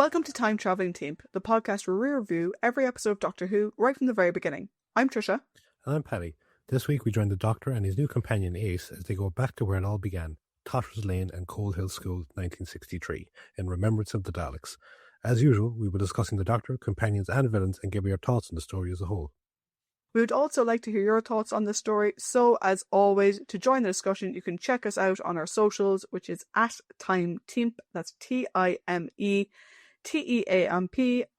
Welcome to Time Travelling Team, the podcast where we review every episode of Doctor Who right from the very beginning. I'm Tricia. And I'm Paddy. This week we join the Doctor and his new companion Ace as they go back to where it all began, Totter's Lane and Coal Hill School, 1963, in Remembrance of the Daleks. As usual, we will be discussing the Doctor, companions and villains and give your thoughts on the story as a whole. We would also like to hear your thoughts on this story, so as always, to join the discussion, you can check us out on our socials, which is at TimeTeamp, that's TimeTeamp,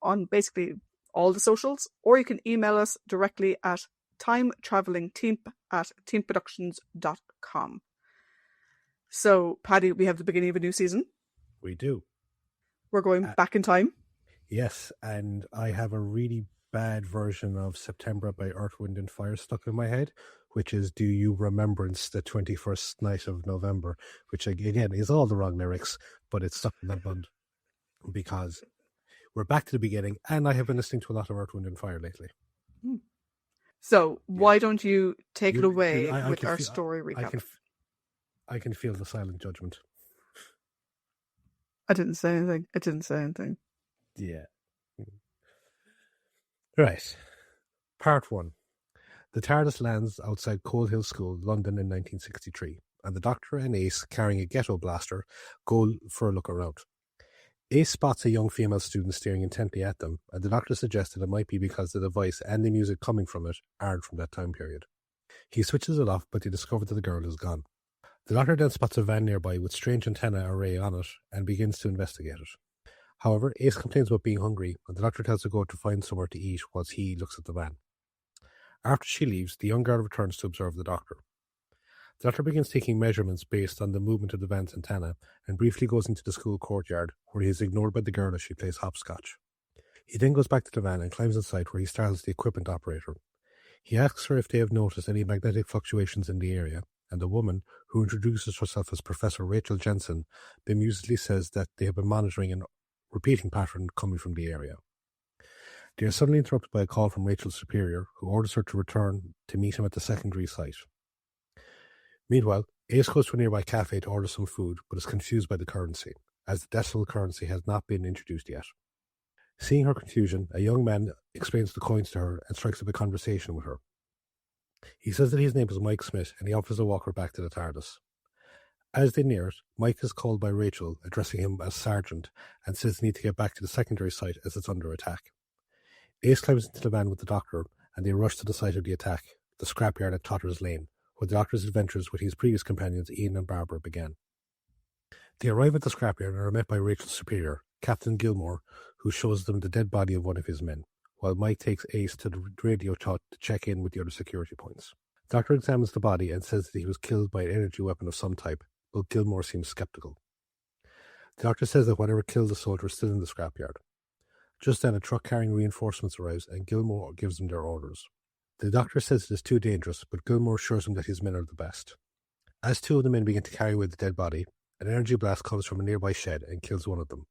on basically all the socials, or you can email us directly at timetravelingteamp@teamproductions.com. So, Paddy, we have the beginning of a new season. We do. We're going back in time. Yes, and I have a really bad version of September by Earth, Wind and Fire stuck in my head, which is Do You Remembrance the 21st Night of November, which again is all the wrong lyrics, but it's stuck in my mind because we're back to the beginning and I have been listening to a lot of Earth, Wind and Fire lately. So why don't you take it away with our story recap? I can feel the silent judgment. I didn't say anything. Yeah. Right. Part 1. The TARDIS lands outside Coal Hill School, London in 1963, and the Doctor and Ace, carrying a ghetto blaster, go for a look around. Ace spots a young female student staring intently at them, and the Doctor suggests that it might be because the device and the music coming from it aren't from that time period. He switches it off, but they discover that the girl is gone. The Doctor then spots a van nearby with strange antenna array on it and begins to investigate it. However, Ace complains about being hungry, and the Doctor tells her to go to find somewhere to eat whilst he looks at the van. After she leaves, the young girl returns to observe the Doctor. The Doctor begins taking measurements based on the movement of the van's antenna and briefly goes into the school courtyard, where he is ignored by the girl as she plays hopscotch. He then goes back to the van and climbs inside, where he startles the equipment operator. He asks her if they have noticed any magnetic fluctuations in the area, and the woman, who introduces herself as Professor Rachel Jensen, bemusedly says that they have been monitoring an repeating pattern coming from the area. They are suddenly interrupted by a call from Rachel's superior, who orders her to return to meet him at the secondary site. Meanwhile, Ace goes to a nearby cafe to order some food, but is confused by the currency, as the decimal currency has not been introduced yet. Seeing her confusion, a young man explains the coins to her and strikes up a conversation with her. He says that his name is Mike Smith, and he offers to walk her back to the TARDIS. As they near it, Mike is called by Rachel, addressing him as Sergeant, and says they need to get back to the secondary site as it's under attack. Ace climbs into the van with the Doctor, and they rush to the site of the attack, the scrapyard at Totter's Lane, where the Doctor's adventures with his previous companions Ian and Barbara began. They arrive at the scrapyard and are met by Rachel's superior, Captain Gilmore, who shows them the dead body of one of his men, while Mike takes Ace to the radio tower to check in with the other security points. The Doctor examines the body and says that he was killed by an energy weapon of some type, but Gilmore seems skeptical. The Doctor says that whatever killed the soldier is still in the scrapyard. Just then, a truck carrying reinforcements arrives, and Gilmore gives them their orders. The Doctor says it is too dangerous, but Gilmore assures him that his men are the best. As two of the men begin to carry away the dead body, an energy blast comes from a nearby shed and kills one of them.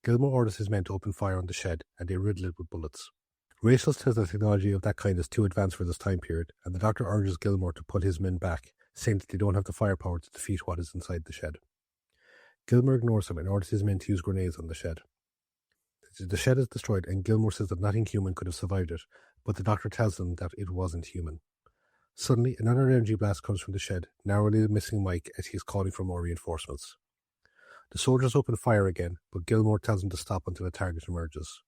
Gilmore orders his men to open fire on the shed, and they riddle it with bullets. Rachel says that technology of that kind is too advanced for this time period, and the Doctor urges Gilmore to put his men back, saying that they don't have the firepower to defeat what is inside the shed. Gilmore ignores him and orders his men to use grenades on the shed. The shed is destroyed, and Gilmore says that nothing human could have survived it, but the Doctor tells them that it wasn't human. Suddenly, another energy blast comes from the shed, narrowly missing Mike as he is calling for more reinforcements. The soldiers open fire again, but Gilmore tells them to stop until a target emerges.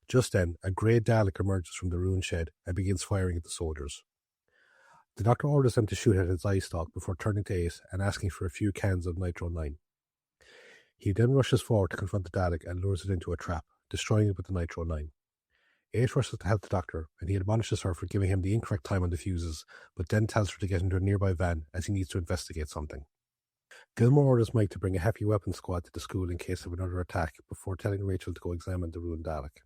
Just then, a grey Dalek emerges from the ruined shed and begins firing at the soldiers. The Doctor orders them to shoot at his eye stalk before turning to Ace and asking for a few cans of Nitro-9. He then rushes forward to confront the Dalek and lures it into a trap, destroying it with the Nitro-9. Ace rushes to help the Doctor, and he admonishes her for giving him the incorrect time on the fuses, but then tells her to get into a nearby van as he needs to investigate something. Gilmore orders Mike to bring a heavy weapons squad to the school in case of another attack, before telling Rachel to go examine the ruined Dalek.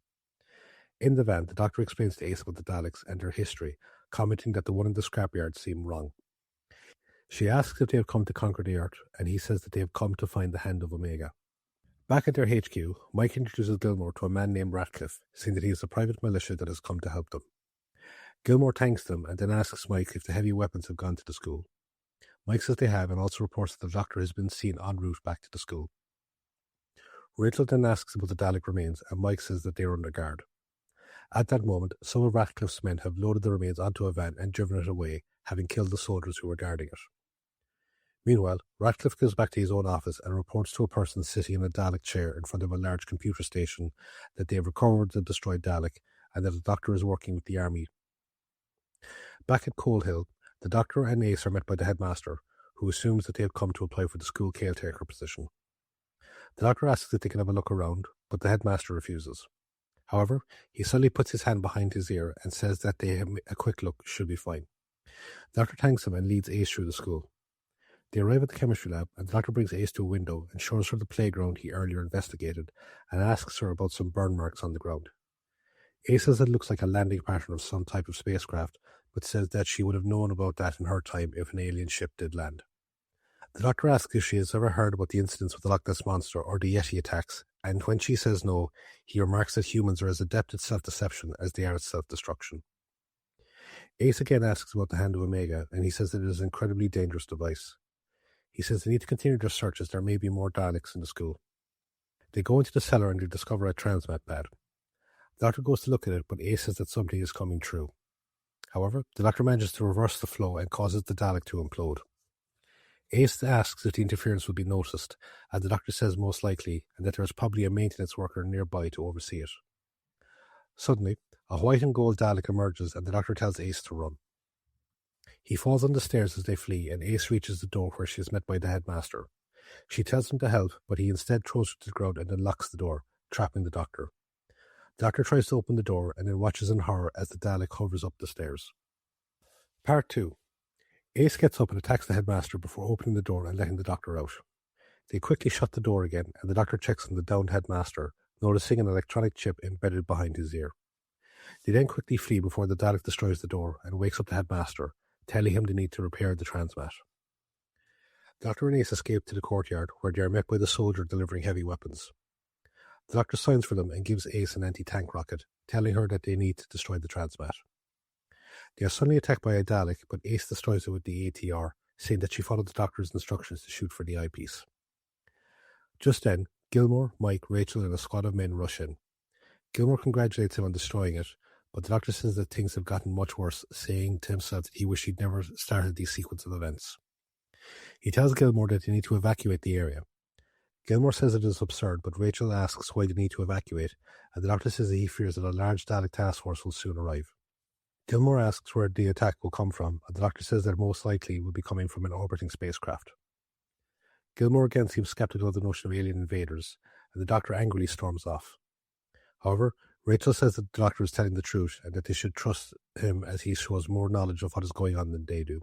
In the van, the Doctor explains to Ace about the Daleks and their history, commenting that the one in the scrapyard seemed wrong. She asks if they have come to conquer the Earth, and he says that they have come to find the Hand of Omega. Back at their HQ, Mike introduces Gilmore to a man named Ratcliffe, saying that he is a private militia that has come to help them. Gilmore thanks them and then asks Mike if the heavy weapons have gone to the school. Mike says they have, and also reports that the Doctor has been seen en route back to the school. Rachel then asks about the Dalek remains, and Mike says that they are under guard. At that moment, some of Ratcliffe's men have loaded the remains onto a van and driven it away, having killed the soldiers who were guarding it. Meanwhile, Ratcliffe goes back to his own office and reports to a person sitting in a Dalek chair in front of a large computer station that they have recovered the destroyed Dalek and that the Doctor is working with the army. Back at Coal Hill, the Doctor and Ace are met by the headmaster, who assumes that they have come to apply for the school caretaker position. The Doctor asks if they can have a look around, but the headmaster refuses. However, he suddenly puts his hand behind his ear and says that a quick look should be fine. The Doctor thanks him and leads Ace through the school. They arrive at the chemistry lab, and the Doctor brings Ace to a window and shows her the playground he earlier investigated and asks her about some burn marks on the ground. Ace says it looks like a landing pattern of some type of spacecraft, but says that she would have known about that in her time if an alien ship did land. The Doctor asks if she has ever heard about the incidents with the Loch Ness Monster or the Yeti attacks, and when she says no, he remarks that humans are as adept at self-deception as they are at self-destruction. Ace again asks about the Hand of Omega, and he says that it is an incredibly dangerous device. He says they need to continue their search as there may be more Daleks in the school. They go into the cellar and they discover a transmat pad. The Doctor goes to look at it, but Ace says that something is coming true. However, the Doctor manages to reverse the flow and causes the Dalek to implode. Ace asks if the interference will be noticed, and the Doctor says most likely, and that there is probably a maintenance worker nearby to oversee it. Suddenly, a white and gold Dalek emerges, and the Doctor tells Ace to run. He falls on the stairs as they flee, and Ace reaches the door where she is met by the headmaster. She tells him to help, but he instead throws her to the ground and then locks the door, trapping the Doctor. The Doctor tries to open the door and then watches in horror as the Dalek hovers up the stairs. Part 2. Ace gets up and attacks the headmaster before opening the door and letting the Doctor out. They quickly shut the door again, and the Doctor checks on the downed headmaster, noticing an electronic chip embedded behind his ear. They then quickly flee before the Dalek destroys the door and wakes up the headmaster, telling him they need to repair the transmat. Doctor and Ace escape to the courtyard, where they are met by the soldier delivering heavy weapons. The Doctor signs for them and gives Ace an anti-tank rocket, telling her that they need to destroy the transmat. They are suddenly attacked by a Dalek, but Ace destroys it with the ATR, saying that she followed the Doctor's instructions to shoot for the eyepiece. Just then, Gilmore, Mike, Rachel, and a squad of men rush in. Gilmore congratulates him on destroying it, but the Doctor says that things have gotten much worse, saying to himself that he wished he'd never started these sequence of events. He tells Gilmore that they need to evacuate the area. Gilmore says it is absurd, but Rachel asks why they need to evacuate, and the Doctor says that he fears that a large Dalek task force will soon arrive. Gilmore asks where the attack will come from, and the Doctor says that most likely will be coming from an orbiting spacecraft. Gilmore again seems skeptical of the notion of alien invaders, and the Doctor angrily storms off. However, Rachel says that the Doctor is telling the truth and that they should trust him as he shows more knowledge of what is going on than they do.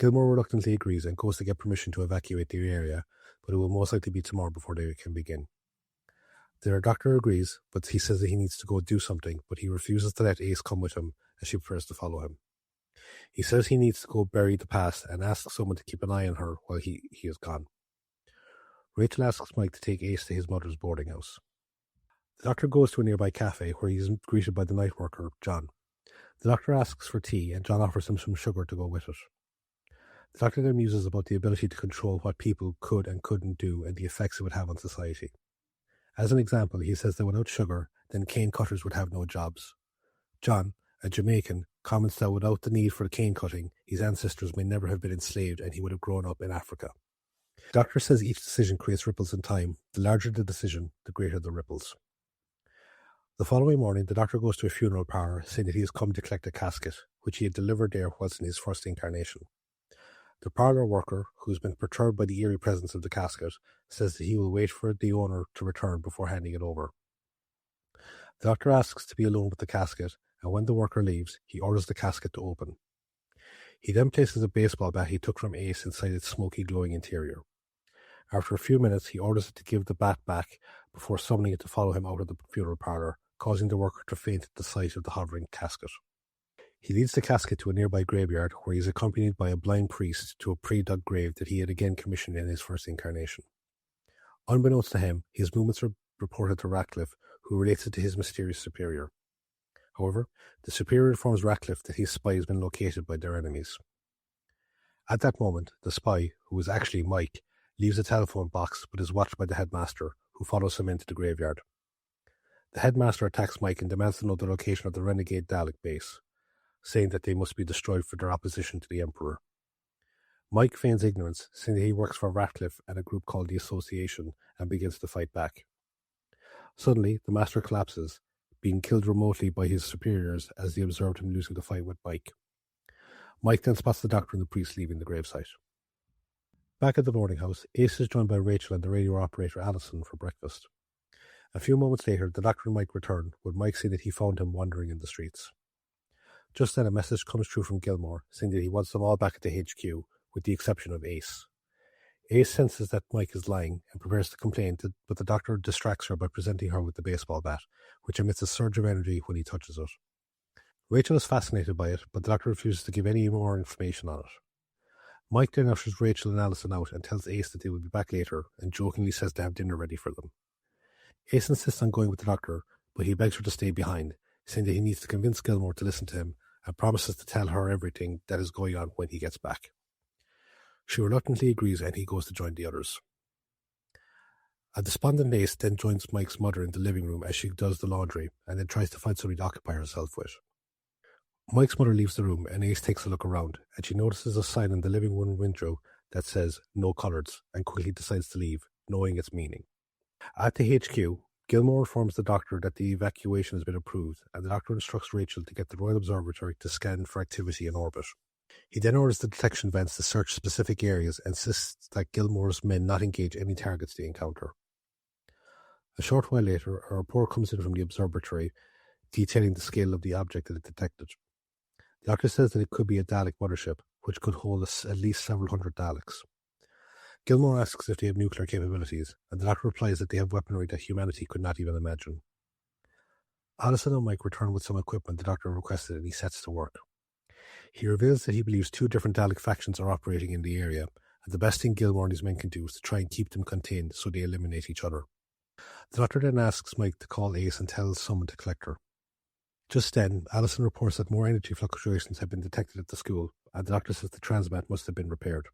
Gilmore reluctantly agrees and goes to get permission to evacuate the area, but it will most likely be tomorrow before they can begin. The Doctor agrees, but he says that he needs to go do something, but he refuses to let Ace come with him, as she prefers to follow him. He says he needs to go bury the past and asks someone to keep an eye on her while he is gone. Rachel asks Mike to take Ace to his mother's boarding house. The Doctor goes to a nearby cafe where he is greeted by the night worker, John. The Doctor asks for tea, and John offers him some sugar to go with it. The Doctor then muses about the ability to control what people could and couldn't do and the effects it would have on society. As an example, he says that without sugar, then cane cutters would have no jobs. John, a Jamaican, comments that without the need for cane cutting, his ancestors may never have been enslaved and he would have grown up in Africa. The Doctor says each decision creates ripples in time. The larger the decision, the greater the ripples. The following morning, the Doctor goes to a funeral parlour, saying that he has come to collect a casket, which he had delivered there whilst in his first incarnation. The parlour worker, who has been perturbed by the eerie presence of the casket, says that he will wait for the owner to return before handing it over. The Doctor asks to be alone with the casket, and when the worker leaves, he orders the casket to open. He then places a baseball bat he took from Ace inside its smoky, glowing interior. After a few minutes, he orders it to give the bat back before summoning it to follow him out of the funeral parlour, causing the worker to faint at the sight of the hovering casket. He leads the casket to a nearby graveyard, where he is accompanied by a blind priest to a pre-dug grave that he had again commissioned in his first incarnation. Unbeknownst to him, his movements are reported to Ratcliffe, who relates it to his mysterious superior. However, the superior informs Ratcliffe that his spy has been located by their enemies. At that moment, the spy, who is actually Mike, leaves the telephone box but is watched by the headmaster, who follows him into the graveyard. The headmaster attacks Mike and demands to know the location of the renegade Dalek base, saying that they must be destroyed for their opposition to the Emperor. Mike feigns ignorance, saying that he works for Ratcliffe and a group called the Association, and begins to fight back. Suddenly, the Master collapses, being killed remotely by his superiors as they observed him losing the fight with Mike. Mike then spots the Doctor and the priest leaving the gravesite. Back at the boarding house, Ace is joined by Rachel and the radio operator Alison for breakfast. A few moments later, the Doctor and Mike return, with Mike saying that he found him wandering in the streets. Just then, a message comes through from Gilmore, saying that he wants them all back at the HQ, with the exception of Ace. Ace senses that Mike is lying and prepares to complain, but the Doctor distracts her by presenting her with the baseball bat, which emits a surge of energy when he touches it. Rachel is fascinated by it, but the Doctor refuses to give any more information on it. Mike then ushers Rachel and Alison out and tells Ace that they will be back later, and jokingly says to have dinner ready for them. Ace insists on going with the Doctor, but he begs her to stay behind, saying that he needs to convince Gilmore to listen to him, and promises to tell her everything that is going on when he gets back. She reluctantly agrees, and he goes to join the others. A despondent Ace then joins Mike's mother in the living room as she does the laundry, and then tries to find somebody to occupy herself with. Mike's mother leaves the room, and Ace takes a look around, and she notices a sign in the living room window that says, "No colours," and quickly decides to leave, knowing its meaning. At the HQ, Gilmore informs the Doctor that the evacuation has been approved, and the Doctor instructs Rachel to get the Royal Observatory to scan for activity in orbit. He then orders the detection vents to search specific areas and insists that Gilmore's men not engage any targets they encounter. A short while later, a report comes in from the observatory detailing the scale of the object that it detected. The Doctor says that it could be a Dalek mothership, which could hold at least several hundred Daleks. Gilmore asks if they have nuclear capabilities, and the Doctor replies that they have weaponry that humanity could not even imagine. Alison and Mike return with some equipment the Doctor requested, and he sets to work. He reveals that he believes 2 different Dalek factions are operating in the area, and the best thing Gilmore and his men can do is to try and keep them contained so they eliminate each other. The Doctor then asks Mike to call Ace and tells someone to collect her. Just then, Alison reports that more energy fluctuations have been detected at the school, and the Doctor says the transmat must have been repaired.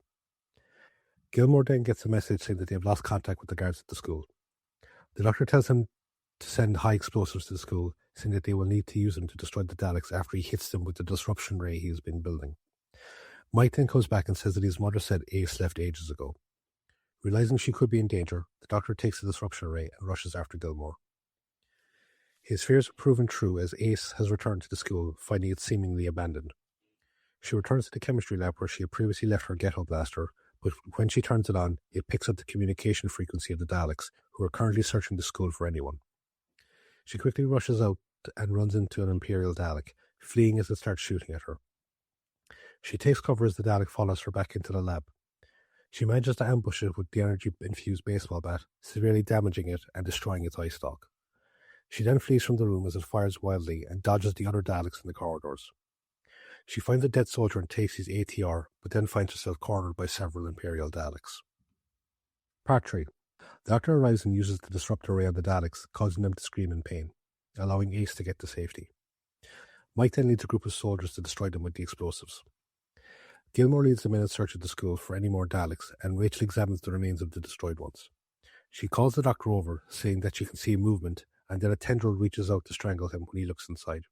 Gilmore then gets a message saying that they have lost contact with the guards at the school. The Doctor tells him to send high explosives to the school, saying that they will need to use them to destroy the Daleks after he hits them with the disruption ray he has been building. Mike then comes back and says that his mother said Ace left ages ago. Realizing she could be in danger, the Doctor takes the disruption ray and rushes after Gilmore. His fears are proven true as Ace has returned to the school, finding it seemingly abandoned. She returns to the chemistry lab where she had previously left her ghetto blaster, but when she turns it on, it picks up the communication frequency of the Daleks, who are currently searching the school for anyone. She quickly rushes out and runs into an Imperial Dalek, fleeing as it starts shooting at her. She takes cover as the Dalek follows her back into the lab. She manages to ambush it with the energy-infused baseball bat, severely damaging it and destroying its eye stalk. She then flees from the room as it fires wildly and dodges the other Daleks in the corridors. She finds a dead soldier and takes his ATR, but then finds herself cornered by several Imperial Daleks. Part 3. The Doctor arrives and uses the disruptor ray on the Daleks, causing them to scream in pain, allowing Ace to get to safety. Mike then leads a group of soldiers to destroy them with the explosives. Gilmore leads the men in search of the school for any more Daleks, and Rachel examines the remains of the destroyed ones. She calls the Doctor over, saying that she can see movement, and then a tendril reaches out to strangle him when he looks inside.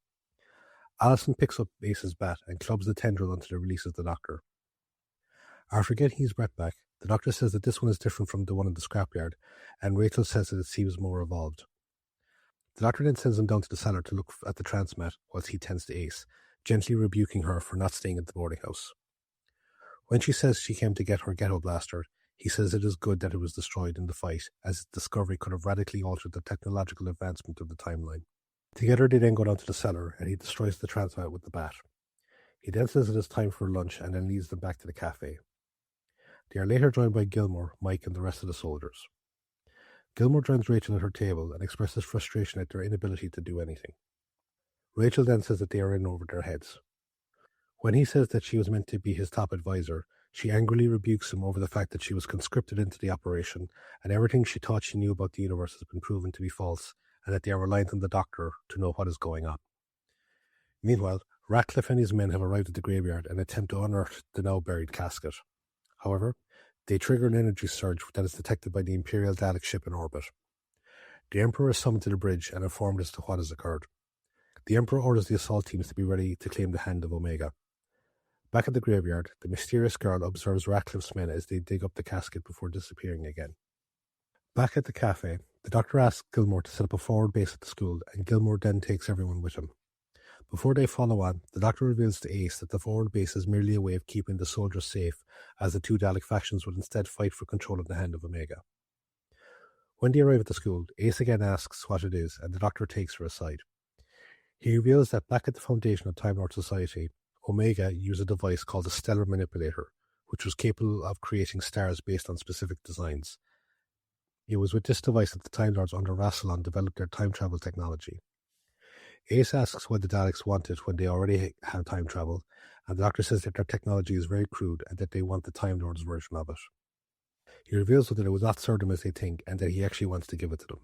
Alison picks up Ace's bat and clubs the tendril until it releases the Doctor. After getting his breath back, the Doctor says that this one is different from the one in the scrapyard, and Rachel says that it seems more evolved. The Doctor then sends him down to the cellar to look at the transmat whilst he tends to Ace, gently rebuking her for not staying at the boarding house. When she says she came to get her ghetto blaster, he says it is good that it was destroyed in the fight, as its discovery could have radically altered the technological advancement of the timeline. Together they then go down to the cellar, and he destroys the transmat with the bat. He then says it is time for lunch and then leads them back to the cafe. They are later joined by Gilmore, Mike, and the rest of the soldiers. Gilmore joins Rachel at her table and expresses frustration at their inability to do anything. Rachel then says that they are in over their heads. When he says that she was meant to be his top advisor, she angrily rebukes him over the fact that she was conscripted into the operation, and everything she thought she knew about the universe has been proven to be false, and that they are reliant on the Doctor to know what is going on. Meanwhile, Ratcliffe and his men have arrived at the graveyard and attempt to unearth the now-buried casket. However, they trigger an energy surge that is detected by the Imperial Dalek ship in orbit. The Emperor is summoned to the bridge and informed as to what has occurred. The Emperor orders the assault teams to be ready to claim the hand of Omega. Back at the graveyard, the mysterious girl observes Ratcliffe's men as they dig up the casket before disappearing again. Back at the cafe, the Doctor asks Gilmore to set up a forward base at the school, and Gilmore then takes everyone with him. Before they follow on, the Doctor reveals to Ace that the forward base is merely a way of keeping the soldiers safe, as the two Dalek factions would instead fight for control of the hand of Omega. When they arrive at the school, Ace again asks what it is, and the Doctor takes her aside. He reveals that back at the foundation of Time Lord Society, Omega used a device called a stellar manipulator, which was capable of creating stars based on specific designs. It was with this device that the Time Lords under Rassilon developed their time travel technology. Ace asks what the Daleks wanted when they already have time travel, and the Doctor says that their technology is very crude and that they want the Time Lords version of it. He reveals that it will not serve them as they think, and that he actually wants to give it to them.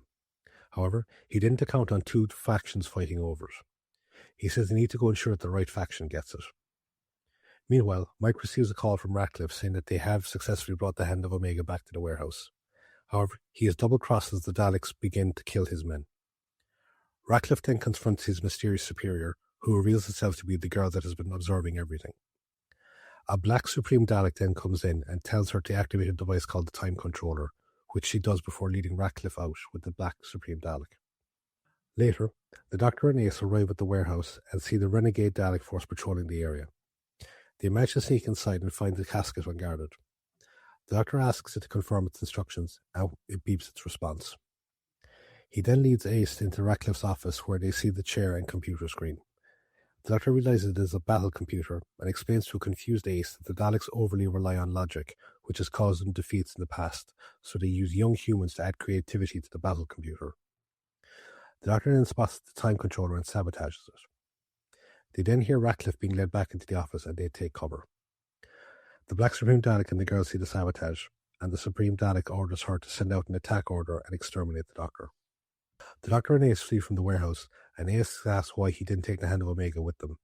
However, he didn't account on two factions fighting over it. He says they need to go ensure that the right faction gets it. Meanwhile, Mike receives a call from Ratcliffe saying that they have successfully brought the hand of Omega back to the warehouse. However, he is double-crossed as the Daleks begin to kill his men. Ratcliffe then confronts his mysterious superior, who reveals itself to be the girl that has been observing everything. A black Supreme Dalek then comes in and tells her to activate a device called the Time Controller, which she does before leading Ratcliffe out with the black Supreme Dalek. Later, the Doctor and Ace arrive at the warehouse and see the renegade Dalek force patrolling the area. They manage to sneak inside and find the casket unguarded. The Doctor asks it to confirm its instructions, and it beeps its response. He then leads Ace into Ratcliffe's office, where they see the chair and computer screen. The Doctor realizes it is a battle computer and explains to a confused Ace that the Daleks overly rely on logic, which has caused them defeats in the past, so they use young humans to add creativity to the battle computer. The Doctor then spots the time controller and sabotages it. They then hear Ratcliffe being led back into the office, and they take cover. The Black Supreme Dalek and the girl see the sabotage, and the Supreme Dalek orders her to send out an attack order and exterminate the Doctor. The Doctor and Ace flee from the warehouse, and Ace asks why he didn't take the hand of Omega with them.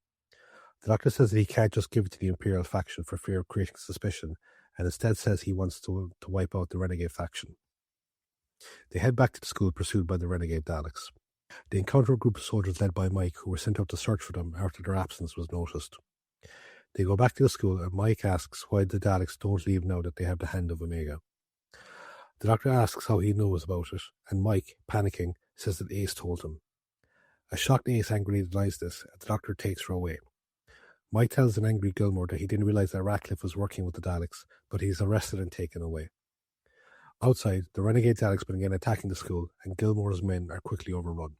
The Doctor says that he can't just give it to the Imperial faction for fear of creating suspicion, and instead says he wants to wipe out the Renegade faction. They head back to the school, pursued by the Renegade Daleks. They encounter a group of soldiers led by Mike, who were sent out to search for them after their absence was noticed. They go back to the school, and Mike asks why the Daleks don't leave now that they have the hand of Omega. The Doctor asks how he knows about it, and Mike, panicking, says that Ace told him. A shocked Ace angrily denies this, and the Doctor takes her away. Mike tells an angry Gilmore that he didn't realize that Ratcliffe was working with the Daleks, but he's arrested and taken away. Outside, the renegade Daleks begin attacking the school, and Gilmore's men are quickly overrun.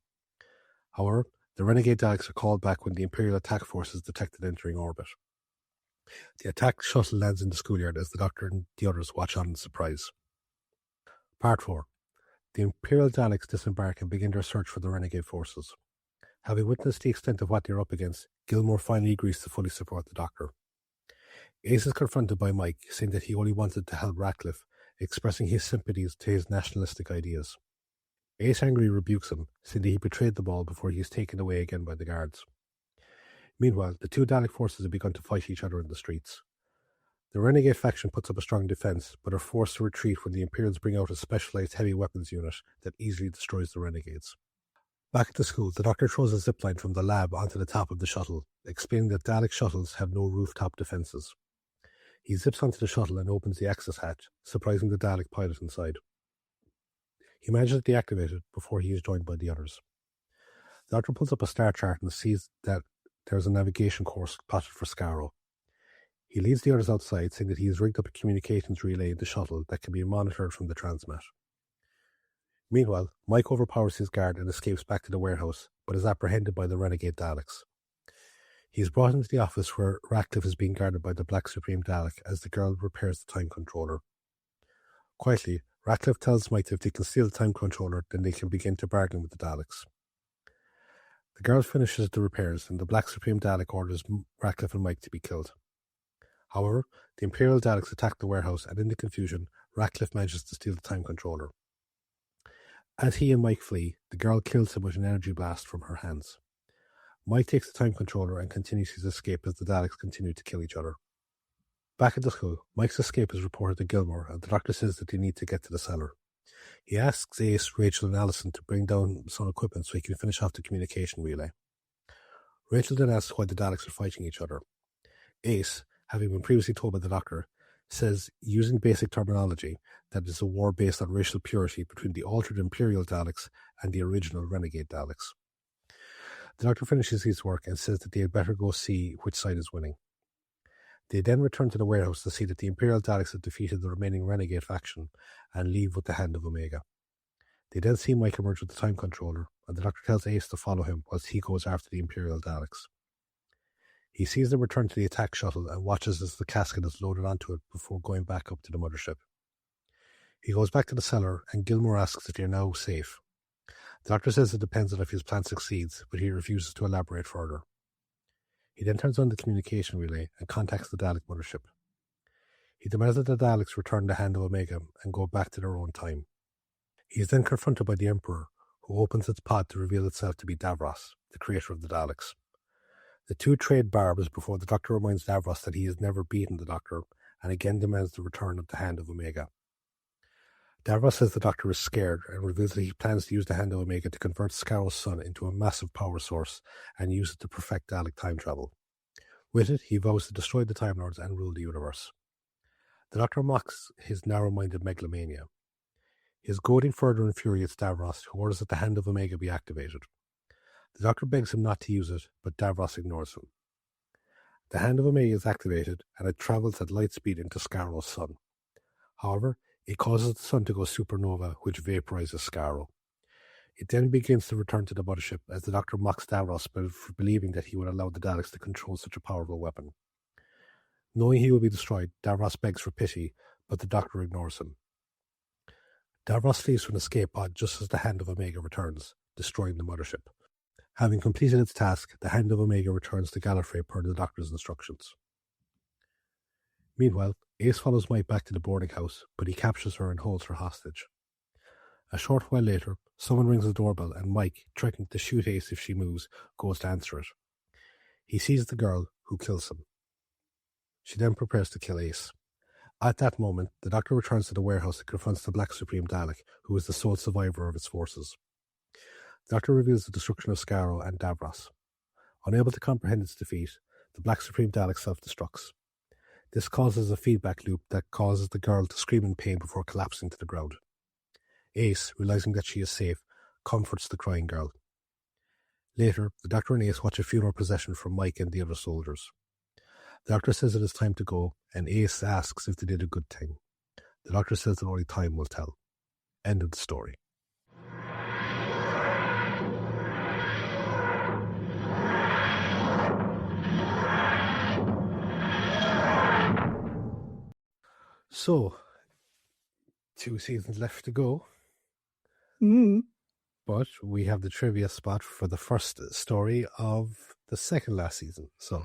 However, the renegade Daleks are called back when the Imperial attack force is detected entering orbit. The attack shuttle lands in the schoolyard as the Doctor and the others watch on in surprise. Part 4. The Imperial Daleks disembark and begin their search for the renegade forces. Having witnessed the extent of what they are up against, Gilmore finally agrees to fully support the Doctor. Ace is confronted by Mike, saying that he only wanted to help Ratcliffe, expressing his sympathies to his nationalistic ideas. Ace angrily rebukes him, saying that he betrayed them all before he is taken away again by the guards. Meanwhile, the two Dalek forces have begun to fight each other in the streets. The Renegade faction puts up a strong defense, but are forced to retreat when the Imperials bring out a specialized heavy weapons unit that easily destroys the Renegades. Back at the school, the Doctor throws a zipline from the lab onto the top of the shuttle, explaining that Dalek shuttles have no rooftop defenses. He zips onto the shuttle and opens the access hatch, surprising the Dalek pilot inside. He manages to deactivate it before he is joined by the others. The Doctor pulls up a star chart and sees that there is a navigation course plotted for Skaro. He leads the others outside, saying that he has rigged up a communications relay in the shuttle that can be monitored from the transmat. Meanwhile, Mike overpowers his guard and escapes back to the warehouse, but is apprehended by the renegade Daleks. He is brought into the office where Ratcliffe is being guarded by the Black Supreme Dalek as the girl repairs the time controller. Quietly, Ratcliffe tells Mike that if they can steal the time controller, then they can begin to bargain with the Daleks. The girl finishes the repairs, and the Black Supreme Dalek orders Ratcliffe and Mike to be killed. However, the Imperial Daleks attack the warehouse, and in the confusion, Ratcliffe manages to steal the time controller. As he and Mike flee, the girl kills him with an energy blast from her hands. Mike takes the time controller and continues his escape as the Daleks continue to kill each other. Back at the school, Mike's escape is reported to Gilmore, and the Doctor says that they need to get to the cellar. He asks Ace, Rachel and Allison to bring down some equipment so he can finish off the communication relay. Rachel then asks why the Daleks are fighting each other. Ace, having been previously told by the Doctor, says, using basic terminology, that it's a war based on racial purity between the altered Imperial Daleks and the original Renegade Daleks. The Doctor finishes his work and says that they had better go see which side is winning. They then return to the warehouse to see that the Imperial Daleks have defeated the remaining Renegade faction and leave with the Hand of Omega. They then see Mike emerge with the time controller, and the Doctor tells Ace to follow him whilst he goes after the Imperial Daleks. He sees them return to the attack shuttle and watches as the casket is loaded onto it before going back up to the mothership. He goes back to the cellar, and Gilmore asks if they are now safe. The Doctor says it depends on if his plan succeeds, but he refuses to elaborate further. He then turns on the communication relay and contacts the Dalek mothership. He demands that the Daleks return the Hand of Omega and go back to their own time. He is then confronted by the Emperor, who opens its pod to reveal itself to be Davros, the creator of the Daleks. The two trade barbs before the Doctor reminds Davros that he has never beaten the Doctor and again demands the return of the Hand of Omega. Davros says the Doctor is scared and reveals that he plans to use the Hand of Omega to convert Scarrow's sun into a massive power source and use it to perfect Dalek time travel. With it, he vows to destroy the Time Lords and rule the universe. The Doctor mocks his narrow-minded megalomania. His goading further infuriates Davros, who orders that the Hand of Omega be activated. The Doctor begs him not to use it, but Davros ignores him. The Hand of Omega is activated, and it travels at light speed into Scarrow's sun. However, it causes the sun to go supernova, which vaporizes Scarrow. It then begins to return to the mothership, as the Doctor mocks Davros for believing that he would allow the Daleks to control such a powerful weapon. Knowing he will be destroyed, Davros begs for pity, but the Doctor ignores him. Davros flees from the escape pod just as the Hand of Omega returns, destroying the mothership. Having completed its task, the Hand of Omega returns to Gallifrey per the Doctor's instructions. Meanwhile, Ace follows Mike back to the boarding house, but he captures her and holds her hostage. A short while later, someone rings the doorbell and Mike, threatening to shoot Ace if she moves, goes to answer it. He sees the girl, who kills him. She then prepares to kill Ace. At that moment, the Doctor returns to the warehouse and confronts the Black Supreme Dalek, who is the sole survivor of its forces. The Doctor reveals the destruction of Scarrow and Davros. Unable to comprehend its defeat, the Black Supreme Dalek self-destructs. This causes a feedback loop that causes the girl to scream in pain before collapsing to the ground. Ace, realizing that she is safe, comforts the crying girl. Later, the Doctor and Ace watch a funeral procession from Mike and the other soldiers. The Doctor says it is time to go, and Ace asks if they did a good thing. The Doctor says that only time will tell. End of the story. So, 2 seasons left to go. But we have the trivia spot for the first story of the second last season. So,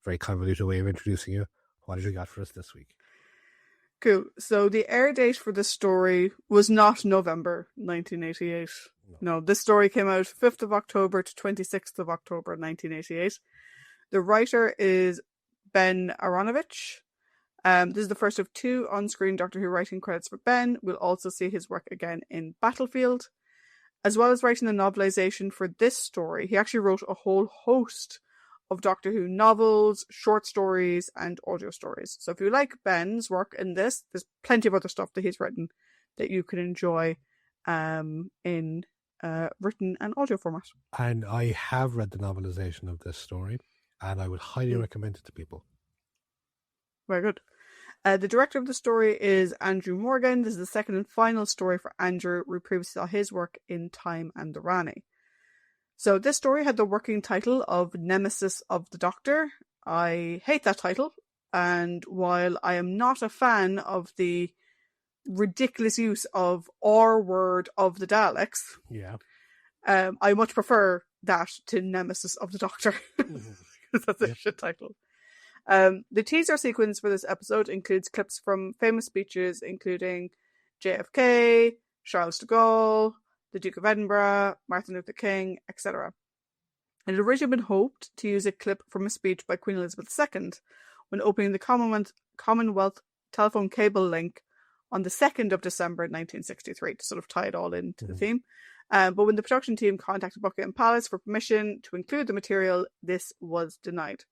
very convoluted way of introducing you. What have you got for us this week? Cool. So the air date for this story was not November 1988. No, this story came out 5th of October to 26th of October 1988. The writer is Ben Aronovich. This is the first of 2 on-screen Doctor Who writing credits for Ben. We'll also see his work again in Battlefield. As well as writing the novelization for this story, he actually wrote a whole host of Doctor Who novels, short stories, and audio stories. So if you like Ben's work in this, there's plenty of other stuff that he's written that you can enjoy in written and audio format. And I have read the novelization of this story, and I would highly recommend it to people. Very good. The director of the story is Andrew Morgan. This is the second and final story for Andrew. We previously saw his work in Time and the Rani. So this story had the working title of Nemesis of the Doctor. I hate that title, and while I am not a fan of the ridiculous use of R word of the Daleks, I much prefer that to Nemesis of the Doctor, because that's a shit title. The teaser sequence for this episode includes clips from famous speeches, including JFK, Charles de Gaulle, the Duke of Edinburgh, Martin Luther King, etc. It had originally been hoped to use a clip from a speech by Queen Elizabeth II when opening the Commonwealth telephone cable link on the 2nd of December 1963 to sort of tie it all into the theme. But when the production team contacted Buckingham Palace for permission to include the material, this was denied.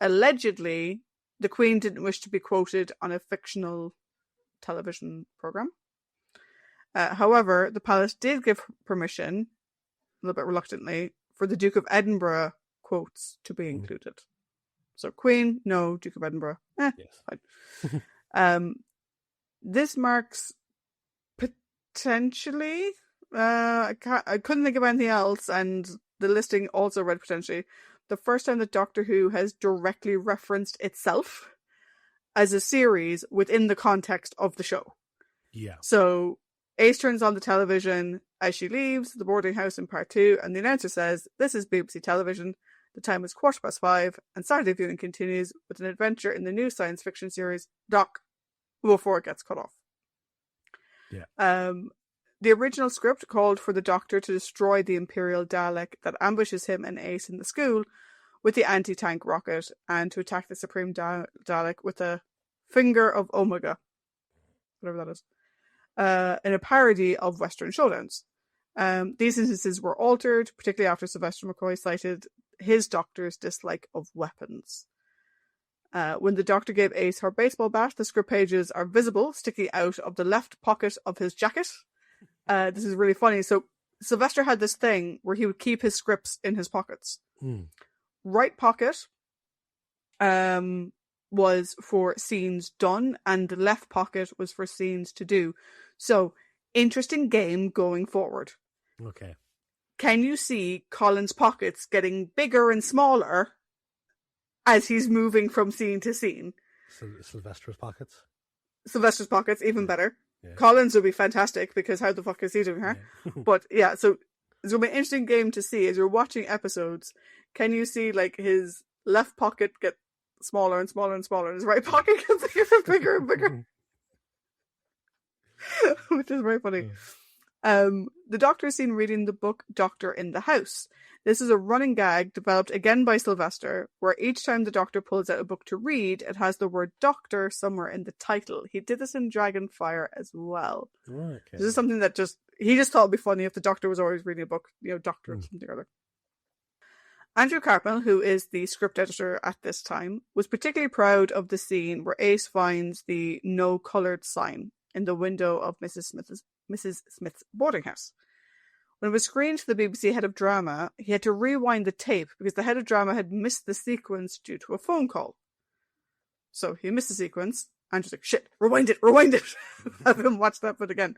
Allegedly, the Queen didn't wish to be quoted on a fictional television program. However, the palace did give permission, a little bit reluctantly, for the Duke of Edinburgh quotes to be included. So Queen, no. Duke of Edinburgh, yes. Fine. This marks potentially, I couldn't think of anything else, and the listing also read potentially, the first time that Doctor Who has directly referenced itself as a series within the context of the show. Yeah. So Ace turns on the television as she leaves the boarding house in part 2, and the announcer says, "This is BBC Television. The time is 5:15, and Saturday viewing continues with an adventure in the new science fiction series, Doc," before it gets cut off. Yeah. The original script called for the Doctor to destroy the Imperial Dalek that ambushes him and Ace in the school with the anti-tank rocket, and to attack the Supreme Dalek with a Finger of Omega, whatever that is, in a parody of Western showdowns. These instances were altered, particularly after Sylvester McCoy cited his Doctor's dislike of weapons. When the Doctor gave Ace her baseball bat, the script pages are visible, sticking out of the left pocket of his jacket. This is really funny. So Sylvester had this thing where he would keep his scripts in his pockets. Right pocket was for scenes done, and the left pocket was for scenes to do. So, interesting game going forward. Okay. Can you see Colin's pockets getting bigger and smaller as he's moving from scene to scene? Sylvester's pockets? Sylvester's pockets, even better. Yeah. Colin's would be fantastic, because how the fuck is he doing her? Yeah. But yeah, so it's going to be an interesting game to see as you're watching episodes. Can you see like his left pocket get smaller and smaller and smaller, and his right pocket gets bigger and bigger and bigger? Which is very funny. The Doctor is seen reading the book Doctor in the House. This is a running gag developed again by Sylvester, where each time the Doctor pulls out a book to read, it has the word Doctor somewhere in the title. He did this in Dragonfire as well. Okay. This is something that he just thought it'd be funny if the Doctor was always reading a book, Doctor or something or other. Andrew Cartmel, who is the script editor at this time, was particularly proud of the scene where Ace finds the no coloured sign in the window of Mrs. Smith's boarding house. When it was screened to the BBC head of drama, he had to rewind the tape because the head of drama had missed the sequence due to a phone call. So he missed the sequence, and just like, shit, rewind it. Have him watch that bit again.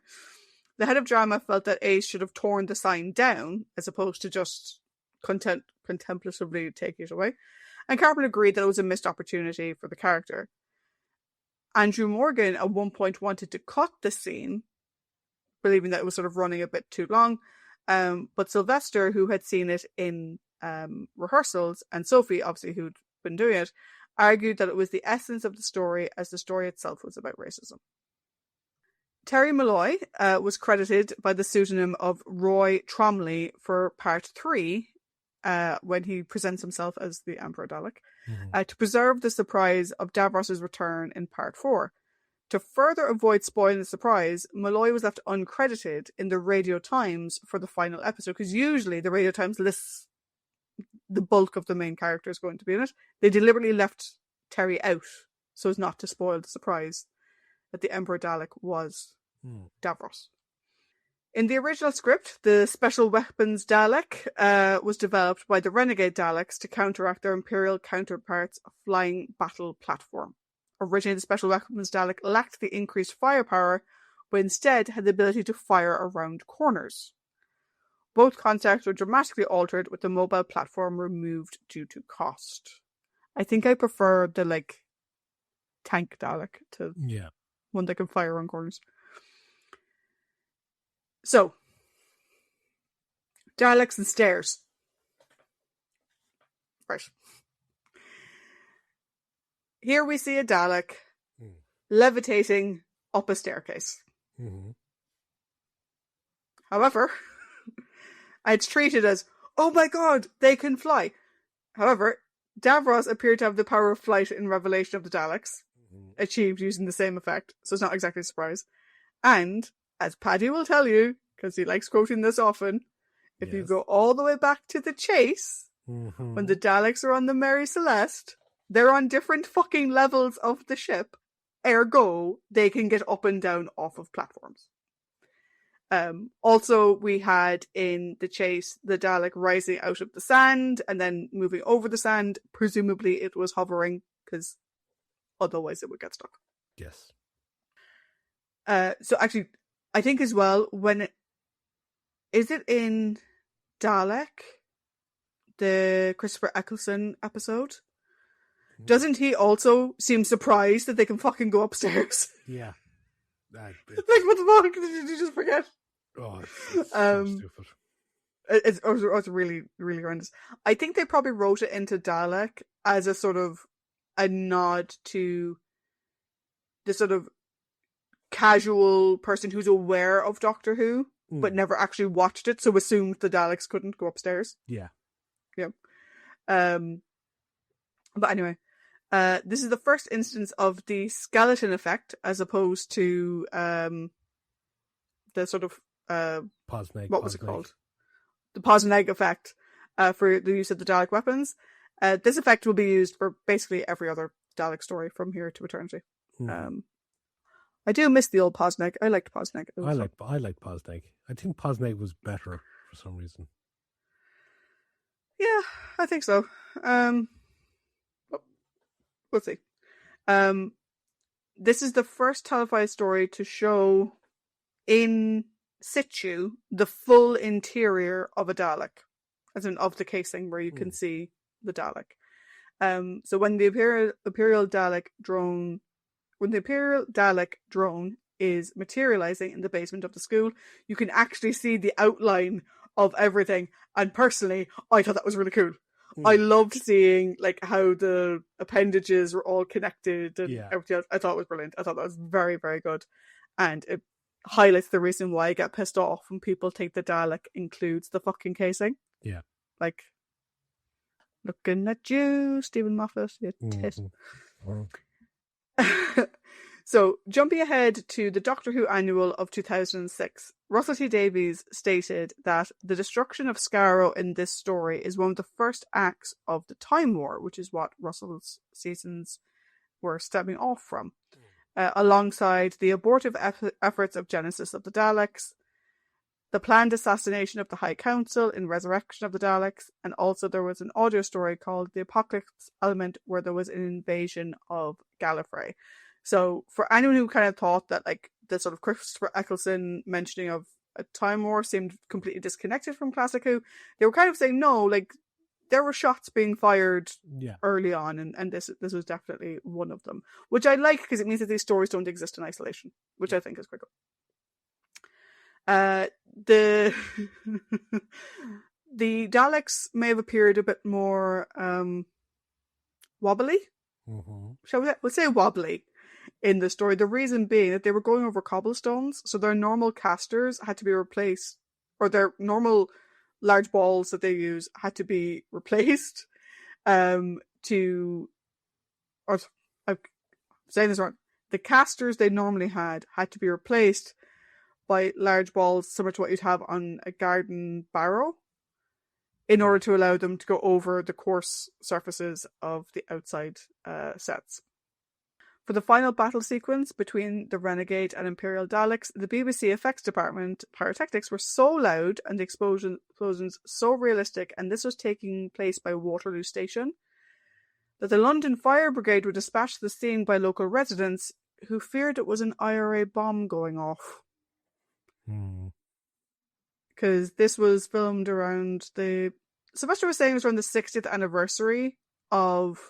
The head of drama felt that Ace should have torn the sign down as opposed to just contemplatively take it away. And Carpenter agreed that it was a missed opportunity for the character. Andrew Morgan at one point wanted to cut the scene, believing that it was sort of running a bit too long. But Sylvester, who had seen it in rehearsals, and Sophie, obviously, who'd been doing it, argued that it was the essence of the story, as the story itself was about racism. Terry Malloy was credited by the pseudonym of Roy Tromley for part 3, when he presents himself as the Emperor Dalek, to preserve the surprise of Davros's return in part 4. To further avoid spoiling the surprise, Malloy was left uncredited in the Radio Times for the final episode, because usually the Radio Times lists the bulk of the main characters going to be in it. They deliberately left Terry out so as not to spoil the surprise that the Emperor Dalek was Davros. In the original script, the Special Weapons Dalek was developed by the Renegade Daleks to counteract their Imperial counterparts' flying battle platform. Originally, the Special Weapons Dalek lacked the increased firepower, but instead had the ability to fire around corners. Both concepts were dramatically altered with the mobile platform removed due to cost. I think I prefer the tank Dalek to one that can fire around corners. So, Daleks and stairs. Right. Here we see a Dalek levitating up a staircase. However, it's treated as, oh my god, they can fly. However, Davros appeared to have the power of flight in Revelation of the Daleks, achieved using the same effect, so it's not exactly a surprise. And, as Paddy will tell you, because he likes quoting this often, if you go all the way back to the chase, when the Daleks are on the Mary Celeste, they're on different fucking levels of the ship. Ergo, they can get up and down off of platforms. Also, we had in the chase the Dalek rising out of the sand and then moving over the sand. Presumably, it was hovering because otherwise it would get stuck. Yes. So actually, I think as well, is it in Dalek, the Christopher Eccleston episode? Doesn't he also seem surprised that they can fucking go upstairs? Yeah. Like, what the fuck? Did you just forget? Oh, it's so stupid. It's really, really horrendous. I think they probably wrote it into Dalek as a sort of a nod to the sort of casual person who's aware of Doctor Who, but never actually watched it, so assumed the Daleks couldn't go upstairs. Yeah. Yeah. But anyway, this is the first instance of the skeleton effect as opposed to the sort of Posneg. What was it called? The Posneg effect for the use of the Dalek weapons. This effect will be used for basically every other Dalek story from here to eternity. I do miss the old Posneg. I liked Posneg. I liked Posneg. I think Posneg was better for some reason. Yeah, I think so. We'll see. This is the first televised story to show in situ the full interior of a Dalek, as in of the casing where you can see the Dalek. So when the Imperial Dalek drone is materializing in the basement of the school, you can actually see the outline of everything. And personally, I thought that was really cool. I loved seeing like how the appendages were all connected and everything else. I thought it was brilliant. I thought that was very, very good. And it highlights the reason why I get pissed off when people think the Dalek includes the fucking casing. Yeah. Like, looking at you, Stephen Moffat, you tit. So, jumping ahead to the Doctor Who annual of 2006, Russell T Davies stated that the destruction of Skaro in this story is one of the first acts of the Time War, which is what Russell's seasons were stemming off from, alongside the abortive efforts of Genesis of the Daleks, the planned assassination of the High Council in Resurrection of the Daleks, and also there was an audio story called The Apocalypse Element where there was an invasion of Gallifrey. So for anyone who kind of thought that like the sort of Christopher Eccleston mentioning of a Time War seemed completely disconnected from Classic Who, they were kind of saying no, like there were shots being fired early on, and this was definitely one of them, which I like because it means that these stories don't exist in isolation, which I think is quite cool. The Daleks may have appeared a bit more wobbly. Shall we? We'll say wobbly in the story. The reason being that they were going over cobblestones, so their normal casters had to be replaced, or their normal large balls that they use had to be replaced. I'm saying this wrong. The casters they normally had to be replaced by large balls similar to what you'd have on a garden barrow in order to allow them to go over the coarse surfaces of the outside sets. For the final battle sequence between the Renegade and Imperial Daleks, the BBC effects department pyrotechnics were so loud and the explosions so realistic, and this was taking place by Waterloo Station, that the London Fire Brigade were dispatched to the scene by local residents who feared it was an IRA bomb going off. Because this was filmed around Sylvester was saying it was around the 60th anniversary of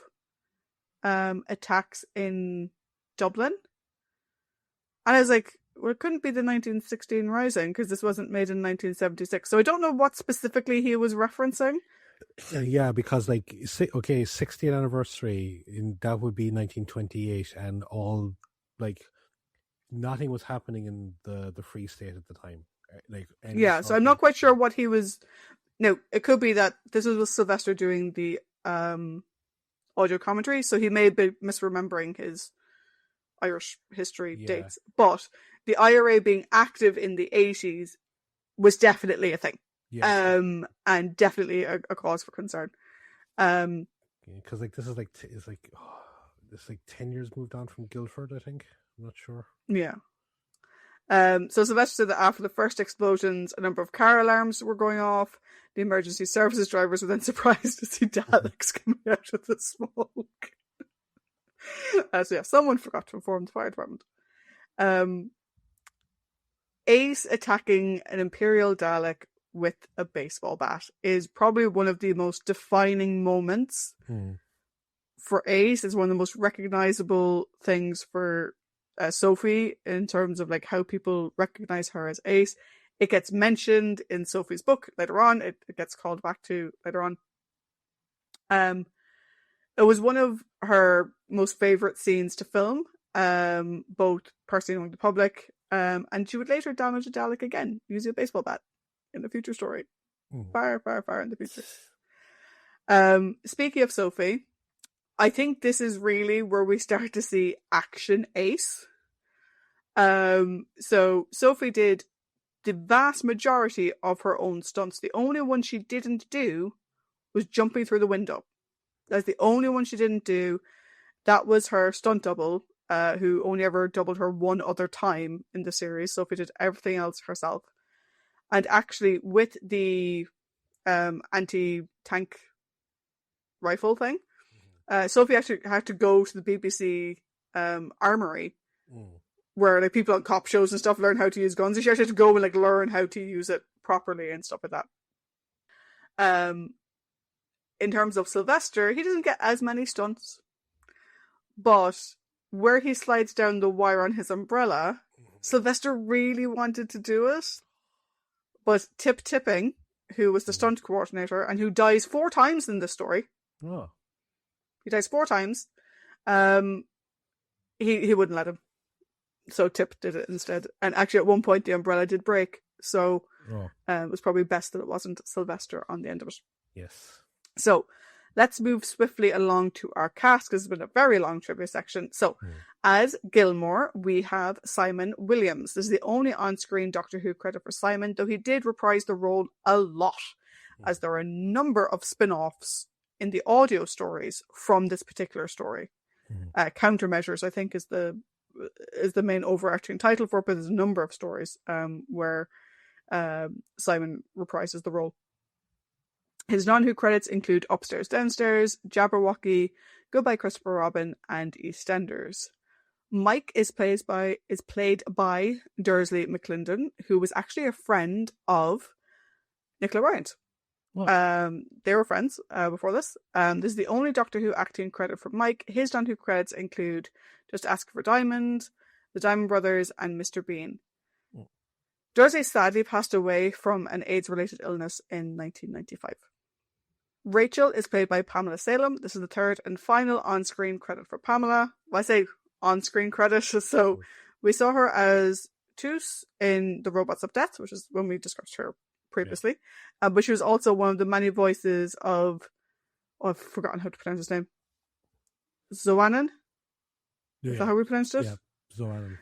attacks in Dublin. And I was like, well, it couldn't be the 1916 Rising because this wasn't made in 1976. So I don't know what specifically he was referencing. Yeah, because 60th anniversary, that would be 1928, and all nothing was happening in the Free State at the time. So I'm not quite sure what he was. No, it could be that this was Sylvester doing the audio commentary, so he may be misremembering his Irish history Yeah. dates. But the IRA being active in the 80s was definitely a thing. Yeah. And definitely a cause for concern. Because like this is like it's like 10 years moved on from Guildford, I think. I'm not sure. Yeah. So Sylvester said that after the first explosions, a number of car alarms were going off. The emergency services drivers were then surprised to see Daleks coming out of the smoke. So yeah, someone forgot to inform the fire department. Ace attacking an Imperial Dalek with a baseball bat is probably one of the most defining moments for Ace. It's one of the most recognizable things for Sophie in terms of like how people recognize her as Ace. It gets mentioned in Sophie's book later on. It gets called back to later on. It was one of her most favorite scenes to film, both personally among the public, and she would later damage a Dalek again using a baseball bat in the future story. Far, far, far in the future. Speaking of Sophie, I think this is really where we start to see action Ace. So Sophie did the vast majority of her own stunts. The only one she didn't do was jumping through the window. That's the only one she didn't do. That was her stunt double, who only ever doubled her one other time in the series. Sophie did everything else herself. And actually, with the anti-tank rifle thing, Sophie actually had to go to the BBC armory, where like people on cop shows and stuff learn how to use guns. And she actually had to go and like learn how to use it properly and stuff like that. In terms of Sylvester, he doesn't get as many stunts, but where he slides down the wire on his umbrella, Sylvester really wanted to do it, but Tipping, who was the stunt coordinator and who dies 4 times in this story, he dies 4 times, he wouldn't let him. So Tip did it instead. And actually at one point the umbrella did break, so it was probably best that it wasn't Sylvester on the end of it. Yes. So let's move swiftly along to our cast, because it's been a very long trivia section. So as Gilmore, we have Simon Williams. This is the only on-screen Doctor Who credit for Simon, though he did reprise the role a lot, as there are a number of spin-offs in the audio stories from this particular story. Countermeasures, I think, is the main overarching title for it, but there's a number of stories where Simon reprises the role. His non-Who credits include Upstairs Downstairs, Jabberwocky, Goodbye Christopher Robin, and EastEnders. Mike is played by Dursley McClendon, who was actually a friend of Nicola Bryant. They were friends before this. This is the only Doctor Who acting credit for Mike. His non-Who credits include Just Ask for Diamond, The Diamond Brothers, and Mr. Bean. Dursley sadly passed away from an AIDS-related illness in 1995. Rachel is played by Pamela Salem. This is the third and final on-screen credit for Pamela. Well, I say on-screen credit, so we saw her as Toos in The Robots of Death, which is when we discussed her previously. But she was also one of the many voices of... I've forgotten how to pronounce his name. Zoanan? Is that how we pronounced it? Yeah, Zoanan.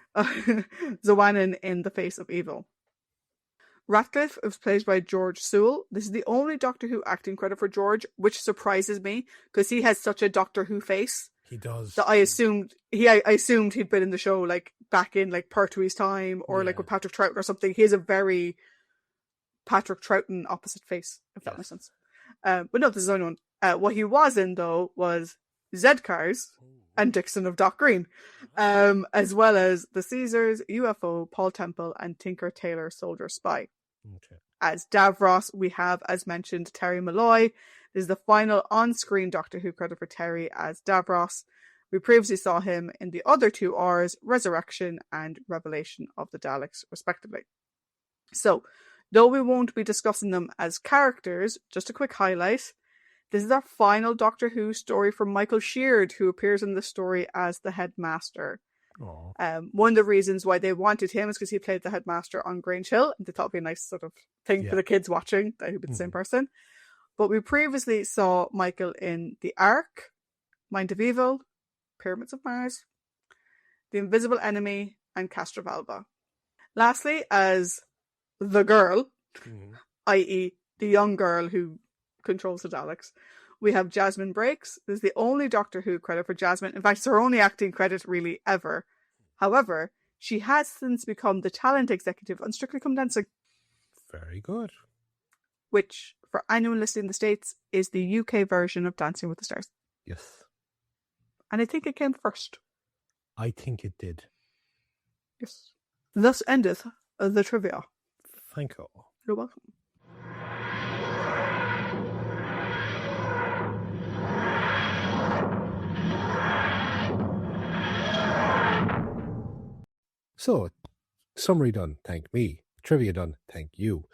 Zoanan in The Face of Evil. Ratcliffe was played by George Sewell. This is the only Doctor Who acting credit for George, which surprises me, because he has such a Doctor Who face. He does. That I assumed he'd been in the show like back in like Pertwee's time, or like with Patrick Troughton or something. He has a very Patrick Troughton opposite face, if that makes sense. But no, this is the only one. What he was in though was Z-Cars and Dixon of Dock Green, as well as The Caesars, UFO, Paul Temple, and Tinker Tailor Soldier Spy. As Davros, we have, as mentioned, Terry Malloy. This is the final on-screen Doctor Who credit for Terry as Davros. We previously saw him in the other 2 R's, Resurrection and Revelation of the Daleks, respectively. So, though we won't be discussing them as characters, just a quick highlight. This is our final Doctor Who story from Michael Sheard, who appears in the story as the headmaster. One of the reasons why they wanted him is because he played the headmaster on Grange Hill, and they thought it'd be a nice sort of thing for the kids watching, that he'd be the same person. But we previously saw Michael in The Ark, Mind of Evil, Pyramids of Mars, The Invisible Enemy, and Castrovalva. Lastly, as the girl, i.e. the young girl who controls the Daleks, we have Jasmine Breaks. This is the only Doctor Who credit for Jasmine. In fact, it's her only acting credit really ever. However, she has since become the talent executive on Strictly Come Dancing. Very good. Which, for anyone listening in the States, is the UK version of Dancing with the Stars. Yes. And I think it came first. I think it did. Yes. Thus endeth the trivia. Thank you. You're welcome. So, summary done, thank me. Trivia done, thank you.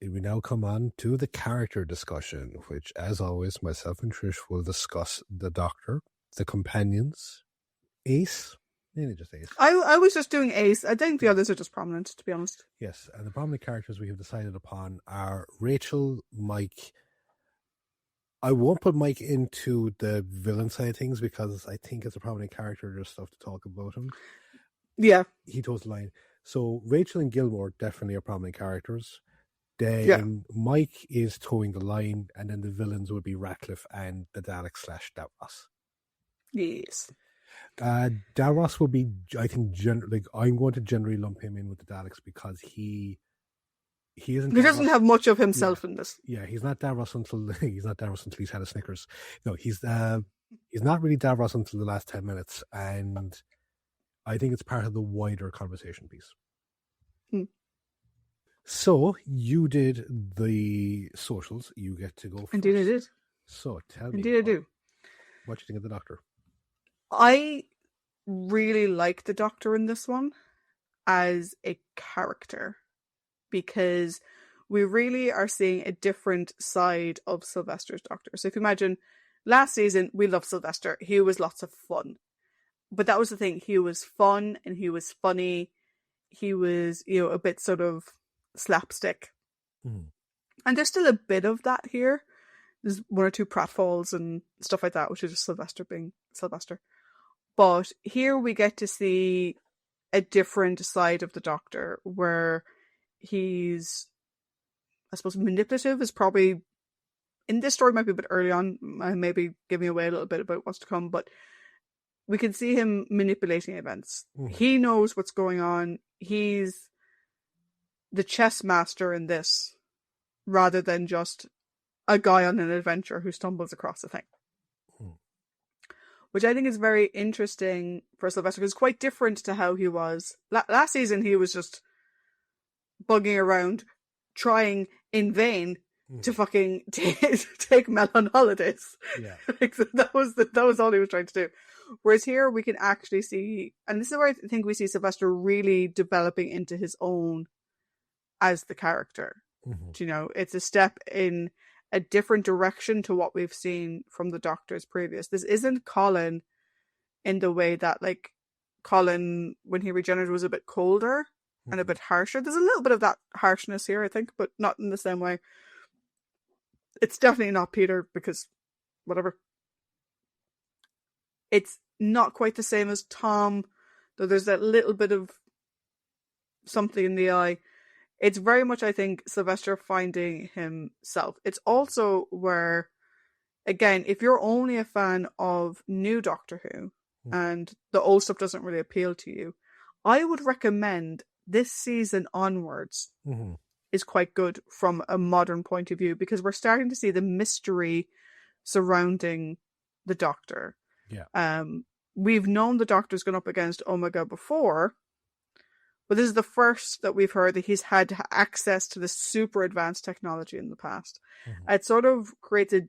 We now come on to the character discussion, which, as always, myself and Trish will discuss the Doctor, the companions, Ace, mainly just Ace. I was just doing Ace. I think the others are just prominent, to be honest. Yes, and the prominent characters we have decided upon are Rachel, Mike. I won't put Mike into the villain side of things because I think it's a prominent character. There's stuff to talk about him. Yeah. He toes the line. So Rachel and Gilmore definitely are prominent characters. Then Mike is towing the line, and then the villains would be Ratcliffe and the Daleks / Davros. Yes. Davros will be, I think, I'm going to generally lump him in with the Daleks because he isn't. He doesn't have much of himself in this. Yeah, he's not Davros until he's had a Snickers. No, he's not really Davros until the last 10 minutes, and I think it's part of the wider conversation piece. So, you did the socials. You get to go first. Indeed I did. So, tell me. Indeed I do. What do you think of the Doctor? I really like the Doctor in this one as a character because we really are seeing a different side of Sylvester's Doctor. So if you imagine, last season, we loved Sylvester. He was lots of fun. But that was the thing. He was fun and he was funny. He was, a bit sort of slapstick. And there's still a bit of that here. There's one or two pratfalls and stuff like that, which is just Sylvester being Sylvester. But here we get to see a different side of the Doctor where he's, I suppose, manipulative is probably, in this story might be a bit early on, maybe giving away a little bit about what's to come, but we can see him manipulating events. He knows what's going on. He's the chess master in this, rather than just a guy on an adventure who stumbles across a thing. Which I think is very interesting for Sylvester, because it's quite different to how he was. Last season, he was just bugging around, trying in vain to fucking take Mel on holidays. Yeah. that was all he was trying to do. Whereas here we can actually see, and this is where I think we see Sylvester really developing into his own as the character. It's a step in a different direction to what we've seen from the Doctor's previous. This isn't Colin in the way that, like, Colin, when he regenerated, was a bit colder and a bit harsher. There's a little bit of that harshness here, I think, but not in the same way. It's definitely not Peter, because whatever. It's not quite the same as Tom, though there's that little bit of something in the eye. It's very much, I think, Sylvester finding himself. It's also where, again, if you're only a fan of new Doctor Who and the old stuff doesn't really appeal to you, I would recommend this season onwards is quite good from a modern point of view, because we're starting to see the mystery surrounding the Doctor. Yeah. We've known the Doctor's gone up against Omega before, but this is the first that we've heard that he's had access to this super advanced technology in the past. It sort of creates a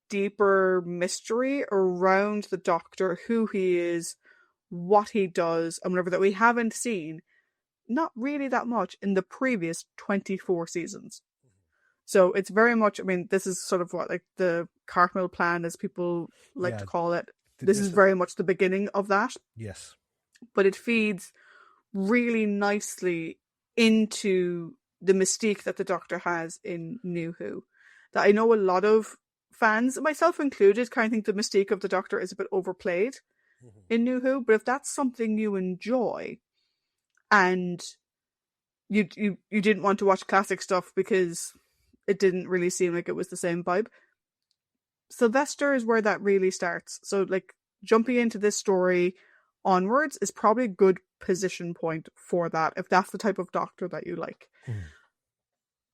deeper mystery around the Doctor, who he is, what he does, and whatever, that we haven't seen, not really that much, in the previous 24 seasons. So it's very much, I mean, this is sort of what, like, the Cartmill plan, as people like to call it. This is very much the beginning of that. Yes. But it feeds really nicely into the mystique that the Doctor has in New Who. That I know a lot of fans, myself included, kind of think the mystique of the Doctor is a bit overplayed. in New Who, but if that's something you enjoy and you didn't want to watch classic stuff because it didn't really seem like it was the same vibe, Sylvester is where that really starts. So like jumping into this story onwards is probably a good position point for that, if that's the type of Doctor that you like.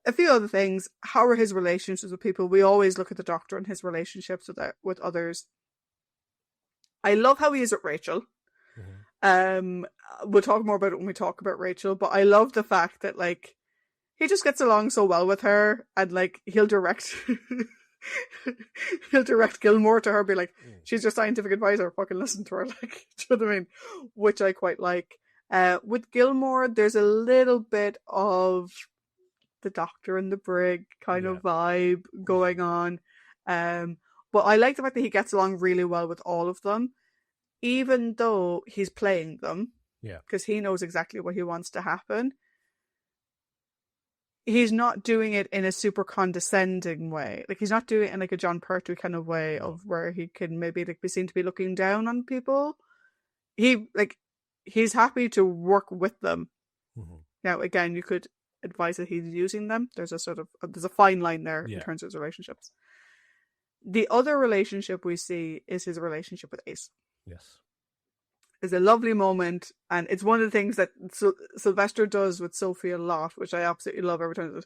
A few other things. How are his relationships with people? We always look at the Doctor and his relationships with others. I love how he is with Rachel. We'll talk more about it when we talk about Rachel, but I love the fact that like he just gets along so well with her, and like he'll direct Gilmore to her, be like, she's your scientific advisor, fucking listen to her, like, do you know what I mean? Which I quite like. With Gilmore, there's a little bit of the Doctor and the Brig kind of vibe going on. But I like the fact that he gets along really well with all of them, even though he's playing them. Yeah. Because he knows exactly what he wants to happen. He's not doing it in a super condescending way. Like, he's not doing it in like a John Pertwee kind of way of where he can maybe like be seen to be looking down on people. He's happy to work with them. Now, again, you could advise that he's using them. There's a fine line there in terms of his relationships. The other relationship we see is his relationship with Ace. Yes. It's a lovely moment, and it's one of the things that Sylvester does with Sophie a lot, which I absolutely love every time.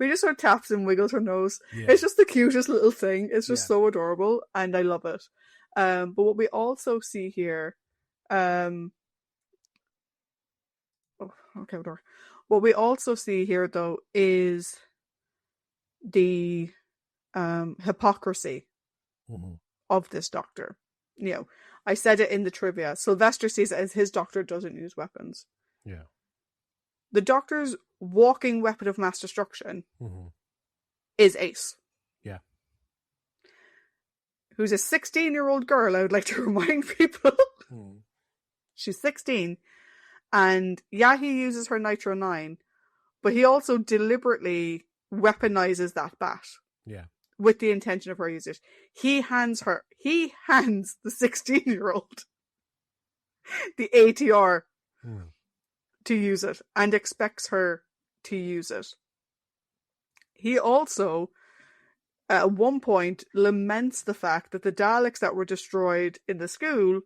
We just sort of taps and wiggles her nose. Yeah. It's just the cutest little thing. It's just so adorable, and I love it. But what we also see here, what we also see here though is the hypocrisy of this Doctor. You know, I said it in the trivia. Sylvester sees it as his Doctor doesn't use weapons. Yeah. The Doctor's walking weapon of mass destruction is Ace. Yeah. Who's a 16-year-old girl, I would like to remind people. She's 16. And yeah, he uses her Nitro 9, but he also deliberately weaponizes that bat. Yeah. With the intention of her using it. He hands the 16-year-old the ATR to use it and expects her to use it. He also, at one point, laments the fact that the Daleks that were destroyed in the school,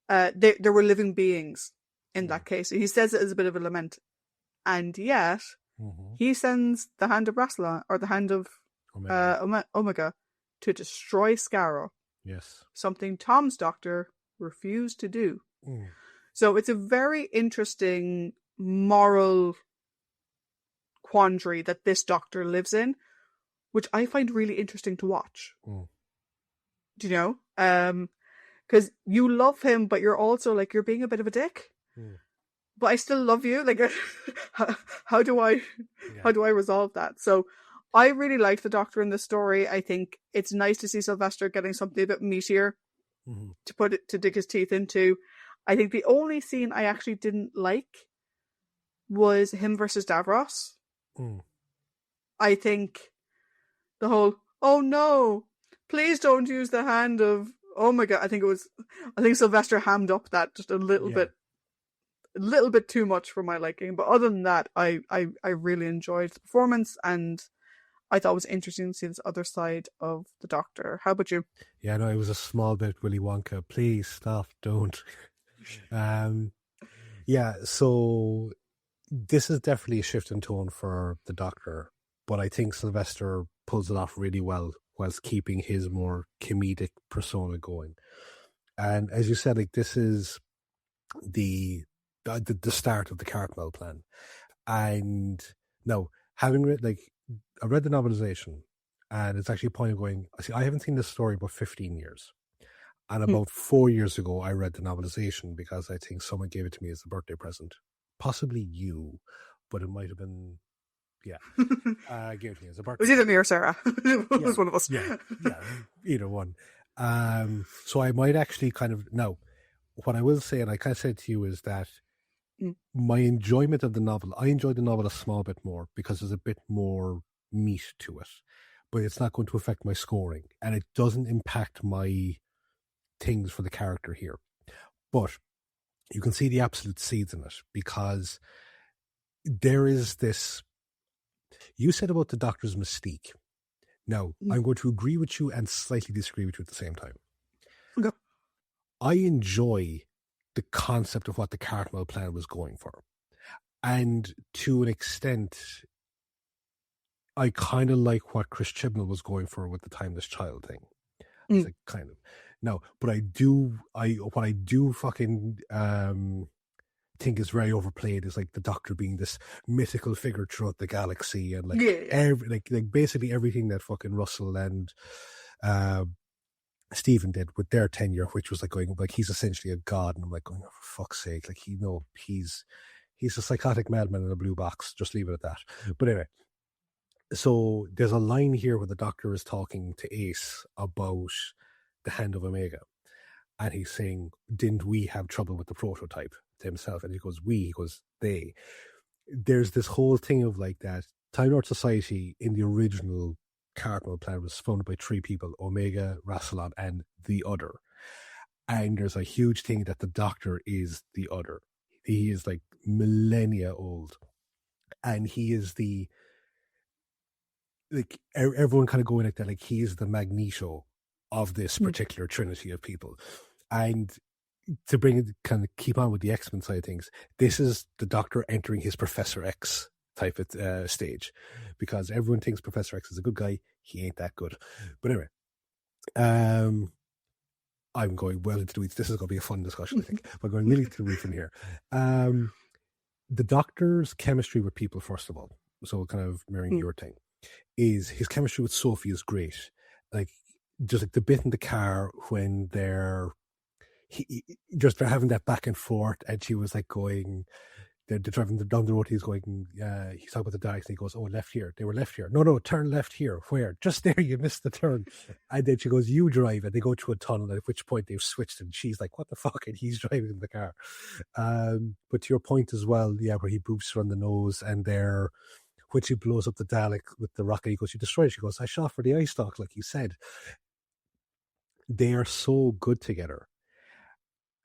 there were living beings in that case. He says it as a bit of a lament. And yet, he sends the Hand of Rassilon, or the Hand of Omega, to destroy Scarrow. Yes. Something Tom's Doctor refused to do. So it's a very interesting moral quandary that this Doctor lives in, which I find really interesting to watch. Do you know? Because you love him, but you're also like, you're being a bit of a dick. But I still love you. Like, how do I resolve that? So I really liked the Doctor in this story. I think it's nice to see Sylvester getting something a bit meatier to dig his teeth into. I think the only scene I actually didn't like was him versus Davros. I think the whole, oh no, please don't use the Hand of Omega. I think Sylvester hammed up that just a little bit too much for my liking. But other than that, I really enjoyed the performance, and I thought it was interesting to see this other side of the Doctor. How about you? Yeah, no, it was a small bit Willy Wonka. Please stop, don't. So this is definitely a shift in tone for the Doctor, but I think Sylvester pulls it off really well whilst keeping his more comedic persona going. And as you said, like, this is the start of the Cartmel plan. And now, having read, I read the novelization, and it's actually a point of going, I haven't seen this story in about 15 years. And about 4 years ago, I read the novelization because I think someone gave it to me as a birthday present. Possibly you, but it might have been, gave it to me as a birthday present. It was either me or Sarah. It was one of us. Yeah, either one. So I might actually now, what I will say, and I kind of said to you, is that my enjoyment of the novel, I enjoyed the novel a small bit more because there's a bit more meat to it, but it's not going to affect my scoring, and it doesn't impact my things for the character here. But you can see the absolute seeds in it, because there is this. You said about the Doctor's mystique. Now, I'm going to agree with you and slightly disagree with you at the same time. Okay. I enjoy the concept of what the Cartmel plan was going for. And to an extent, I kind of like what Chris Chibnall was going for with the Timeless Child thing. It's like, kind of. No, but what I do fucking think is very overplayed is like the Doctor being this mythical figure throughout the galaxy, and like like basically everything that fucking Russell and Stephen did with their tenure, which was like going like he's essentially a god, and I'm like going, oh, for fuck's sake, like he's a psychotic madman in a blue box. Just leave it at that. But anyway, so there's a line here where the Doctor is talking to Ace about the Hand of Omega, and he's saying, "Didn't we have trouble with the prototype?" to himself, and he goes, "We," he goes, "They." There's this whole thing of like that Time Lord Society in the original Cardinal plan was founded by 3 people: Omega, Rassilon, and the Other. And there's a huge thing that the Doctor is the Other. He is like millennia old, and he is the, like, everyone kind of going like that, like he is the Magneto of this particular trinity of people. And to bring it, kind of keep on with the X-Men side of things, this is the Doctor entering his Professor X type of stage, because everyone thinks Professor X is a good guy. He ain't that good. But anyway, I'm going well into the weeds. This is going to be a fun discussion, I think. We're going really to the weeds in here. The Doctor's chemistry with people, first of all, so kind of mirroring your thing, is his chemistry with Sophie is great. Like, just like the bit in the car when they're having that back and forth, and she was like going, they're driving down the road, he's going, he's talking about the Daleks, and he goes, "Oh, left here. They were left here. No, turn left here." "Where?" "Just there, you missed the turn." And then she goes, "You drive," and they go to a tunnel, at which point they've switched, and she's like, "What the fuck?" And he's driving in the car. But to your point as well, yeah, where he boops her on the nose, and when she blows up the Dalek with the rocket, he goes, "You destroyed it." She goes, "I shot for the eye stalk, like you said." They are so good together.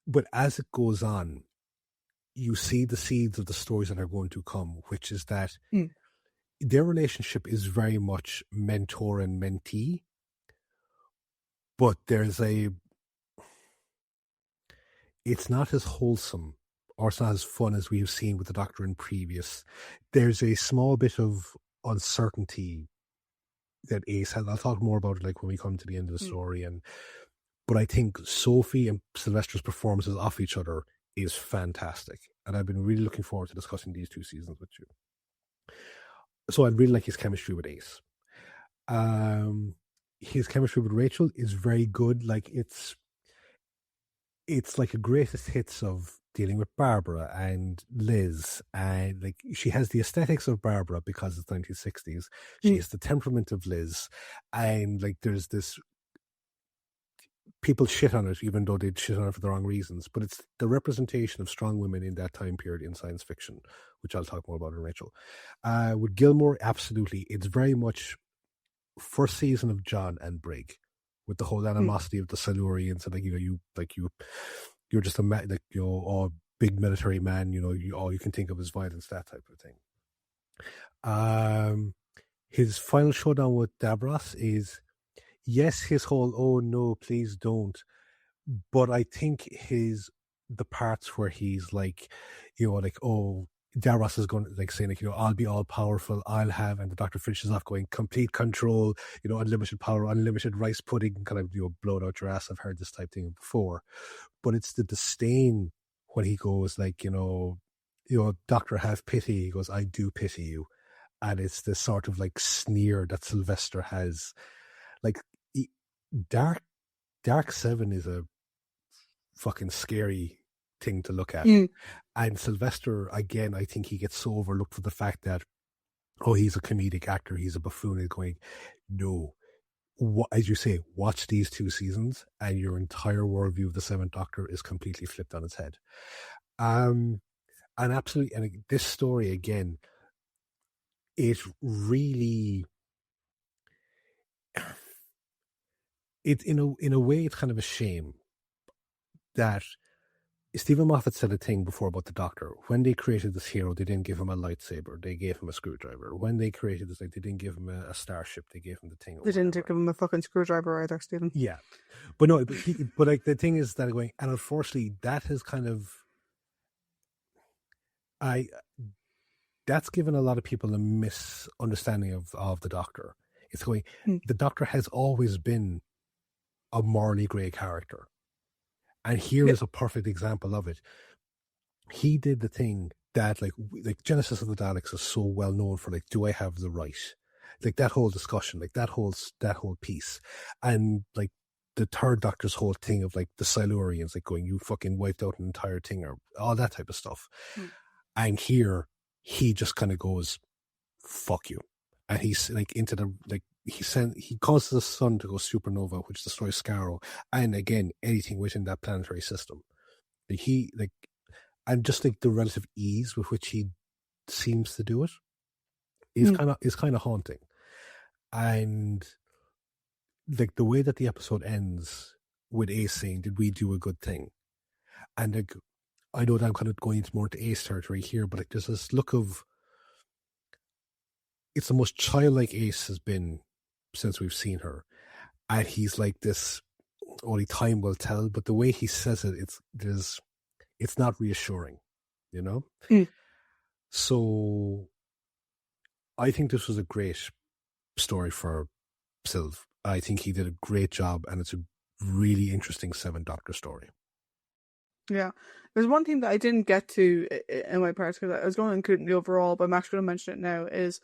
But as it goes on, you see the seeds of the stories that are going to come, which is that their relationship is very much mentor and mentee, but it's not as wholesome, or it's not as fun as we've seen with the Doctor in previous. There's a small bit of uncertainty that Ace has. I'll talk more about it like when we come to the end of the story, but I think Sophie and Sylvester's performances off each other is fantastic. And I've been really looking forward to discussing these 2 seasons with you. So I really like his chemistry with Ace. His chemistry with Rachel is very good. Like, it's like a greatest hits of dealing with Barbara and Liz, and like she has the aesthetics of Barbara because it's 1960s. She has the temperament of Liz, and like there's this, people shit on it, even though they'd shit on it for the wrong reasons. But it's the representation of strong women in that time period in science fiction, which I'll talk more about in Rachel. With Gilmore, absolutely. It's very much first season of John and Brig, with the whole animosity of the Silurians, and you're just a man, like, a big military man, all you can think of is violence, that type of thing. His final showdown with Davros is, yes, his whole, "Oh no, please don't," but I think the parts where he's like, like, "Oh, Davros is going to, like, saying, like, I'll be all powerful, I'll have," and the Doctor finishes off going, "Complete control, unlimited power, unlimited rice pudding," kind of, blow it out your ass. I've heard this type thing before. But it's the disdain when he goes like, "Doctor, have pity." He goes, "I do pity you." And it's this sort of like sneer that Sylvester has. Like, Dark 7 is a fucking scary thing to look at. And Sylvester, again, I think he gets so overlooked for the fact that, oh, he's a comedic actor, he's a buffoon. He's going, no, as you say, watch these 2 seasons and your entire worldview of the 7th Doctor is completely flipped on its head. And absolutely, and this story, again, it really, in a way, it's kind of a shame that Stephen Moffat said a thing before about the Doctor. When they created this hero, they didn't give him a lightsaber. They gave him a screwdriver. When they created this, like, they didn't give him a starship. They gave him the thing. They didn't give him a fucking screwdriver either, Stephen. Yeah, but no, but like the thing is that going, and unfortunately, that has kind of, that's given a lot of people a misunderstanding of the Doctor. It's going, the Doctor has always been a morally grey character. And here is a perfect example of it. He did the thing that, like Genesis of the Daleks is so well known for, like, do I have the right? Like, that whole discussion, like, that whole piece. And, like, the third Doctor's whole thing of, like, the Silurians, like, going, you fucking wiped out an entire thing, or all that type of stuff. And here, he just kind of goes, fuck you. And he's, like, into the, like, he causes the sun to go supernova, which destroys Scarrow, and again, anything within that planetary system. And just like the relative ease with which he seems to do it is kind of haunting. And like the way that the episode ends with Ace saying, "Did we do a good thing?" And like, I know that I'm kind of going into more into Ace territory here, but like, there's this look of, it's the most childlike Ace has been since we've seen her, and he's like this, only time will tell, but the way he says it, it's not reassuring, you know. So I think this was a great story for Sylv. I think he did a great job, and it's a really interesting 7 Doctor story. Yeah, there's one thing that I didn't get to in my parts, because I was going to include in the overall, but I'm actually going to mention it now, is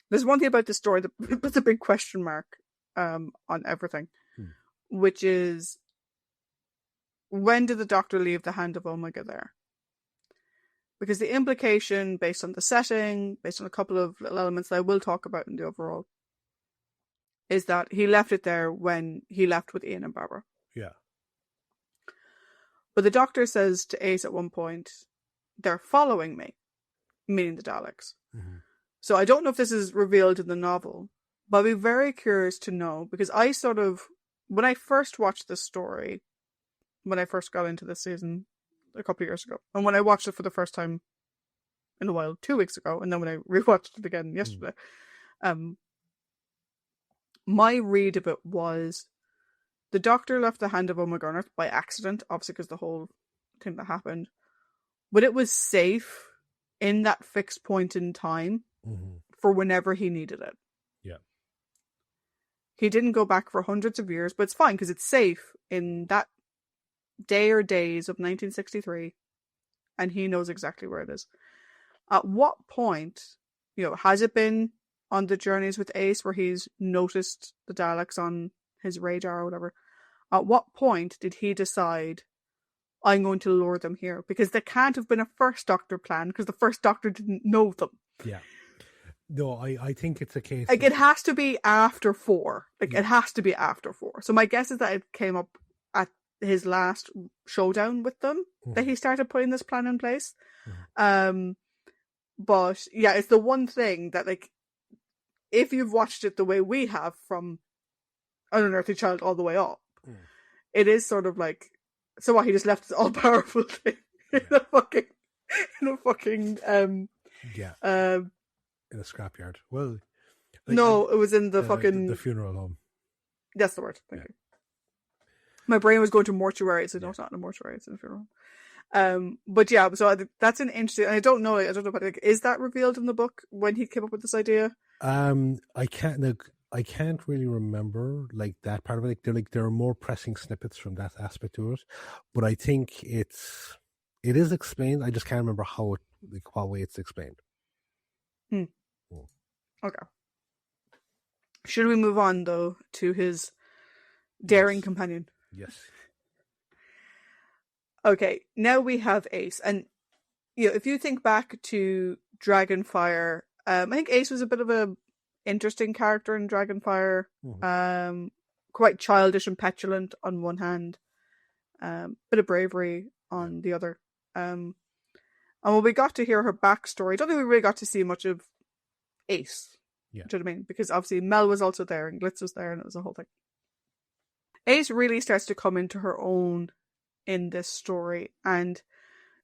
there's one thing about this story that puts a big question mark on everything, which is, when did the Doctor leave the hand of Omega there? Because the implication, based on the setting, based on a couple of little elements that I will talk about in the overall, is that he left it there when he left with Ian and Barbara. Yeah. But the Doctor says to Ace at one point, they're following me, meaning the Daleks. Mm-hmm. So I don't know if this is revealed in the novel, but I'd be very curious to know, because I sort of, when I first watched this story, when I first got into this season a couple of years ago, and when I watched it for the first time in a while 2 weeks ago, and then when I rewatched it again yesterday, my read of it was the Doctor left the hand of Omega on Earth by accident, obviously because the whole thing that happened, but it was safe in that fixed point in time for whenever he needed it. Yeah. He didn't go back for hundreds of years, but it's fine because it's safe in that day or days of 1963, and he knows exactly where it is. At what point, has it been on the journeys with Ace where he's noticed the Daleks on his radar or whatever? At what point did he decide, I'm going to lure them here? Because there can't have been a first Doctor plan, because the first Doctor didn't know them. Yeah. No, I think it's a case. Like, it has to be after 4. Like, it has to be after 4. So my guess is that it came up at his last showdown with them, that he started putting this plan in place. But yeah, it's the one thing that, like, if you've watched it the way we have, from An Unearthly Child all the way up, it is sort of like, so what, he just left this all-powerful thing in a fucking in a scrapyard. Well, like, no, it was in the fucking the funeral home. That's the word. Thank you. My brain was going to mortuary, so no, it's not in a mortuary, it's in a funeral home. But yeah, so that's an interesting. I don't know, but like, is that revealed in the book when he came up with this idea? I can't really remember like that part of it. Like there are more pressing snippets from that aspect to it, but I think it is explained. I just can't remember how it, like, what way it's explained. Okay. Should we move on though to his daring companion? Yes. Okay, now we have Ace, and if you think back to Dragonfire, I think Ace was a bit of a interesting character in Dragonfire. Quite childish and petulant on one hand, bit of bravery on the other. And when we got to hear her backstory, I don't think we really got to see much of Ace. Yeah. Do you know what I mean? Because obviously Mel was also there and Glitz was there, and it was a whole thing. Ace really starts to come into her own in this story. And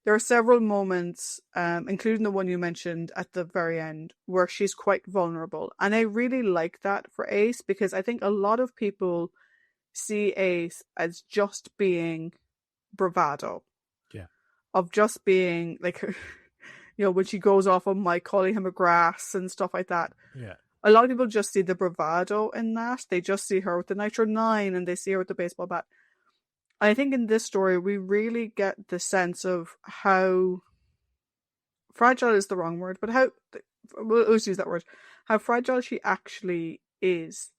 there are several moments, including the one you mentioned at the very end, where she's quite vulnerable. And I really like that for Ace, because I think a lot of people see Ace as just being bravado. Yeah. Of just being, like, when she goes off on Mike calling him a grass and stuff like that. Yeah. A lot of people just see the bravado in that. They just see her with the Nitro 9 and they see her with the baseball bat. I think in this story, we really get the sense of how fragile is the wrong word, but let's use that word, how fragile she actually is.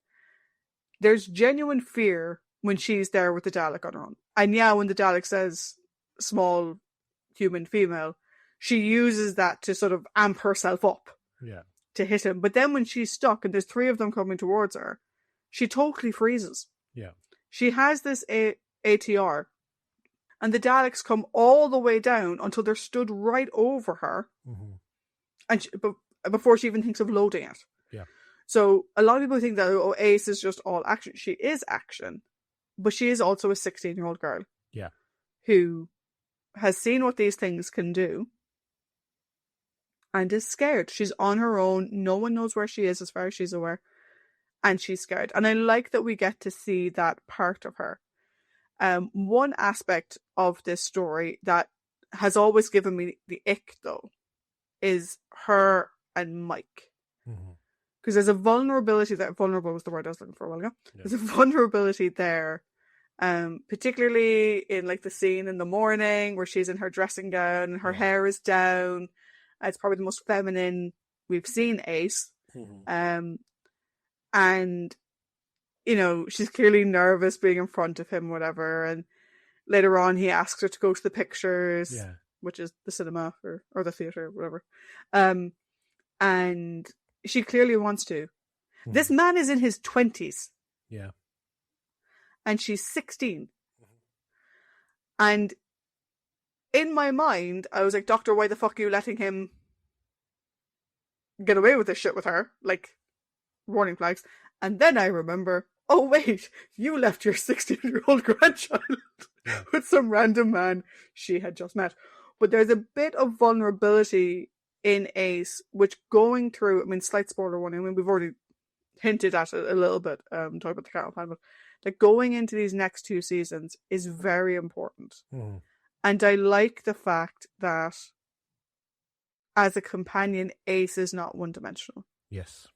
There's genuine fear when she's there with the Dalek on her own. And yeah, when the Dalek says small human female, she uses that to sort of amp herself up. Yeah. To hit him. But then when she's stuck and there's 3 of them coming towards her, she totally freezes. Yeah. She has this ATR, and the Daleks come all the way down until they're stood right over her, and before she even thinks of loading it. Yeah. So a lot of people think that Ace is just all action. She is action, but she is also a 16-year-old girl. Yeah. Who has seen what these things can do and is scared. She's on her own. No one knows where she is as far as she's aware. And she's scared. And I like that we get to see that part of her. One aspect of this story that has always given me the ick, though, is her and Mike. Because there's a vulnerability there. Vulnerable was the word I was looking for a while ago. Yeah. There's a vulnerability there. Particularly in like the scene in the morning where she's in her dressing gown and her hair is down. It's probably the most feminine we've seen Ace. And, she's clearly nervous being in front of him, whatever. And later on, he asks her to go to the pictures, which is the cinema or the theatre, whatever. And she clearly wants to. This man is in his 20s. Yeah. And she's 16. And in my mind, I was like, Doctor, why the fuck are you letting him get away with this shit with her? Like, warning flags. And then I remember, oh wait, you left your 16-year-old grandchild with some random man she had just met. But there's a bit of vulnerability in Ace, which going through, slight spoiler warning, we've already hinted at it a little bit, talking about the Carol plan, but that going into these next 2 seasons is very important. And I like the fact that as a companion, Ace is not one-dimensional. Yes.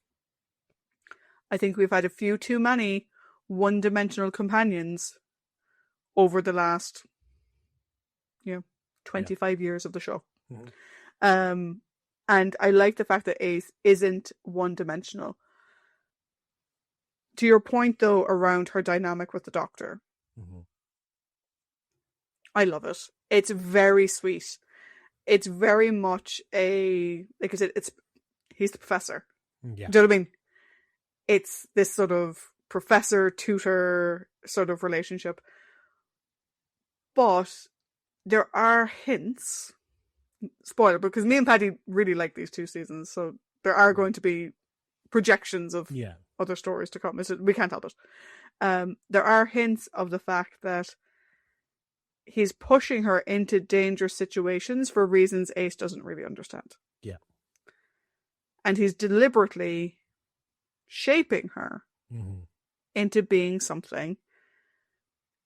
I think we've had a few too many one-dimensional companions over the last, 25 years of the show. And I like the fact that Ace isn't one-dimensional. To your point, though, around her dynamic with the Doctor, I love it. It's very sweet. It's very much like I said, he's the professor. Yeah. Do you know what I mean? It's this sort of professor-tutor sort of relationship. But there are hints, spoiler, because me and Paddy really like these 2 seasons, so there are going to be projections of other stories to come. We can't help it. There are hints of the fact that he's pushing her into dangerous situations for reasons Ace doesn't really understand. Yeah. And he's deliberately shaping her into being something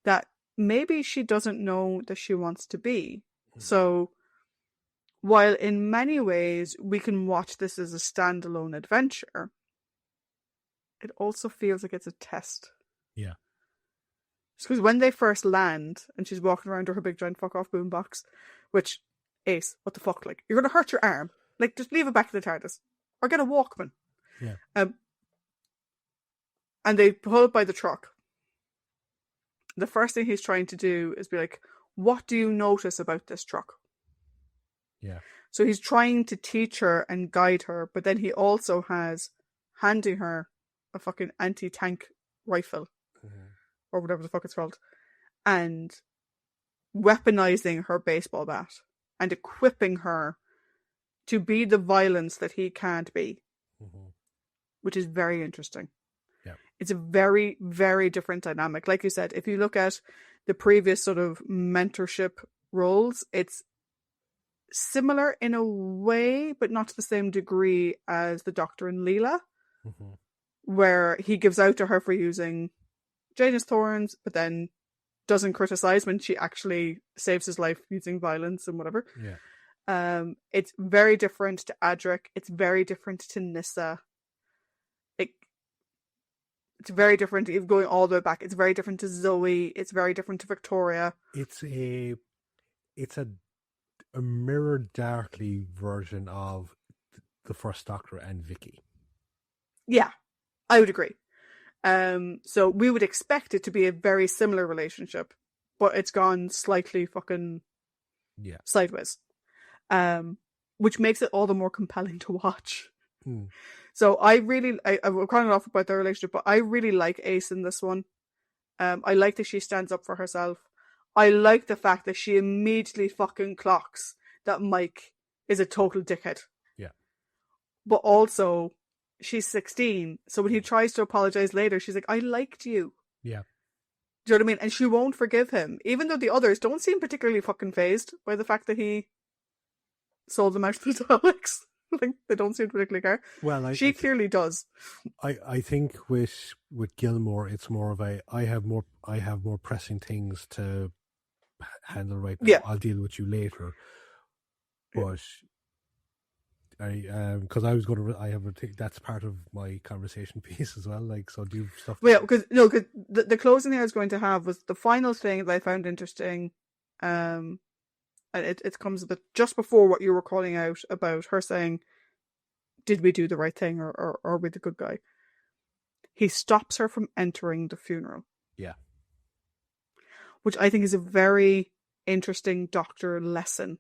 that maybe she doesn't know that she wants to be. So while in many ways we can watch this as a standalone adventure, it also feels like it's a test. Yeah. Because when they first land and she's walking around with her big giant fuck off boombox, which, Ace, what the fuck, like, you're going to hurt your arm. Like, just leave it back to the TARDIS. Or get a Walkman. Yeah. And they pull it by the truck. The first thing he's trying to do is be like, what do you notice about this truck? Yeah. So he's trying to teach her and guide her, but then he also has handing her a fucking anti-tank rifle. Or whatever the fuck it's called. And weaponizing her baseball bat. And equipping her to be the violence that he can't be. Which is very interesting. Yeah. It's a very, very different dynamic. Like you said, if you look at the previous sort of mentorship roles, it's similar in a way, but not to the same degree as the Doctor and Leela, where he gives out to her for using Janus thorns, but then doesn't criticize when she actually saves his life using violence and whatever. Yeah. It's very different to Adric. It's very different to Nyssa. It's very different, even going all the way back. It's very different to Zoe. It's very different to Victoria. It's a mirror darkly version of the first Doctor and Vicky. Yeah, I would agree. So we would expect it to be a very similar relationship, but it's gone slightly fucking sideways. Which makes it all the more compelling to watch. So I'm kind of off about their relationship, but I really like Ace in this one. I like that she stands up for herself. I like the fact that she immediately fucking clocks that Mike is a total dickhead. Yeah. But also, she's 16, so when he tries to apologize later, she's like, I liked you. Yeah. Do you know what I mean? And she won't forgive him, even though the others don't seem particularly fucking fazed by the fact that he sold them out to the Daleks. Like, they don't seem to particularly care. Well, she clearly does. I think with Gilmore, it's more of a I have more pressing things to handle right now. Yeah. I'll deal with you later. But I have that's part of my conversation piece as well. Like, so do stuff. Well, because the closing thing I was going to have was the final thing that I found interesting. And it comes a bit just before what you were calling out about her saying, did we do the right thing, or are we the good guy? He stops her from entering the funeral. Yeah. Which I think is a very interesting Doctor lesson.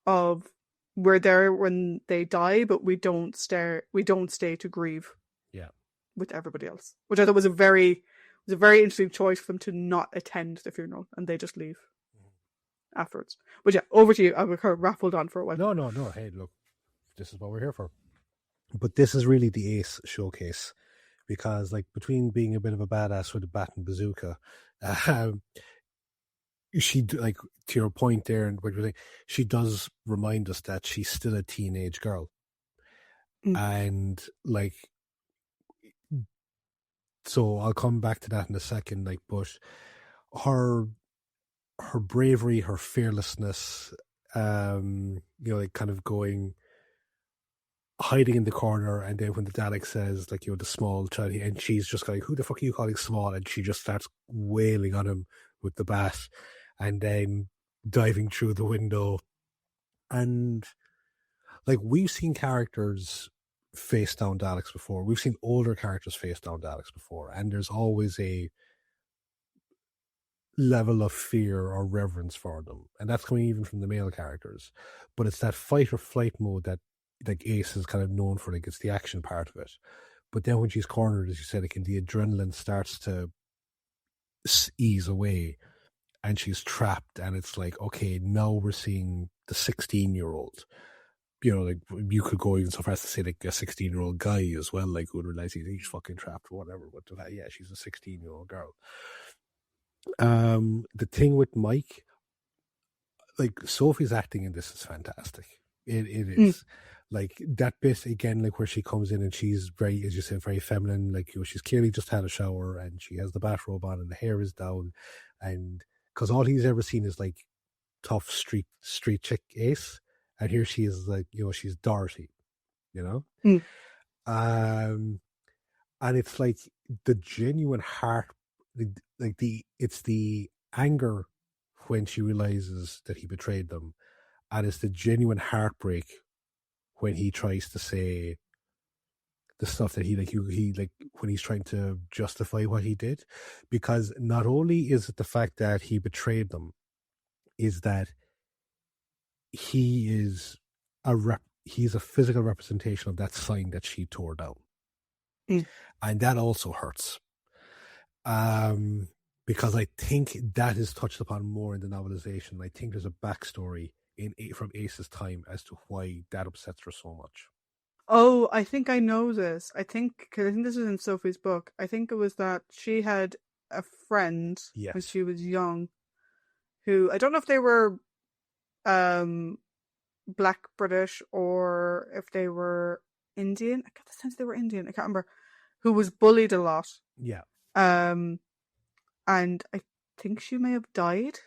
Of we're there when they die, but we don't stay to grieve. Yeah. With everybody else. Which I thought was a very interesting choice for them to not attend the funeral and they just leave. Afterwards. But yeah, over to you. I was kind of raffled on for a while. No. Hey, look, this is what we're here for. But this is really the Ace showcase, because like between being a bit of a badass with a bat and bazooka, she, like, to your point there, and what you're saying, she does remind us that she's still a teenage girl, and like, so I'll come back to that in a second. Like, but her bravery, her fearlessness, like kind of hiding in the corner, and then when the Dalek says, like, the small child, and she's just going, who the fuck are you calling small? And she just starts wailing on him with the bat, and then diving through the window. And like, we've seen characters face down Daleks before. We've seen older characters face down Daleks before, and there's always a level of fear or reverence for them, and that's coming even from the male characters. But it's that fight or flight mode that, like, Ace is kind of known for. Like, it's the action part of it. But then when she's cornered, as you said, the adrenaline starts to ease away, and she's trapped, and it's like, okay, now we're seeing the 16-year-old. Like, you could go even so far as to say, like, a 16-year-old guy as well, like, who would realize he's fucking trapped or whatever. But yeah, she's a 16-year-old girl. The thing with Mike, like, Sophie's acting in this is fantastic. It is. Like, that bit again, like, where she comes in and she's very, as you said, very feminine. Like, she's clearly just had a shower and she has the bathrobe on and the hair is down, and because all he's ever seen is like tough street chick Ace, and here she is, like, she's Dorothy, and it's like the genuine heart, it's the anger when she realizes that he betrayed them, and it's the genuine heartbreak when he tries to say the stuff that he when he's trying to justify what he did. Because not only is it the fact that he betrayed them, is that he's a physical representation of that sign that she tore down. And that also hurts. Because I think that is touched upon more in the novelization. I think there's a backstory from Ace's time as to why that upsets her so much. Oh, I think I know this. Cause I think this was in Sophie's book. I think it was that she had a friend when Yes. she was young who, I don't know if they were um Black British or if they were Indian. I got the sense they were Indian. I can't remember. Who was bullied a lot. Yeah. And I think she may have died.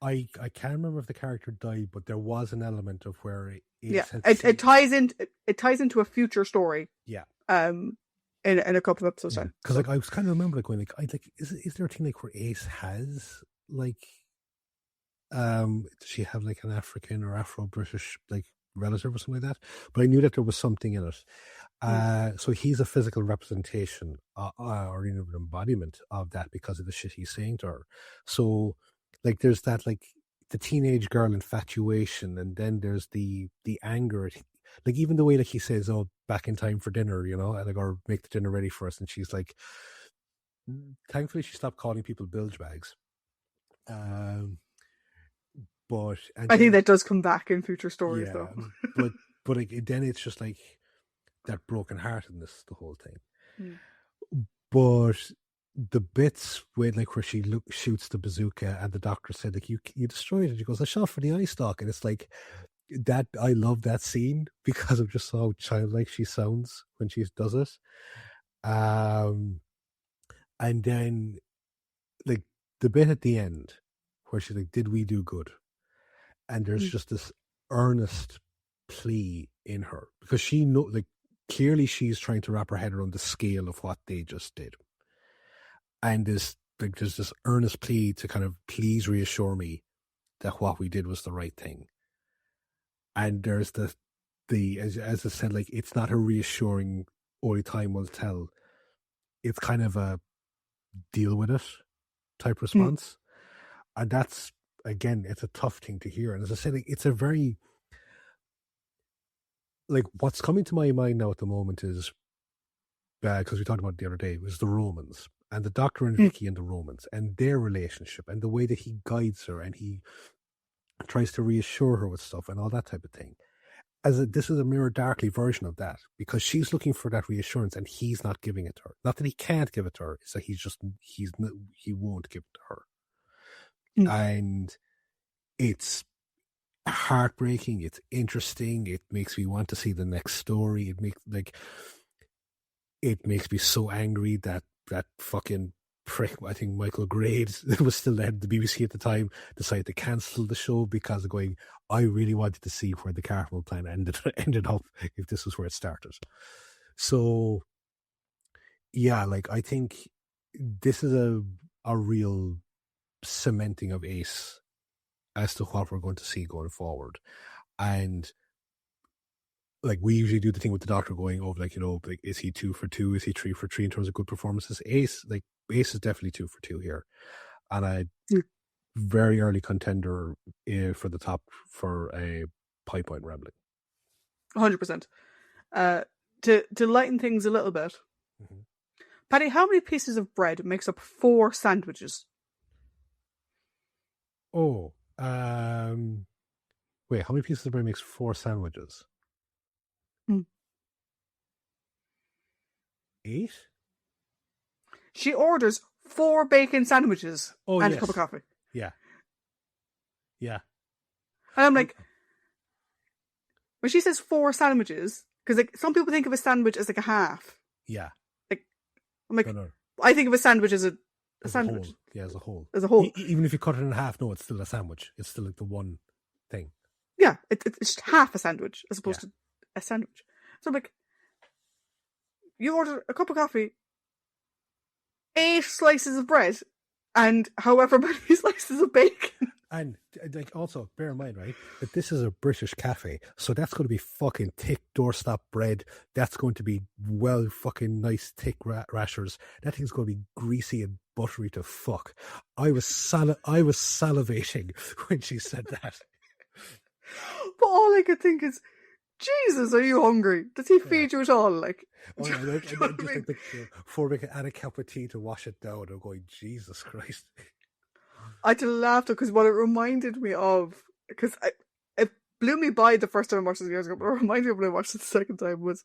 I can't remember if the character died, but there was an element of where Yeah, had it ties into a future story. Yeah. In a couple of episodes time. Because like I was kind of remember like going like is there a thing like where Ace has like does she have like an African or Afro-British like relative or something like that? But I knew that there was something in it. So he's a physical representation or even an embodiment of that because of the shit he's saying to her. So like there's that like the teenage girl infatuation, and then there's the anger. Like even the way like he says, "Oh, back in time for dinner," you know, and like or make the dinner ready for us, and she's like, thankfully she stopped calling people bilge bags. But I think that does come back in future stories, though. but like, then it's just like that broken heartedness, the whole thing. But the bits where like where she shoots the bazooka and the doctor said like you destroyed it. She goes, I shot for the eye stalk, and it's like that. I love that scene because of just how childlike she sounds when she does it. And then like the bit at the end where she's like, did we do good? And there's just this earnest plea in her because she know like clearly she's trying to wrap her head around the scale of what they just did. And there's this earnest plea to kind of please reassure me that what we did was the right thing. And there's the as I said, like it's not a reassuring only time will tell. It's kind of a deal with it type response. And that's again, it's a tough thing to hear. And as I said, like, it's a very like what's coming to my mind now at the moment is because we talked about it the other day was the Romans and the Doctor and Vicky and the Romans and their relationship and the way that he guides her and he tries to reassure her with stuff and all that type of thing. This is a Mirror Darkly version of that because she's looking for that reassurance and he's not giving it to her. Not that he can't give it to her, it's that he won't give it to her. And it's heartbreaking, it's interesting, it makes me want to see the next story. It makes me so angry that fucking prick, I think Michael Graves, that was still at the BBC at the time, decided to cancel the show because of going, I really wanted to see where the Cartmel plan ended up if this was where it started. So yeah, like I think this is a real cementing of Ace as to what we're going to see going forward. And like we usually do the thing with the Doctor going over, like, you know, like is he 2 for 2? Is he 3 for 3 in terms of good performances? Ace is definitely 2 for 2 here, and a very early contender for the top for a Pie Point Rambling. 100%. To lighten things a little bit, Paddy, how many pieces of bread makes up 4 sandwiches? Oh, wait, how many pieces of bread makes 4 sandwiches? 8? She orders 4 bacon sandwiches and a cup of coffee. Yeah. And I'm like, when she says 4 sandwiches, because like some people think of a sandwich as like a half. Yeah. Like, I'm like, no. I think of a sandwich as a sandwich. Yeah, as a whole. As a whole. Even if you cut it in half, no, it's still a sandwich. It's still like the one thing. Yeah, it's half a sandwich as opposed to a sandwich. So I'm like, you order a cup of coffee, 8 slices of bread, and however many slices of bacon. And like also bear in mind, right, that this is a British cafe, so that's going to be fucking thick doorstop bread. That's going to be well fucking nice thick rashers. That thing's going to be greasy and buttery to fuck. I was salivating when she said that. But all I could think is, Jesus, are you hungry? Does he feed you at all? Like, oh, yeah, just like the 4 bacon and a cup of tea to wash it down. I'm going, Jesus Christ. I had to laugh because what it reminded me of, because blew me by the first time I watched this years ago, but it reminded me when I watched it the second time was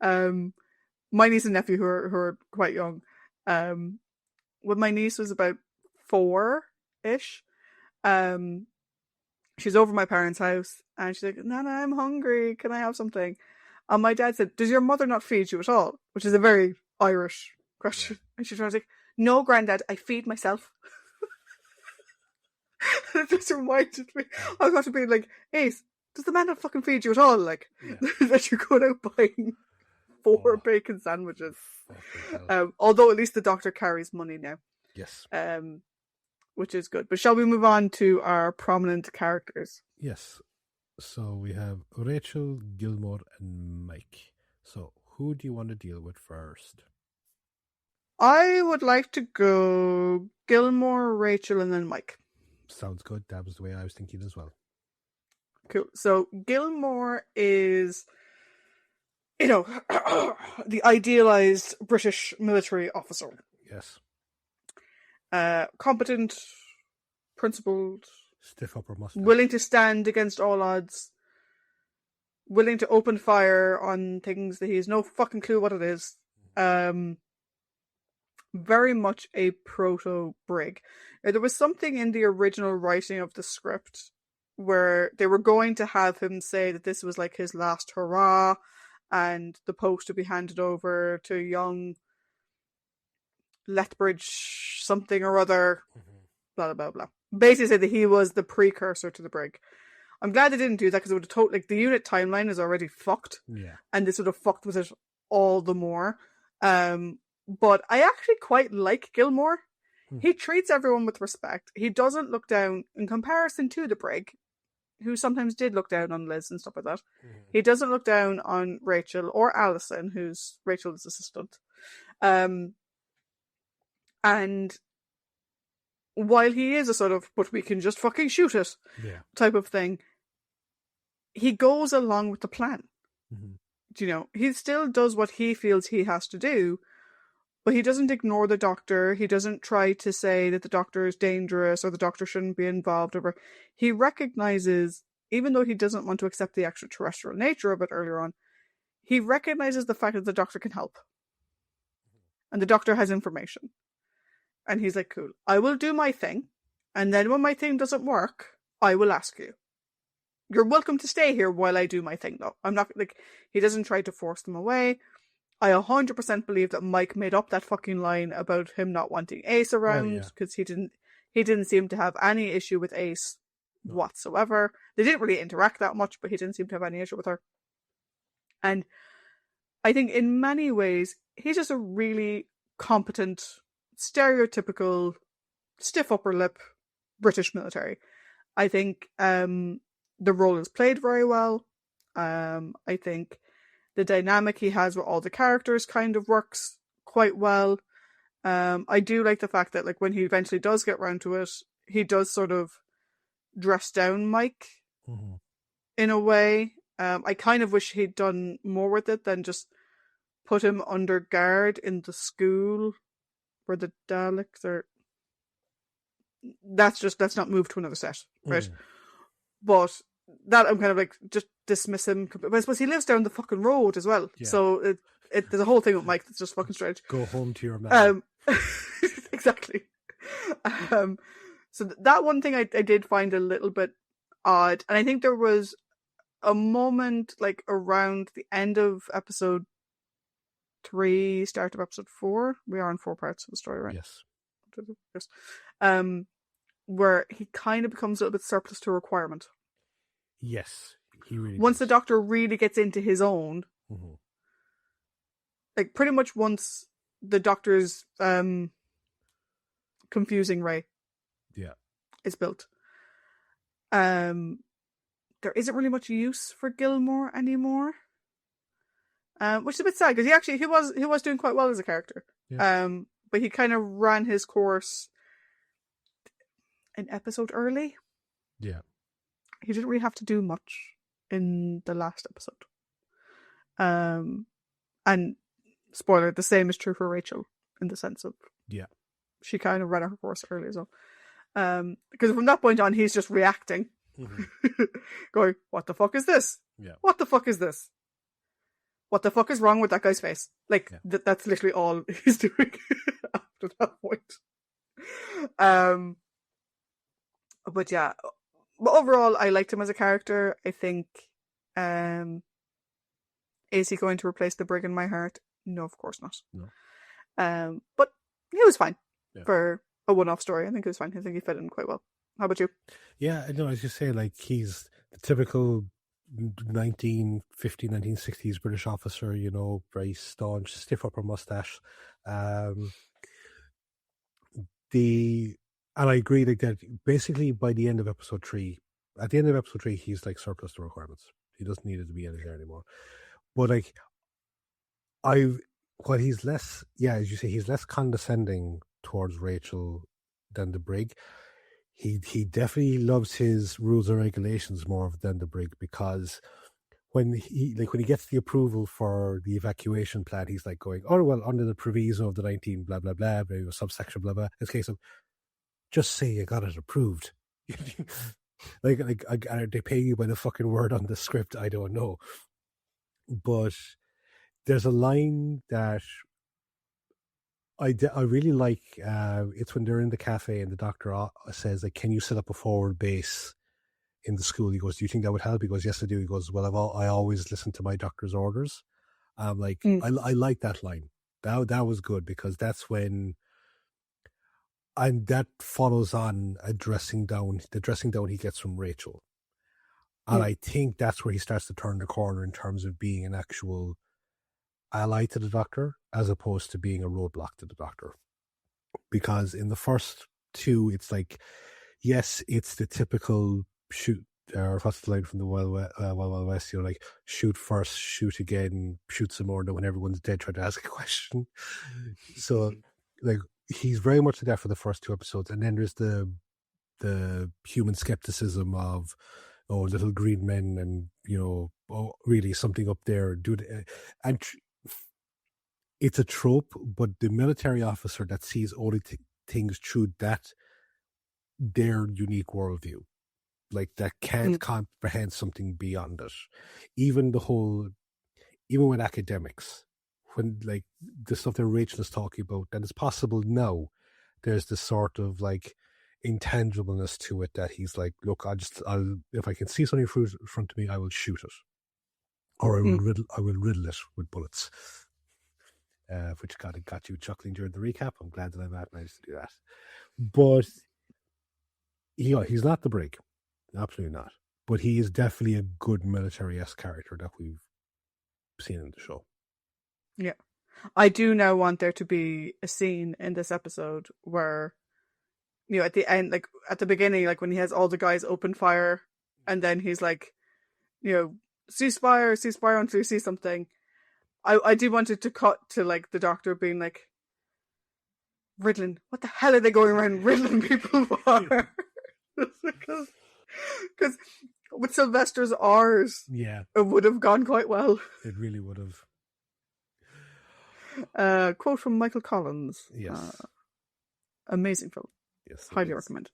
my niece and nephew who are quite young. When my niece was about 4-ish, she's over my parents' house and she's like, Nana, I'm hungry. Can I have something? And my dad said, does your mother not feed you at all? Which is a very Irish question. Yeah. And she was like, no, Granddad, I feed myself. It just reminded me. I got to be like, Ace, does the man not fucking feed you at all? Like, that you're going out buying 4 bacon sandwiches. Although at least the doctor carries money now. Yes. Which is good. But shall we move on to our prominent characters? Yes. So we have Rachel, Gilmore, and Mike. So who do you want to deal with first? I would like to go Gilmore, Rachel, and then Mike. Sounds good. That was the way I was thinking as well. Cool. So Gilmore is, the idealized British military officer. Yes. Competent, principled, stiff upper mustache, willing to stand against all odds, willing to open fire on things that he has no fucking clue what it is. Very much a proto-Brig. There was something in the original writing of the script where they were going to have him say that this was like his last hurrah and the post to be handed over to young Lethbridge something or other, blah, blah, blah. Basically said that he was the precursor to the Brig. I'm glad they didn't do that because it would have told, like, the unit timeline is already fucked. Yeah. And this would have fucked with it all the more. But I actually quite like Gilmore. He treats everyone with respect. He doesn't look down in comparison to the Brig, who sometimes did look down on Liz and stuff like that. He doesn't look down on Rachel or Alison, who's Rachel's assistant. And while he is a sort of, but we can just fucking shoot it type of thing, he goes along with the plan. He still does what he feels he has to do, but he doesn't ignore the doctor. He doesn't try to say that the doctor is dangerous or the doctor shouldn't be involved. He recognizes, even though he doesn't want to accept the extraterrestrial nature of it earlier on, he recognizes the fact that the doctor can help. And the doctor has information. And he's like, cool, I will do my thing. And then when my thing doesn't work, I will ask you. You're welcome to stay here while I do my thing, though. I'm not, like, he doesn't try to force them away. I 100% believe that Mike made up that fucking line about him not wanting Ace around, because he didn't seem to have any issue with Ace whatsoever. They didn't really interact that much, but he didn't seem to have any issue with her. And I think in many ways, he's just a really competent, stereotypical, stiff upper lip British military. I think the role is played very well. I think the dynamic he has with all the characters kind of works quite well. I do like the fact that, like, when he eventually does get round to it, he does sort of dress down Mike in a way. I kind of wish he'd done more with it than just put him under guard in the school where the Daleks are. Let's not move to another set, right? But that I'm kind of like, just dismiss him. But I suppose he lives down the fucking road as well. Yeah. So there's a whole thing with Mike that's just fucking strange. Go home to your man. Exactly. So that one thing I did find a little bit odd. And I think there was a moment like around the end of episode 3, start of episode 4. We are on 4 parts of the story, right? Yes. Where he kind of becomes a little bit surplus to requirement. Yes, he really once does. The doctor really gets into his own, like pretty much once the doctor's confusing ray is built, there isn't really much use for Gilmore anymore, which is a bit sad because he was doing quite well as a character, but he kind of ran his course an episode early. He didn't really have to do much in the last episode. And spoiler, the same is true for Rachel in the sense of she kind of ran her course early as well. Because from that point on, he's just reacting going, what the fuck is this? Yeah. What the fuck is this? What the fuck is wrong with that guy's face? Like, that's literally all he's doing after that point. But yeah, but overall, I liked him as a character. I think, is he going to replace the Brig in my heart? No, of course not. No. But he was fine for a one-off story. I think it was fine. I think he fit in quite well. How about you? Yeah, I know. I was just saying, like, he's the typical 1950s, 1960s British officer, you know, very staunch, stiff upper mustache. And I agree, like, that basically by the end of episode 3, he's like surplus to requirements. He doesn't need it to be in there anymore. But like, while he's less, as you say, he's less condescending towards Rachel than the Brig. He definitely loves his rules and regulations more than the Brig, because when he gets the approval for the evacuation plan, he's like going, oh well, under the proviso of the 19 blah blah blah, subsection blah blah. It's a case of just say you got it approved. like they pay you by the fucking word on the script. I don't know, but there's a line that I really like. It's when they're in the cafe and the doctor says, like, can you set up a forward base in the school? He goes, do you think that would help? He goes, yes, I do. He goes, well, I always listen to my doctor's orders. I'm like, I like that line. That was good, because that's when, and that follows on the dressing down he gets from Rachel. And I think that's where he starts to turn the corner in terms of being an actual ally to the Doctor, as opposed to being a roadblock to the Doctor. Because in the first two, it's like, yes, it's the typical shoot, or what's the line from the Wild West, you know, like, shoot first, shoot again, shoot some more, and then when everyone's dead, try to ask a question. So, like, he's very much there for the first two episodes, and then there's the human skepticism of, oh, little green men, and, you know, oh, really something up there, and it's a trope, but the military officer that sees only things through their unique worldview, like, that can't comprehend something beyond it. Even with academics, when, like, the stuff that Rachel is talking about, that is possible now, there's this sort of, like, intangibleness to it, that he's like, look, I'll if I can see something in front of me, I will shoot it, or I will riddle it with bullets. Which got you chuckling during the recap. I'm glad that I managed to do that. But he's not the Brig, absolutely not. But he is definitely a good military-esque character that we've seen in the show. Yeah, I do now want there to be a scene in this episode where, you know, at the end, like at the beginning, like when he has all the guys open fire, and then he's like, you know, ceasefire until you see something. I do want it to cut to, like, the Doctor being like, riddling, what the hell are they going around riddling people for? Because with Sylvester's R's, it would have gone quite well. It really would have. Quote from Michael Collins. Yes. Amazing film. Yes. Highly recommend.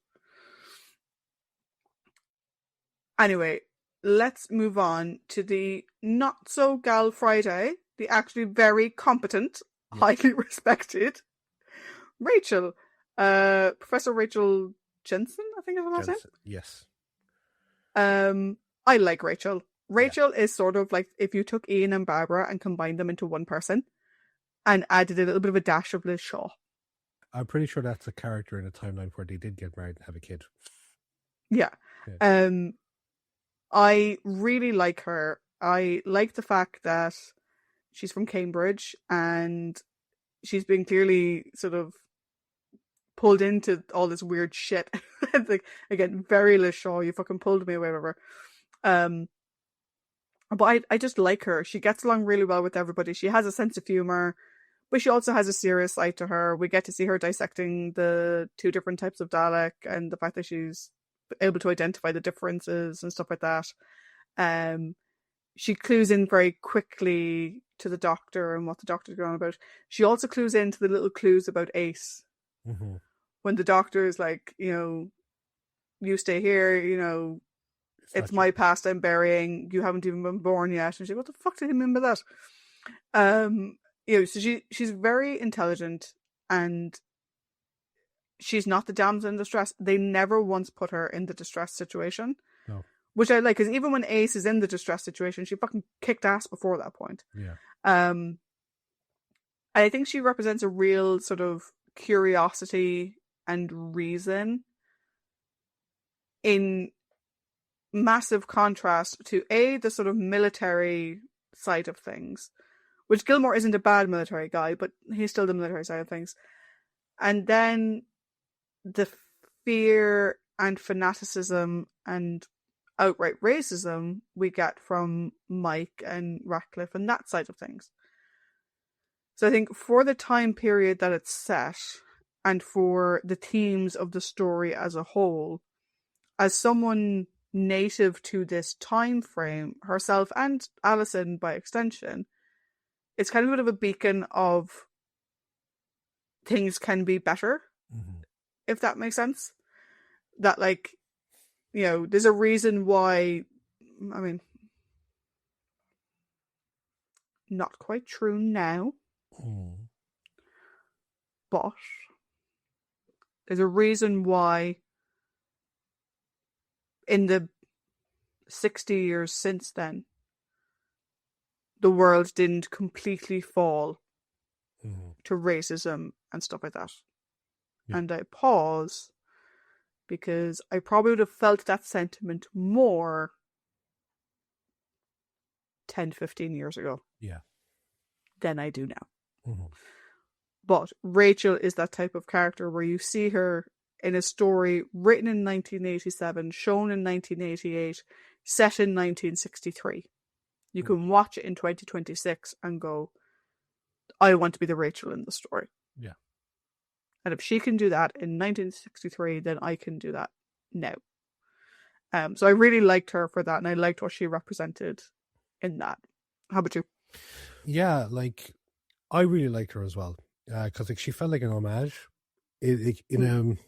Anyway, let's move on to the not so gal Friday, the actually very competent, highly respected Rachel. Professor Rachel Jensen, I think is her last name. Yes. I like Rachel. Rachel is sort of like if you took Ian and Barbara and combined them into one person and added a little bit of a dash of Liz Shaw. I'm pretty sure that's a character in a timeline where they did get married and have a kid. Yeah. I really like her. I like the fact that she's from Cambridge and she's been clearly sort of pulled into all this weird shit. Like, again, very Liz Shaw, you fucking pulled me away, whatever. But I just like her. She gets along really well with everybody. She has a sense of humor, but she also has a serious side to her. We get to see her dissecting the two different types of Dalek and the fact that she's able to identify the differences and stuff like that. She clues in very quickly to the Doctor and what the Doctor's going on about. She also clues into the little clues about Ace. Mm-hmm. When the Doctor is like, you know, you stay here, you know, It's my past I'm burying. You haven't even been born yet. And she's like, what the fuck did he mean by that? So she's very intelligent, and she's not the damsel in distress. They never once put her in the distress situation. No. Which I like, because even when Ace is in the distress situation, she fucking kicked ass before that point. Yeah. I think she represents a real sort of curiosity and reason in massive contrast to the sort of military side of things, which Gilmore isn't a bad military guy, but he's still the military side of things. And then the fear and fanaticism and outright racism we get from Mike and Ratcliffe and that side of things. So I think for the time period that it's set, and for the themes of the story as a whole, as someone native to this time frame, herself and Alison by extension, it's kind of a bit of a beacon of things can be better, if that makes sense. That, like, there's a reason why, I mean, not quite true now, but there's a reason why in the 60 years since then, the world didn't completely fall to racism and stuff like that. Yeah. And I pause because I probably would have felt that sentiment more 10, 15 years ago. Yeah. Than I do now. But Rachel is that type of character where you see her in a story written in 1987, shown in 1988, set in 1963. You can watch it in 2026 and go, I want to be the Rachel in the story. Yeah. And if she can do that in 1963, then I can do that now. So I really liked her for that, and I liked what she represented in that. How about you? Yeah, I really liked her as well, because she felt like an homage in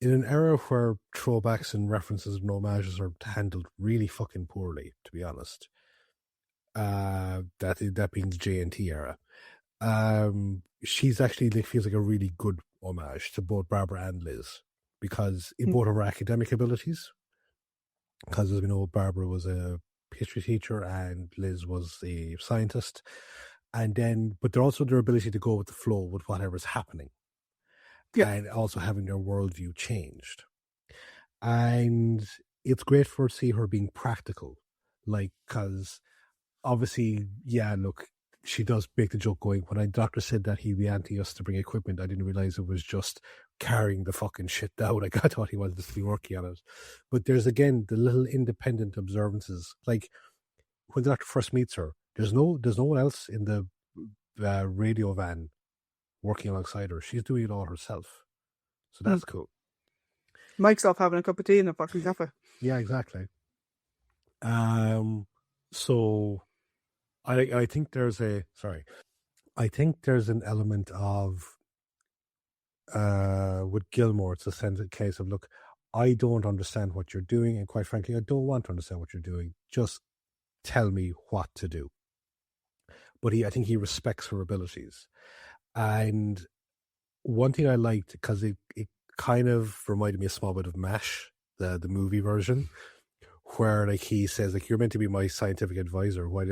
an era where throwbacks and references and homages are handled really fucking poorly, to be honest. That being the JNT era. She's actually feels like a really good homage to both Barbara and Liz, because in both of her academic abilities, because as we know, Barbara was a history teacher and Liz was a scientist, and then but they're also their ability to go with the flow with whatever's happening, and also having their worldview changed. And it's great to see her being practical, because obviously, look, she does make the joke going, when the doctor said that he'd be anti us to bring equipment, I didn't realize it was just carrying the fucking shit down. I thought he wanted to be working on it. But there's, again, the little independent observances. Like, when the doctor first meets her, there's no one else in the radio van working alongside her. She's doing it all herself. So that's cool. Mike's off having a cup of tea in a fucking cafe. Yeah, exactly. So I think there's an element of with Gilmore, it's a case of, look, I don't understand what you're doing, and quite frankly, I don't want to understand what you're doing. Just tell me what to do. But I think he respects her abilities. And one thing I liked, because it kind of reminded me a small bit of MASH, the movie version, where he says, you're meant to be my scientific advisor. Why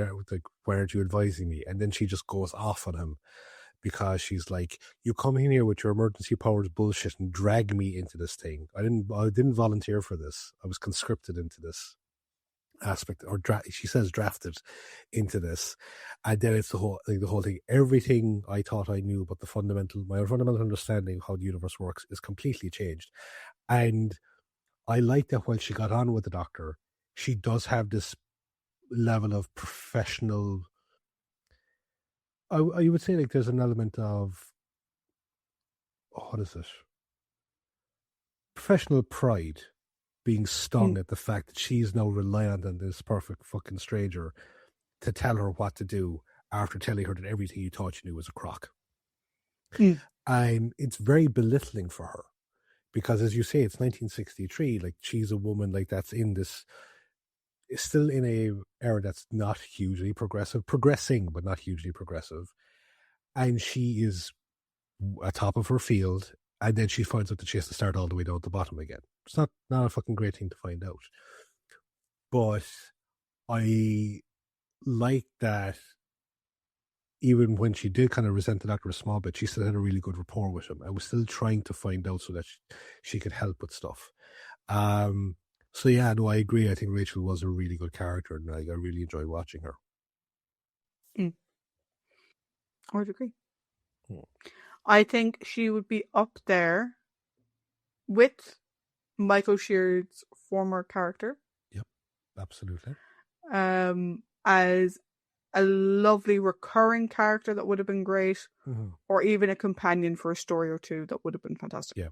aren't you advising me? And then she just goes off on him, because she's like, you come in here with your emergency powers bullshit and drag me into this thing. I didn't volunteer for this. I was conscripted into this aspect, or she says drafted into this. And then it's the whole thing. Everything I thought I knew about my fundamental understanding of how the universe works is completely changed. And I like that while she got on with the doctor, she does have this level of professional. I would say there's an element of, what is it? Professional pride, being stung at the fact that she's now reliant on this perfect fucking stranger to tell her what to do after telling her that everything you thought you knew was a crock. And it's very belittling for her, because as you say, it's 1963. Like, she's a woman like that's in this, is still in a era that's not hugely progressing, but not hugely progressive, and she is atop of her field, and then she finds out that she has to start all the way down at the bottom again. It's not a fucking great thing to find out, but I like that. Even when she did kind of resent the doctor a small bit, she still had a really good rapport with him. I was still trying to find out so that she could help with stuff. So yeah, no, I agree. I think Rachel was a really good character, and I really enjoyed watching her. I would agree. I think she would be up there with Michael Sheard's former character. Yep, absolutely. As a lovely recurring character that would have been great, or even a companion for a story or two that would have been fantastic. Yeah,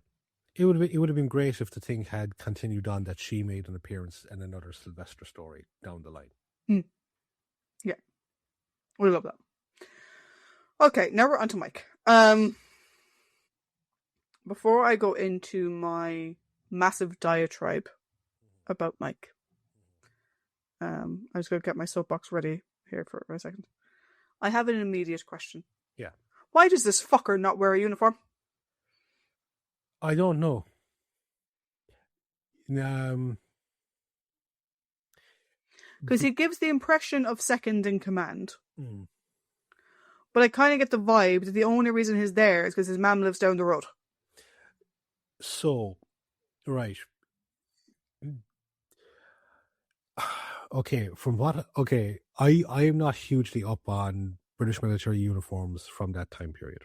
it would have been great if the thing had continued on, that she made an appearance in another Sylvester story down the line. Yeah, we love that. Okay, now we're on to Mike. Before I go into my massive diatribe about Mike, I was going to get my soapbox ready here for a second. I have an immediate question. Yeah. Why does this fucker not wear a uniform? I don't know. Because he gives the impression of second in command. But I kind of get the vibe that the only reason he's there is because his mum lives down the road. So, right. Okay, I am not hugely up on British military uniforms from that time period,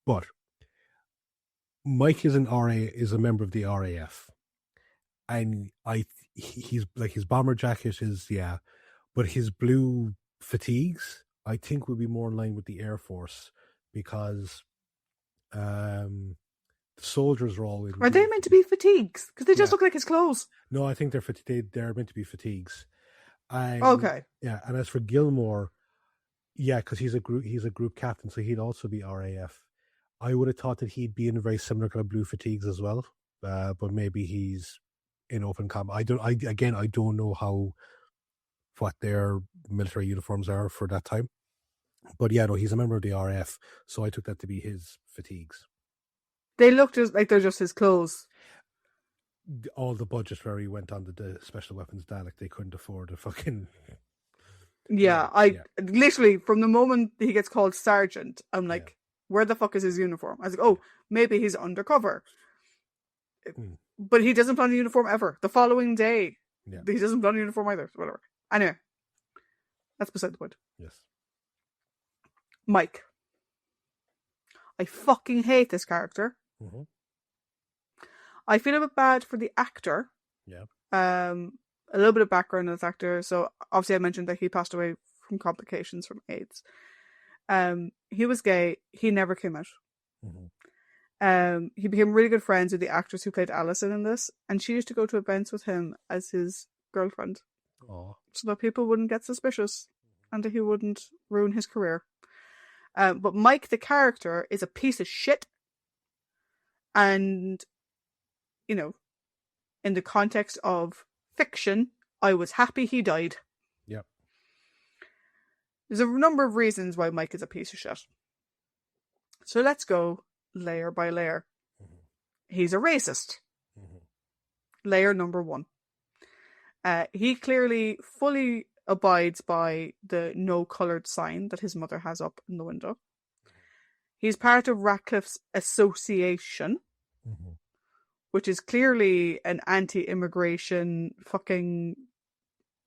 but Mike is a member of the RAF, and he's like, his bomber jacket is, but his blue fatigues I think would be more in line with the Air Force, because the soldiers are all in. Are they meant to be fatigues? Because they just look like his clothes. No, I think they're meant to be fatigues. Okay. Yeah, and as for Gilmore, because he's a group captain, so he'd also be RAF. I would have thought that he'd be in a very similar kind of blue fatigues as well, but maybe he's in open combat. I don't know what their military uniforms are for that time, but he's a member of the RAF, so I took that to be his fatigues. They look just like they're just his clothes. All the budget where he went on the special weapons Dalek, they couldn't afford a fucking. Literally from the moment he gets called sergeant, I'm like, where the fuck is his uniform? I was like, oh, maybe he's undercover. But he doesn't put on a uniform ever. The following day, he doesn't put on a uniform either. Whatever. Anyway, that's beside the point. Yes. Mike. I fucking hate this character. I feel a bit bad for the actor. Yeah. A little bit of background on this actor. So obviously I mentioned that he passed away from complications from AIDS. He was gay. He never came out. He became really good friends with the actress who played Alison in this, and she used to go to events with him as his girlfriend. Aww. So that people wouldn't get suspicious and that he wouldn't ruin his career. But Mike, the character, is a piece of shit. And, in the context of fiction, I was happy he died. Yep. There's a number of reasons why Mike is a piece of shit. So let's go layer by layer. He's a racist. Layer number 1. He clearly fully abides by the no coloured sign that his mother has up in the window. He's part of Ratcliffe's association, which is clearly an anti-immigration fucking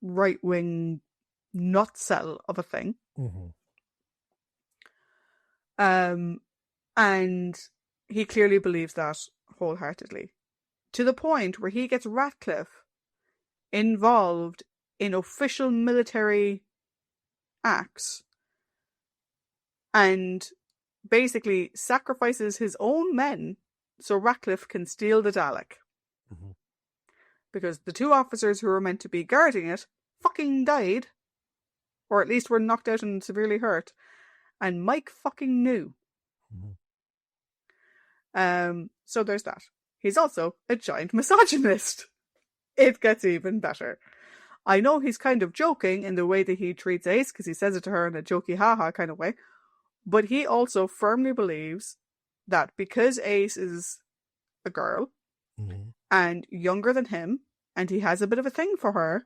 right-wing nutcell of a thing. And he clearly believes that wholeheartedly, to the point where he gets Ratcliffe involved in official military acts and basically sacrifices his own men so Ratcliffe can steal the Dalek. Because the 2 officers who were meant to be guarding it fucking died, or at least were knocked out and severely hurt, and Mike fucking knew. So there's that. he's also a giant misogynist. It gets even better. I know he's kind of joking in the way that he treats Ace, because he says it to her in a jokey haha kind of way, but he also firmly believes that because Ace is a girl and younger than him, and he has a bit of a thing for her,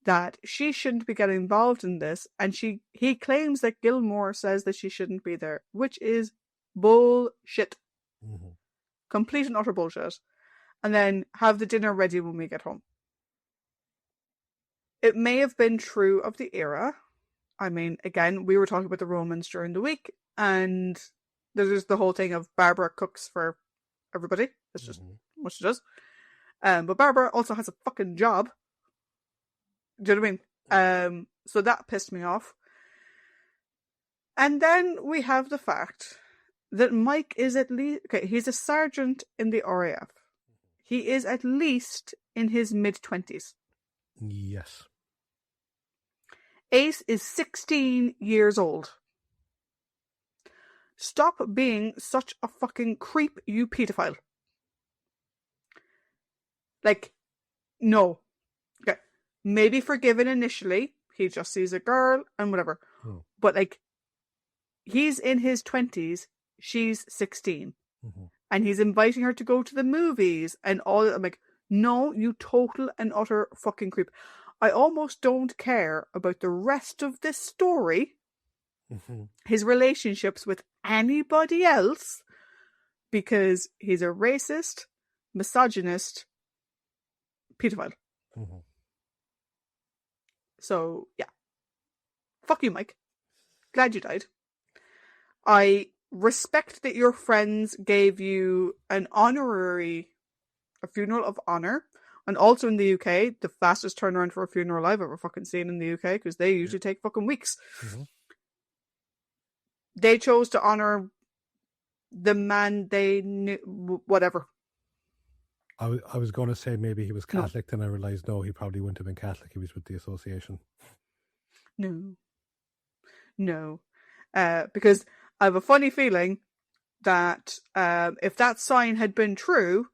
that she shouldn't be getting involved in this, and he claims that Gilmore says that she shouldn't be there, which is bullshit. Complete and utter bullshit. And then have the dinner ready when we get home. It may have been true of the era. I mean, again, we were talking about the Romans during the week, and there's the whole thing of Barbara cooks for everybody. That's just what she does. But Barbara also has a fucking job. Do you know what I mean? So that pissed me off. And then we have the fact that Mike is at least... Okay, he's a sergeant in the RAF. He is at least in his mid-20s. Yes. Ace is 16 years old. Stop being such a fucking creep, you pedophile. Like, no. Okay. Maybe forgiven initially. He just sees a girl and whatever. But, like, he's in his 20s. She's 16. And he's inviting her to go to the movies and all that. I'm like, no, you total and utter fucking creep. I almost don't care about the rest of this story, his relationships with anybody else, because he's a racist, misogynist, pedophile. So, yeah. Fuck you, Mike. Glad you died. I respect that your friends gave you a funeral of honour. And also in the UK, the fastest turnaround for a funeral I've ever fucking seen in the UK, because they usually take fucking weeks. They chose to honour the man they knew, whatever. I was going to say maybe he was Catholic, then I realised no, he probably wouldn't have been Catholic. He was with the association. No. Because I have a funny feeling that if that sign had been true,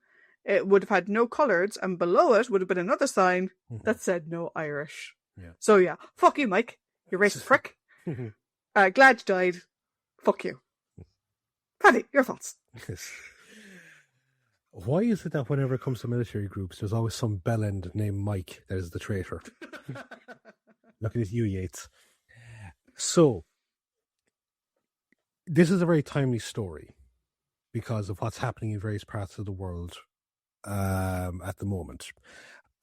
it would have had no colours, and below it would have been another sign that said no Irish. So yeah, fuck you, Mike. You racist prick. Glad you died. Fuck you. Paddy, your thoughts. Why is it that whenever it comes to military groups, there's always some bellend named Mike that is the traitor? Looking at you, Yates. So, this is a very timely story because of what's happening in various parts of the world at the moment.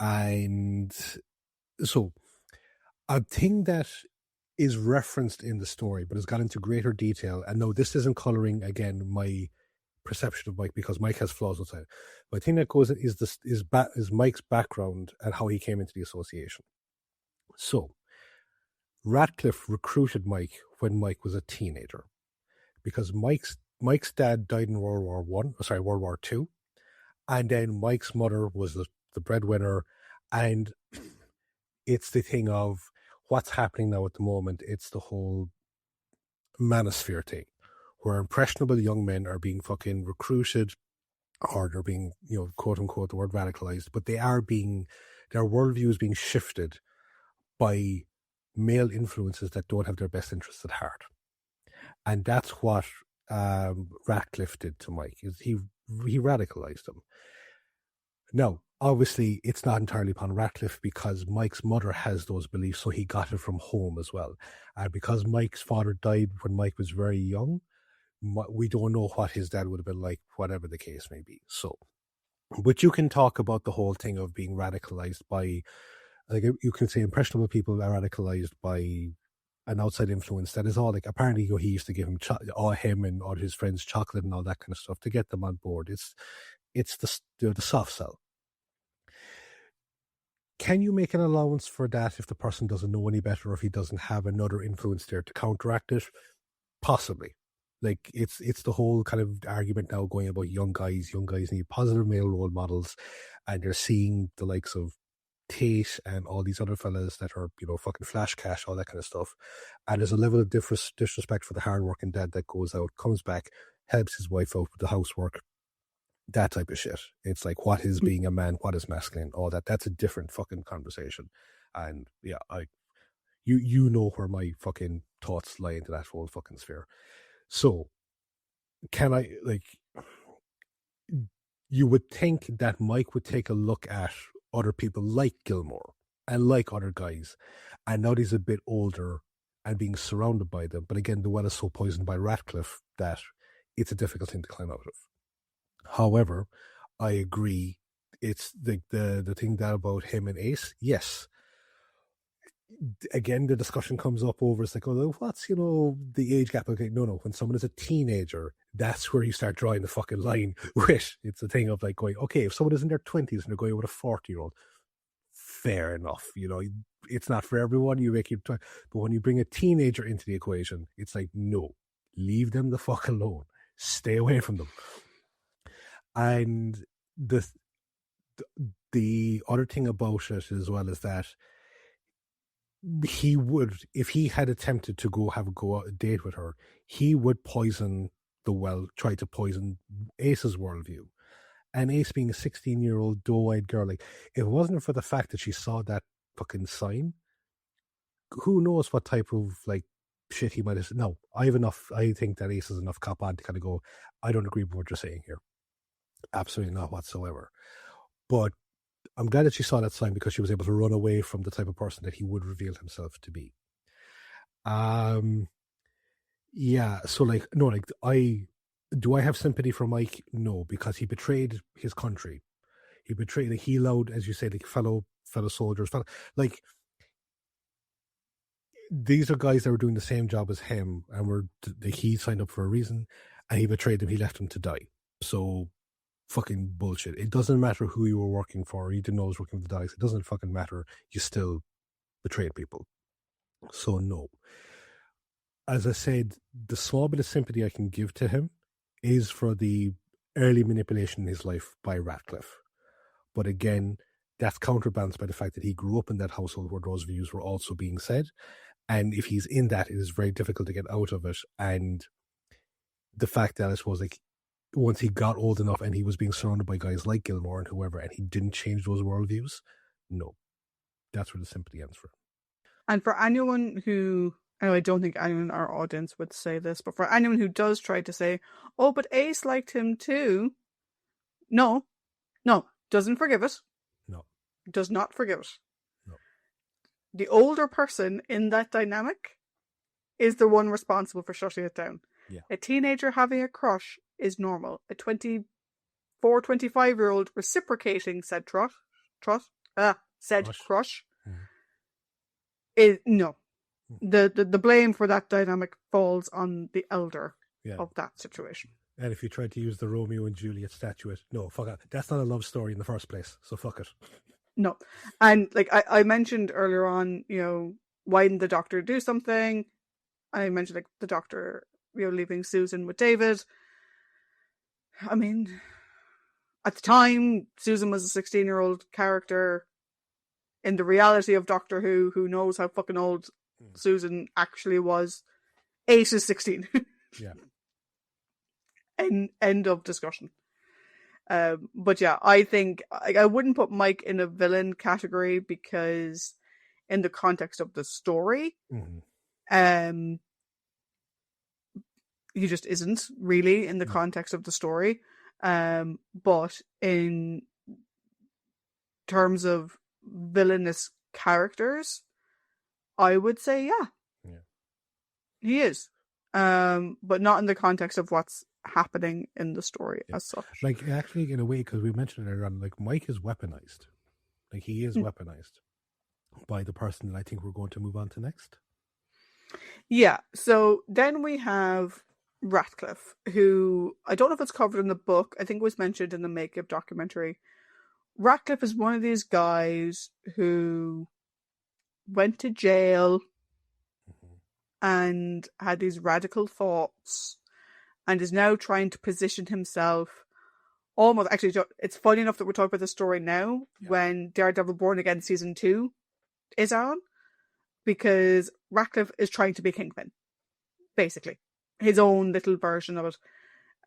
And so, a thing that is referenced in the story but has gone into greater detail, and no, this isn't colouring, again, my perception of Mike, because Mike has flaws outside. But the thing that goes is Mike's background and how he came into the association. So, Ratcliffe recruited Mike when Mike was a teenager, because Mike's dad died in World War II, and then Mike's mother was the breadwinner, and it's the thing of what's happening now at the moment. It's the whole manosphere thing, where impressionable young men are being fucking recruited, or they're being, quote unquote, the word radicalized, but their worldview is being shifted by male influences that don't have their best interests at heart. And that's what Ratcliffe did to Mike. He radicalized him. Now, obviously, it's not entirely upon Ratcliffe, because Mike's mother has those beliefs, so he got it from home as well. And because Mike's father died when Mike was very young, we don't know what his dad would have been like, whatever the case may be. So, but you can talk about the whole thing of being radicalized by, like, you can say impressionable people are radicalized by an outside influence that is all, like, apparently he used to give him and all his friends chocolate and all that kind of stuff to get them on board. It's the soft sell. Can you make an allowance for that if the person doesn't know any better, or if he doesn't have another influence there to counteract it? Possibly. Like, it's the whole kind of argument now going about young guys. Young guys need positive male role models, and they're seeing the likes of Tate and all these other fellas that are, fucking flash cash, all that kind of stuff. And there's a level of disrespect for the hard-working dad that goes out, comes back, helps his wife out with the housework, that type of shit. It's like, what is being a man? What is masculine? All that. That's a different fucking conversation. And yeah, you know where my fucking thoughts lie into that whole fucking sphere. So, can I, like, you would think that Mike would take a look at other people like Gilmore and like other guys, and now he's a bit older and being surrounded by them. But again, the well is so poisoned by Ratcliffe that it's a difficult thing to climb out of. However, I agree. It's the thing that about him and Ace. Yes. Again, the discussion comes up over, it's like, oh, what's, the age gap? Okay, no. When someone is a teenager, that's where you start drawing the fucking line. Which it's a thing of like going, okay, if someone is in their 20s and they're going with a 40-year-old, fair enough. It's not for everyone. You make your time, but when you bring a teenager into the equation, it's like, no, leave them the fuck alone. Stay away from them. And the other thing about it as well is that he would, if he had attempted to go a date with her, he would poison try to poison Ace's worldview. And Ace being a 16-year-old doe-eyed girl, like, if it wasn't for the fact that she saw that fucking sign, who knows what type of like shit he might have said. No, I think that Ace is enough cop on to kind of go, I don't agree with what you're saying here. Absolutely not whatsoever. But I'm glad that she saw that sign, because she was able to run away from the type of person that he would reveal himself to be. Yeah, so like, no, like, do I have sympathy for Mike? No, because he betrayed his country. He allowed, as you said, like, fellow soldiers, like, these are guys that were doing the same job as him, and he signed up for a reason, and he betrayed them. He left them to die. So, fucking bullshit. It doesn't matter who you were working for. You didn't know I was working with the Daleks. It doesn't fucking matter. You still betrayed people. So no. As I said, the small bit of sympathy I can give to him is for the early manipulation in his life by Ratcliffe. But again, that's counterbalanced by the fact that he grew up in that household where those views were also being said. And if he's in that, it is very difficult to get out of it. And the fact that, I suppose, like, once he got old enough and he was being surrounded by guys like Gilmore and whoever, and he didn't change those worldviews, no. That's where the sympathy ends for him. And for anyone who, I don't think anyone in our audience would say this, but for anyone who does try to say, oh, but Ace liked him too, no, doesn't forgive it. No. Does not forgive it. No. The older person in that dynamic is the one responsible for shutting it down. Yeah. A teenager having a crush is normal. A 24, 25-year-old reciprocating said crush is no. The blame for that dynamic falls on the elder of that situation. And if you tried to use the Romeo and Juliet statuette, no, fuck it. That's not a love story in the first place, so fuck it. No. And like I mentioned earlier on, why didn't the doctor do something? I mentioned like the doctor, leaving Susan with David. I mean, at the time, Susan was a 16-year-old character. In the reality of Doctor who knows how fucking old Susan actually was, Ace is 16. Yeah. End of discussion. But yeah, I think I wouldn't put Mike in a villain category, because in the context of the story, he just isn't really in the context of the story. But in terms of villainous characters, I would say he is. But not in the context of what's happening in the story as such. Like, actually, in a way, because we mentioned it earlier on, like, Mike is weaponized. Like, he is weaponized by the person that I think we're going to move on to next. Yeah, so then we have Ratcliffe, who I don't know if it's covered in the book. I think it was mentioned in the Make-Up documentary. Ratcliffe is one of these guys who went to jail and had these radical thoughts and is now trying to position himself almost... Actually, it's funny enough that we're talking about the story now when Daredevil Born Again Season 2 is on, because Ratcliffe is trying to be Kingpin, basically. His own little version of it.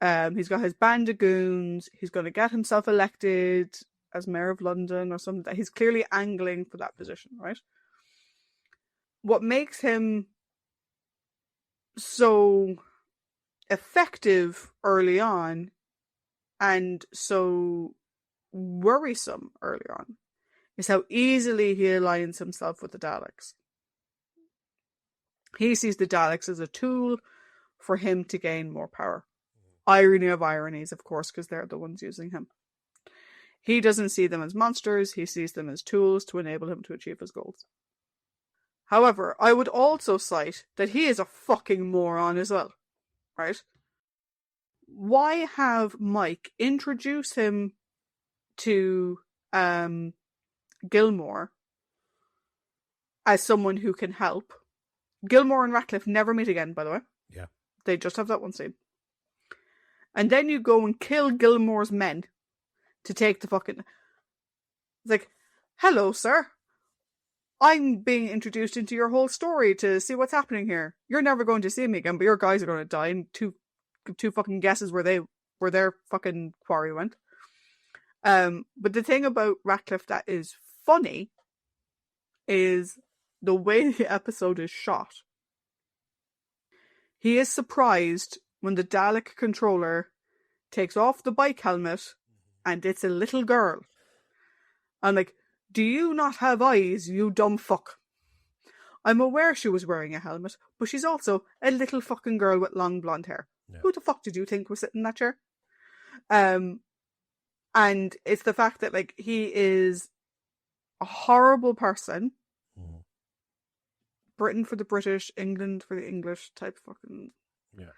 He's got his band of goons. He's going to get himself elected as mayor of London or something. He's clearly angling for that position, right? What makes him so effective early on and so worrisome early on is how easily he aligns himself with the Daleks. He sees the Daleks as a tool for him to gain more power. Irony of ironies, of course, because they're the ones using him. He doesn't see them as monsters, he sees them as tools to enable him to achieve his goals. However, I would also cite that he is a fucking moron as well, right? Why have Mike introduce him to Gilmore as someone who can help? Gilmore and Ratcliffe never meet again, by the way. Yeah. They just have that one scene. And then you go and kill Gilmore's men to take the fucking... It's like, hello, sir. I'm being introduced into your whole story to see what's happening here. You're never going to see me again, but your guys are going to die, and two fucking guesses where their fucking quarry went. But the thing about Ratcliffe that is funny is the way the episode is shot. He is surprised when the Dalek controller takes off the bike helmet and it's a little girl. I'm like, do you not have eyes, you dumb fuck? I'm aware she was wearing a helmet, but she's also a little fucking girl with long blonde hair. Yeah. Who the fuck did you think was sitting in that chair? And it's the fact that, like, he is a horrible person. Mm. Britain for the British, England for the English type fucking... Yeah.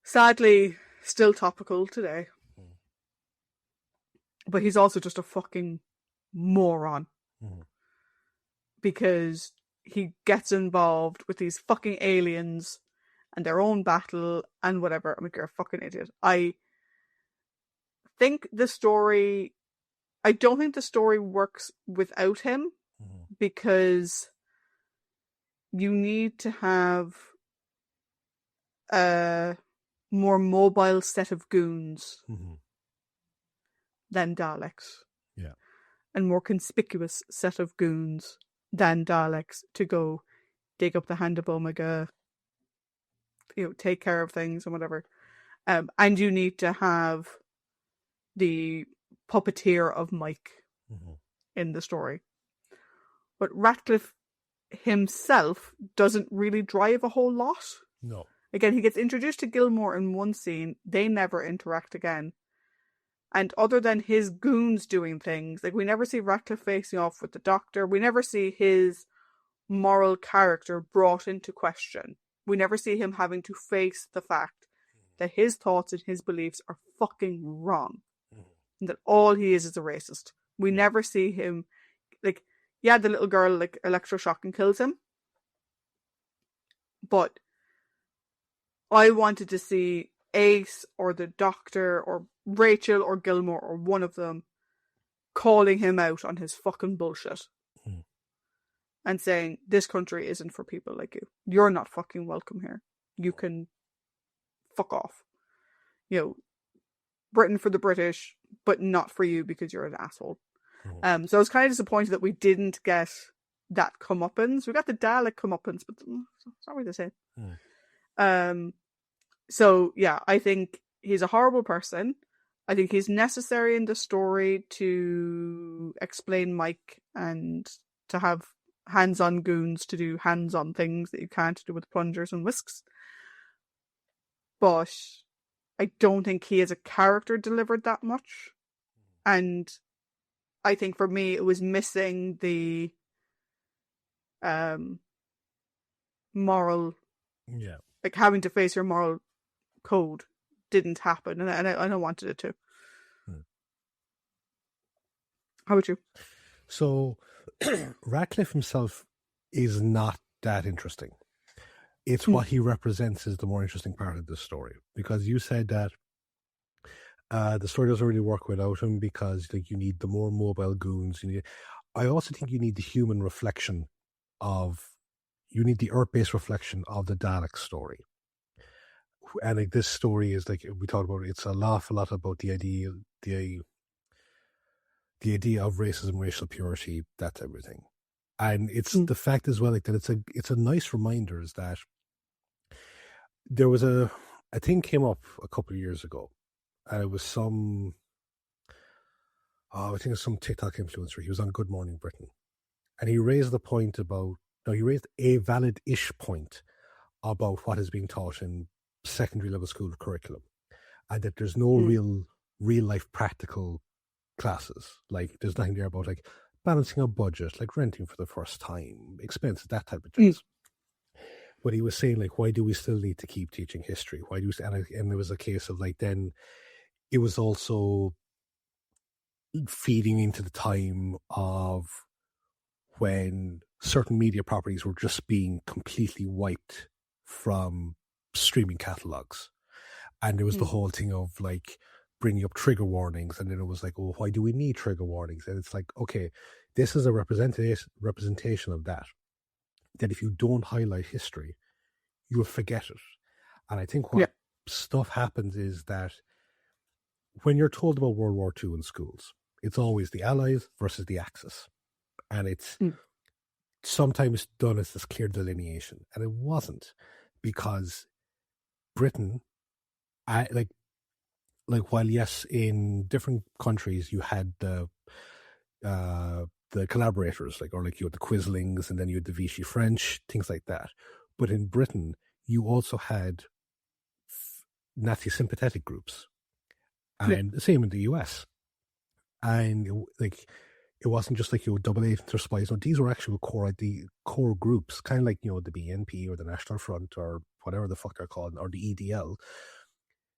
Sadly, still topical today. Mm. But he's also just a fucking moron. Mm. Because he gets involved with these fucking aliens and their own battle and whatever. I'm like, you're a fucking idiot. I don't think the story works without him, because you need to have a more mobile set of goons than Daleks. Yeah. And more conspicuous set of goons than Daleks to go dig up the hand of Omega, take care of things and whatever. And you need to have the puppeteer of Mike in the story. But Ratcliffe himself doesn't really drive a whole lot. No. Again, he gets introduced to Gilmore in one scene. They never interact again. And other than his goons doing things, like, we never see Ratcliffe facing off with the Doctor. We never see his moral character brought into question. We never see him having to face the fact that his thoughts and his beliefs are fucking wrong. And that all he is a racist. We never see him, like, yeah, the little girl, like, electroshock and kills him. But I wanted to see Ace or the Doctor or Rachel or Gilmore or one of them calling him out on his fucking bullshit. And saying, this country isn't for people like you. You're not fucking welcome here. You can fuck off. Britain for the British, but not for you because you're an asshole. So I was kind of disappointed that we didn't get that comeuppance. We got the Dalek comeuppance, but it's not really the same. So yeah, I think he's a horrible person. I think he's necessary in the story to explain Mike and to have hands-on goons to do hands-on things that you can't do with plungers and whisks. But I don't think he as a character delivered that much. And I think for me it was missing the moral, like, having to face your moral code didn't happen, and I wanted it to. How about you? So Ratcliffe himself is not that interesting. It's what he represents is the more interesting part of this story, because you said that the story doesn't really work without him because, like, you need the more mobile goons. I also think you need the human reflection you need the Earth-based reflection of the Dalek story. and like this story is like we talked about. It's an awful lot about the idea of racism, racial purity, that type of thing. And it's the fact as well, like that it's a nice reminder is that there was a thing came up a couple of years ago, and it was I think it was some TikTok influencer. He was on Good Morning Britain, and he raised the point about he raised a valid-ish point about what is being taught in secondary level school curriculum, and that there's no real life practical classes. Like there's nothing there about like balancing a budget, like renting for the first time, expenses, that type of things. But he was saying like, why do we still need to keep teaching history? Why do we? And there was a case of like then it was also feeding into the time of when certain media properties were just being completely wiped from streaming catalogs. And there was the whole thing of like bringing up trigger warnings. And then it was like, oh, why do we need trigger warnings? And it's like, okay, this is a representation of that if you don't highlight history, you'll forget it. And I think what stuff happens is that when you're told about World War II in schools, it's always the Allies versus the Axis. And it's sometimes done as this clear delineation. And it wasn't, because Britain, while yes, in different countries you had the collaborators, like, or like you had the Quislings, and then you had the Vichy French, things like that. But in Britain, you also had Nazi sympathetic groups, and the same in the US. And it wasn't just like double agents or spies. No, these were actual core groups, kind of like the BNP or the National Front or whatever the fuck they're called, or the EDL.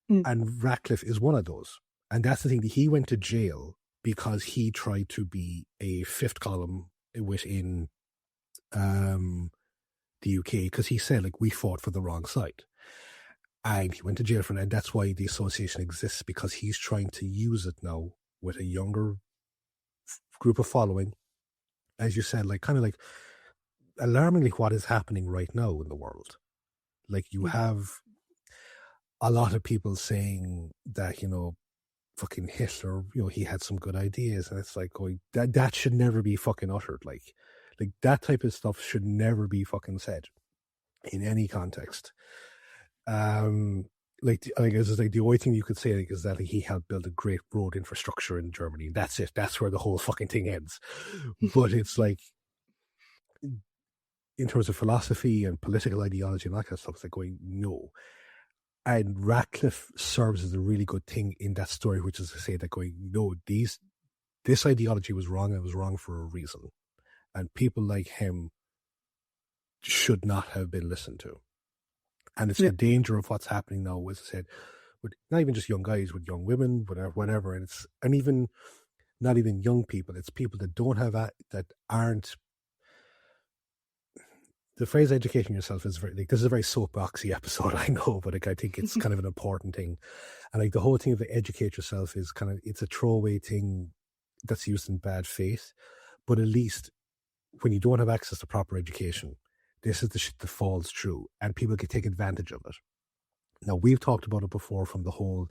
And Ratcliffe is one of those. And that's the thing, that he went to jail because he tried to be a fifth column within the UK, because he said, like, we fought for the wrong side. And he went to jail for that. And that's why the association exists, because he's trying to use it now with a younger group of following. As you said, like, kind of like alarmingly what is happening right now in the world. Like, you have a lot of people saying that, fucking Hitler, he had some good ideas, and it's like going, that should never be fucking uttered. Like that type of stuff should never be fucking said in any context. It's like the only thing you could say is that he helped build a great road infrastructure in Germany. That's it. That's where the whole fucking thing ends. But it's like, in terms of philosophy and political ideology and that kind of stuff, it's like going, no. And Ratcliffe serves as a really good thing in that story, which is to say that going, no, this ideology was wrong, and it was wrong for a reason. And people like him should not have been listened to. And it's the danger of what's happening now, as I said, with not even just young guys, with young women, whatever. And even not even young people, it's people that don't have that aren't. The phrase "educating yourself" is this is a very soapboxy episode, I know, but I think it's kind of an important thing. And the whole thing of educate yourself is it's a throwaway thing that's used in bad faith. But at least when you don't have access to proper education, this is the shit that falls through, and people can take advantage of it. Now, we've talked about it before from the whole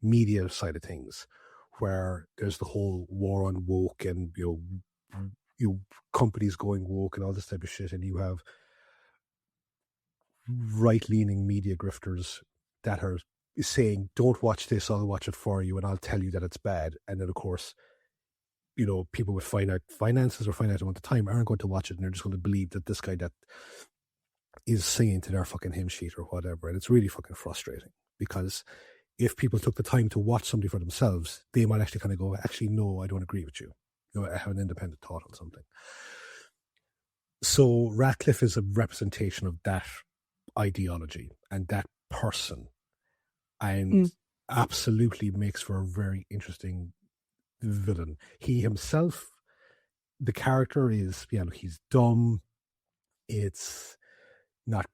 media side of things, where there's the whole war on woke, and companies going woke and all this type of shit, and you have right-leaning media grifters that are saying, don't watch this, I'll watch it for you, and I'll tell you that it's bad. And then, of course, people with finite finances or finite amount of time aren't going to watch it, and they're just going to believe that this guy that is singing to their fucking hymn sheet or whatever. And it's really fucking frustrating, because if people took the time to watch somebody for themselves, they might actually kind of go, actually, no, I don't agree with you. I have an independent thought on something. So Ratcliffe is a representation of that ideology and that person, and absolutely makes for a very interesting villain. He himself, the character is, he's dumb. It's not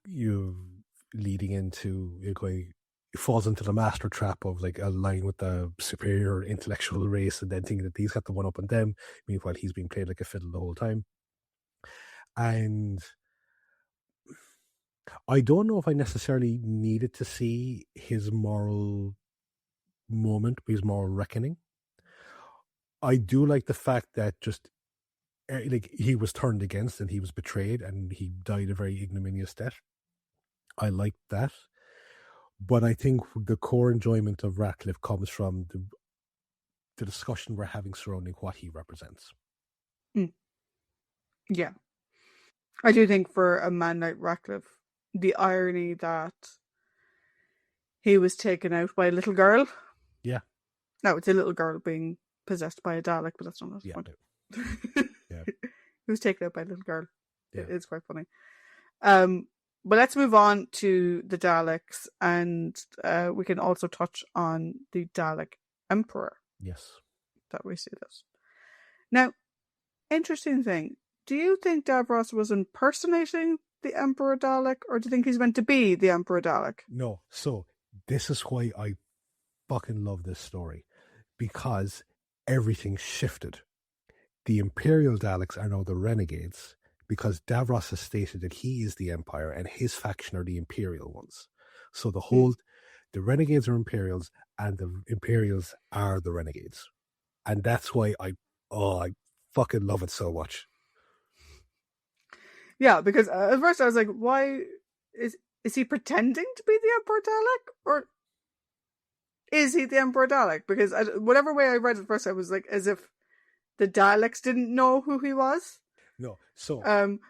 leading into going, he falls into the master trap of like aligning with the superior intellectual race, and then thinking that he's got the one up on them. Meanwhile, he's being played like a fiddle the whole time. And I don't know if I necessarily needed to see his moral moment, his moral reckoning. I do like the fact that just like he was turned against and he was betrayed and he died a very ignominious death. I like that. But I think the core enjoyment of Ratcliffe comes from the discussion we're having surrounding what he represents. Yeah. I do think for a man like Ratcliffe, the irony that he was taken out by a little girl. Yeah. No, it's a little girl being possessed by a Dalek, but that's not the point. Yeah. He was taken out by a little girl. Yeah. It is quite funny. But let's move on to the Daleks, and we can also touch on the Dalek Emperor. Yes. That we see this. Now, interesting thing. Do you think Davros was impersonating the Emperor Dalek, or do you think he's meant to be the Emperor Dalek? No. So this is why I fucking love this story, because everything shifted. The Imperial Daleks are now the Renegades, because Davros has stated that he is the Empire and his faction are the Imperial ones. So the Renegades are Imperials and the Imperials are the Renegades. And that's why I fucking love it so much. Yeah, because at first I was like, why is he pretending to be the Emperor Dalek? Or is he the Emperor Dalek? Because whatever way I read it first, I was like, as if the Daleks didn't know who he was. No, so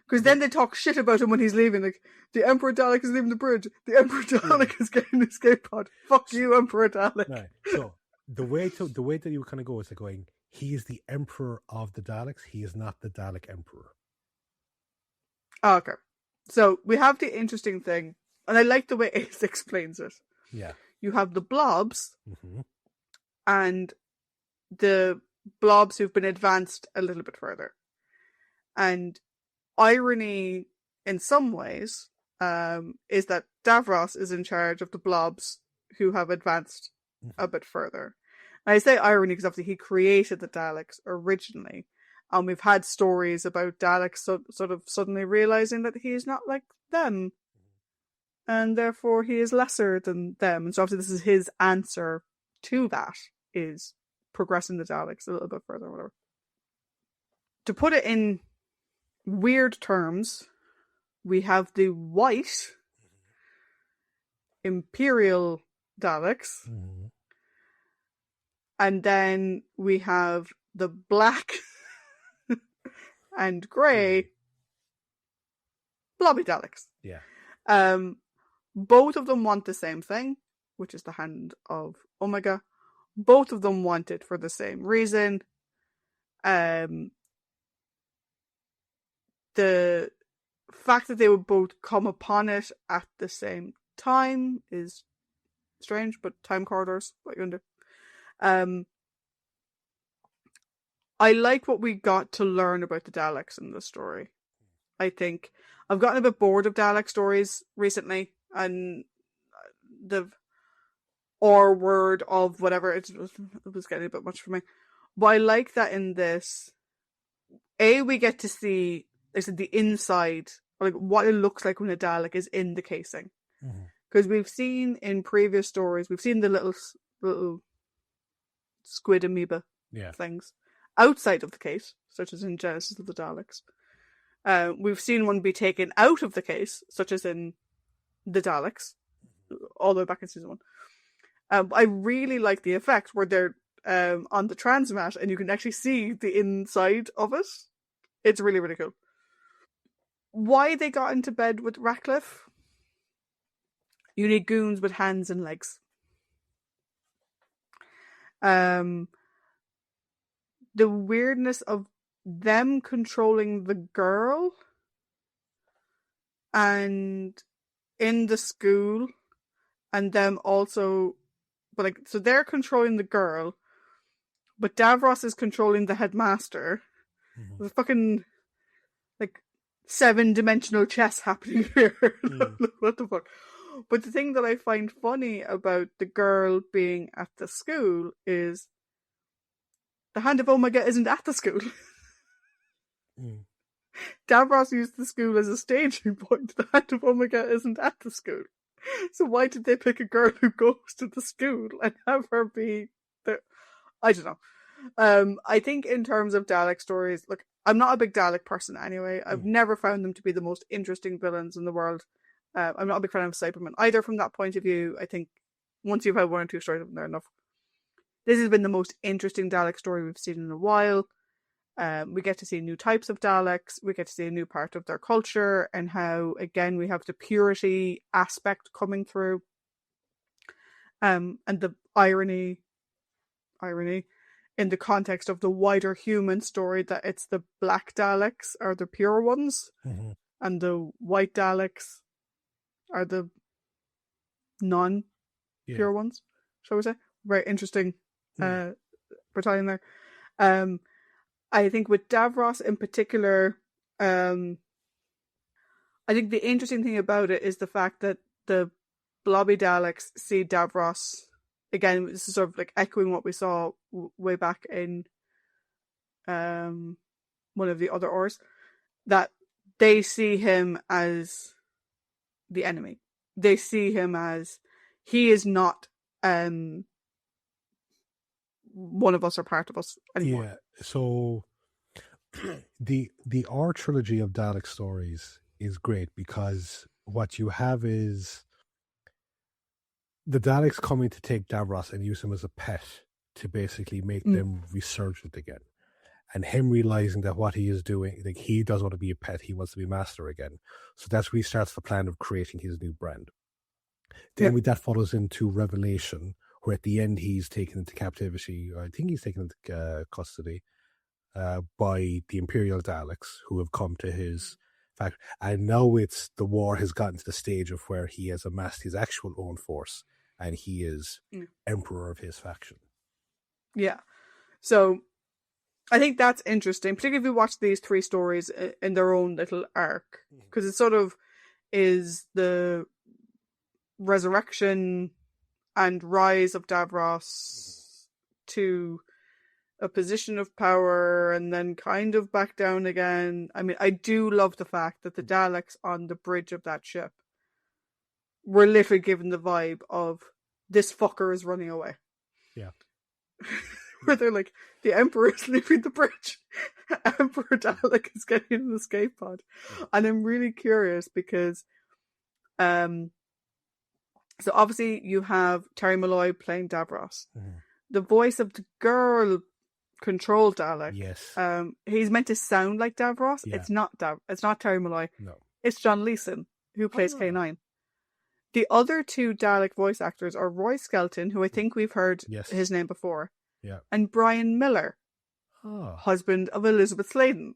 because then they talk shit about him when he's leaving. Like, the Emperor Dalek is leaving the bridge. The Emperor Dalek is getting the escape pod. Fuck you, Emperor Dalek. Right. So the way that you kind of go is like going, he is the Emperor of the Daleks. He is not the Dalek Emperor. Oh, okay. So we have the interesting thing, and I like the way Ace explains it. Yeah. You have the blobs, and the blobs who've been advanced a little bit further. And irony, in some ways, is that Davros is in charge of the blobs who have advanced a bit further. And I say irony because obviously he created the Daleks originally. And we've had stories about Daleks sort of suddenly realizing that he is not like them. And therefore he is lesser than them. And so obviously this is his answer to that, is progressing the Daleks a little bit further, whatever. To put it in weird terms, we have the white Imperial Daleks, and then we have the black and grey blobby Daleks. Yeah. Both of them want the same thing, which is the hand of Omega. Both of them want it for the same reason. The fact that they would both come upon it at the same time is strange, but time corridors, what you under. I like what we got to learn about the Daleks in this story. I think I've gotten a bit bored of Dalek stories recently, and the or word of whatever, it was getting a bit much for me. But I like that in this, we get to see, like I said, the inside, or like what it looks like when a Dalek is in the casing. Because we've seen in previous stories, we've seen the little squid amoeba things outside of the case, such as in Genesis of the Daleks. We've seen one be taken out of the case, such as in the Daleks, all the way back in season 1. I really like the effect where they're on the transmat and you can actually see the inside of it. It's really, really cool. Why they got into bed with Ratcliffe? You need goons with hands and legs. The weirdness of them controlling the girl and in the school, and them also, but like, so they're controlling the girl, but Davros is controlling the headmaster. There's a fucking like 7-dimensional chess happening here. What the fuck? But the thing that I find funny about the girl being at the school is the Hand of Omega isn't at the school. Davros used the school as a staging point. The Hand of Omega isn't at the school. So why did they pick a girl who goes to the school and have her be the... I don't know. I think in terms of Dalek stories, look, I'm not a big Dalek person anyway. I've never found them to be the most interesting villains in the world. I'm not a big fan of Cybermen either from that point of view. I think once you've had one or two stories of them, they're enough. This has been the most interesting Dalek story we've seen in a while. We get to see new types of Daleks. We get to see a new part of their culture and how, again, we have the purity aspect coming through. And the irony in the context of the wider human story that it's the black Daleks are the pure ones and the white Daleks are the non-pure ones, shall we say. Very interesting battalion there. I think with Davros in particular, I think the interesting thing about it is the fact that the blobby Daleks see Davros, again, this is sort of like echoing what we saw way back in one of the other Ors, that they see him as the enemy. They see him as he is not one of us or part of us anymore. Yeah, so the R trilogy of Dalek stories is great because what you have is the Daleks coming to take Davros and use him as a pet to basically make them resurgent again. And him realizing that what he is doing, like, he doesn't want to be a pet, he wants to be master again. So that's where he starts the plan of creating his new brand. Then that follows into Revelation, where at the end he's taken into captivity, or I think he's taken into custody by the Imperial Daleks, who have come to his factory. And now it's the war has gotten to the stage of where he has amassed his actual own force, and he is emperor of his faction. Yeah. So I think that's interesting, particularly if you watch these three stories in their own little arc, because it sort of is the resurrection and rise of Davros to a position of power and then kind of back down again. I mean, I do love the fact that the Daleks on the bridge of that ship were literally given the vibe of this fucker is running away. Yeah. Where they're like, the Emperor is leaving the bridge. Emperor Dalek is getting an escape pod. And I'm really curious because so obviously you have Terry Malloy playing Davros. The voice of the girl control Dalek. Yes. He's meant to sound like Davros. Yeah. It's not Terry Malloy. No. It's John Leeson, who plays K9. The other two Dalek voice actors are Roy Skelton, who I think we've heard his name before. Yeah. And Brian Miller, husband of Elizabeth Sladen.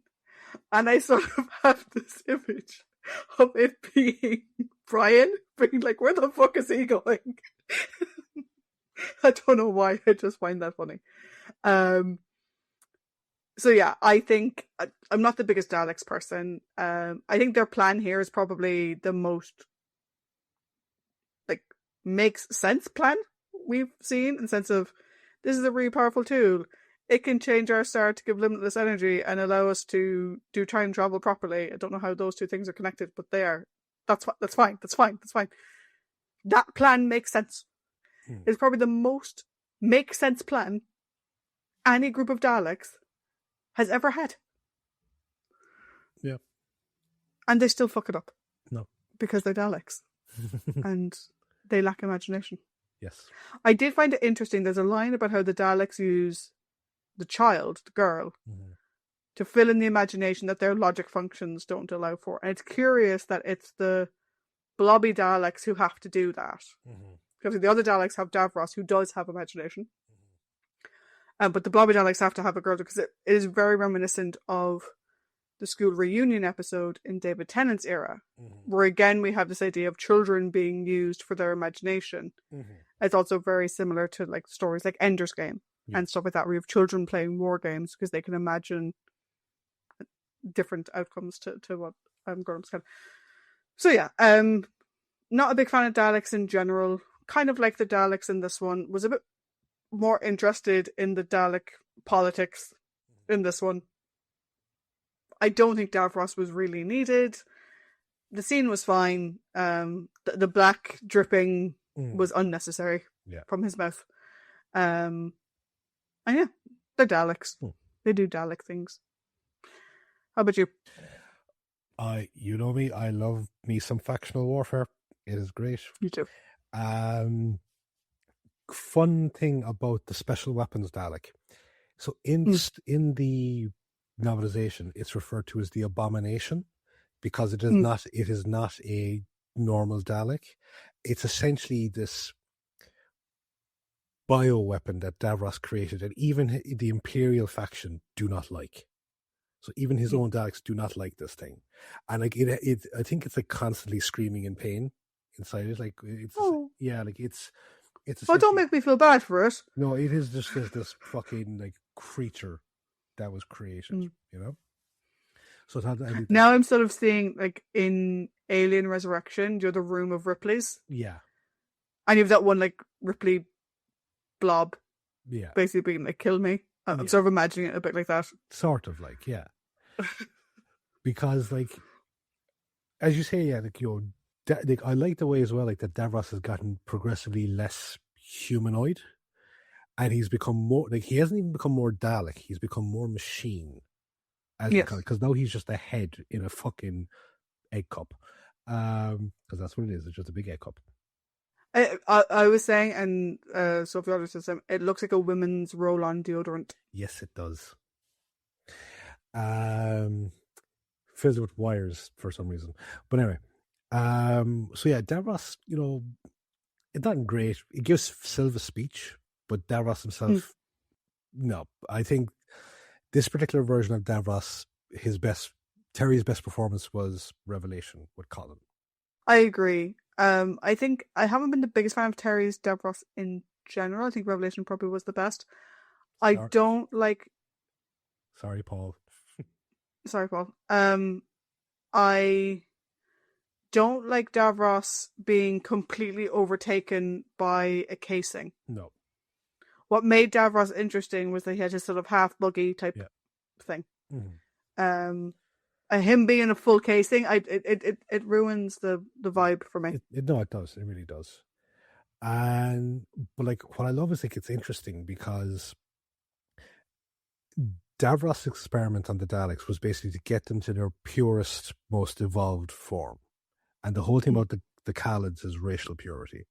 And I sort of have this image of it being Brian, being like, where the fuck is he going? I don't know why, I just find that funny. So yeah, I think, I'm not the biggest Daleks person. I think their plan here is probably the most, like, makes sense plan we've seen, in the sense of, this is a really powerful tool. It can change our star to give limitless energy and allow us to do time travel properly. I don't know how those two things are connected, but they are. That's fine. That plan makes sense. It's probably the most make sense plan any group of Daleks has ever had. Yeah. And they still fuck it up. No. Because they're Daleks. And they lack imagination. Yes. I did find it interesting. There's a line about how the Daleks use the child, the girl, to fill in the imagination that their logic functions don't allow for. And it's curious that it's the blobby Daleks who have to do that. Because the other Daleks have Davros, who does have imagination. But the blobby Daleks have to have a girl, because it is very reminiscent of the school reunion episode in David Tennant's era, where again we have this idea of children being used for their imagination. It's also very similar to like stories like Ender's Game and stuff like that, where you have children playing war games because they can imagine different outcomes to what grown-ups can. So yeah, not a big fan of Daleks in general. Kind of like the Daleks in this one. Was a bit more interested in the Dalek politics in this one. I don't think Davros was really needed. The scene was fine. The black dripping was unnecessary from his mouth. And yeah, they're Daleks. They do Dalek things. How about you? You know me, I love me some factional warfare. It is great. You too. Fun thing about the special weapons Dalek. So in the novelization, it's referred to as the Abomination because it is not a normal Dalek. It's essentially this bioweapon that Davros created, and even the Imperial faction do not like. So even his own Daleks do not like this thing, and like it I think it's like constantly screaming in pain inside it. Like it's don't make me feel bad for it. No, it is just this fucking like creature that was created, you know. So now I'm sort of seeing like in Alien Resurrection, you're the room of Ripley's. Yeah, and you have that one like Ripley blob. Yeah, basically being like, "Kill me." I'm sort of imagining it a bit like that. Sort of like, yeah. Because like, as you say, yeah, like I like the way as well, like that Davros has gotten progressively less humanoid, and he's become more like he hasn't even become more Dalek. He's become more machine, because now he's just a head in a fucking egg cup, because that's what it is. It's just a big egg cup. I was saying, and Sophie Otter says, it looks like a women's roll-on deodorant. Yes, it does. Filled with wires for some reason, but anyway. So yeah, Davros, it's not great. It gives Silva speech, but Davros himself, no. I think this particular version of Davros, Terry's best performance was Revelation with Colin. I agree. I think I haven't been the biggest fan of Terry's Davros in general. I think Revelation probably was the best. I don't like. Sorry, Paul. Sorry, Paul. I don't like Davros being completely overtaken by a casing. No. What made Davros interesting was that he had his sort of half buggy type thing. Mm-hmm. Him being a full casing, it ruins the vibe for me. It does. It really does. But like, what I love is like it's interesting because Davros' experiment on the Daleks was basically to get them to their purest, most evolved form, and the whole thing about the Khalids is racial purity.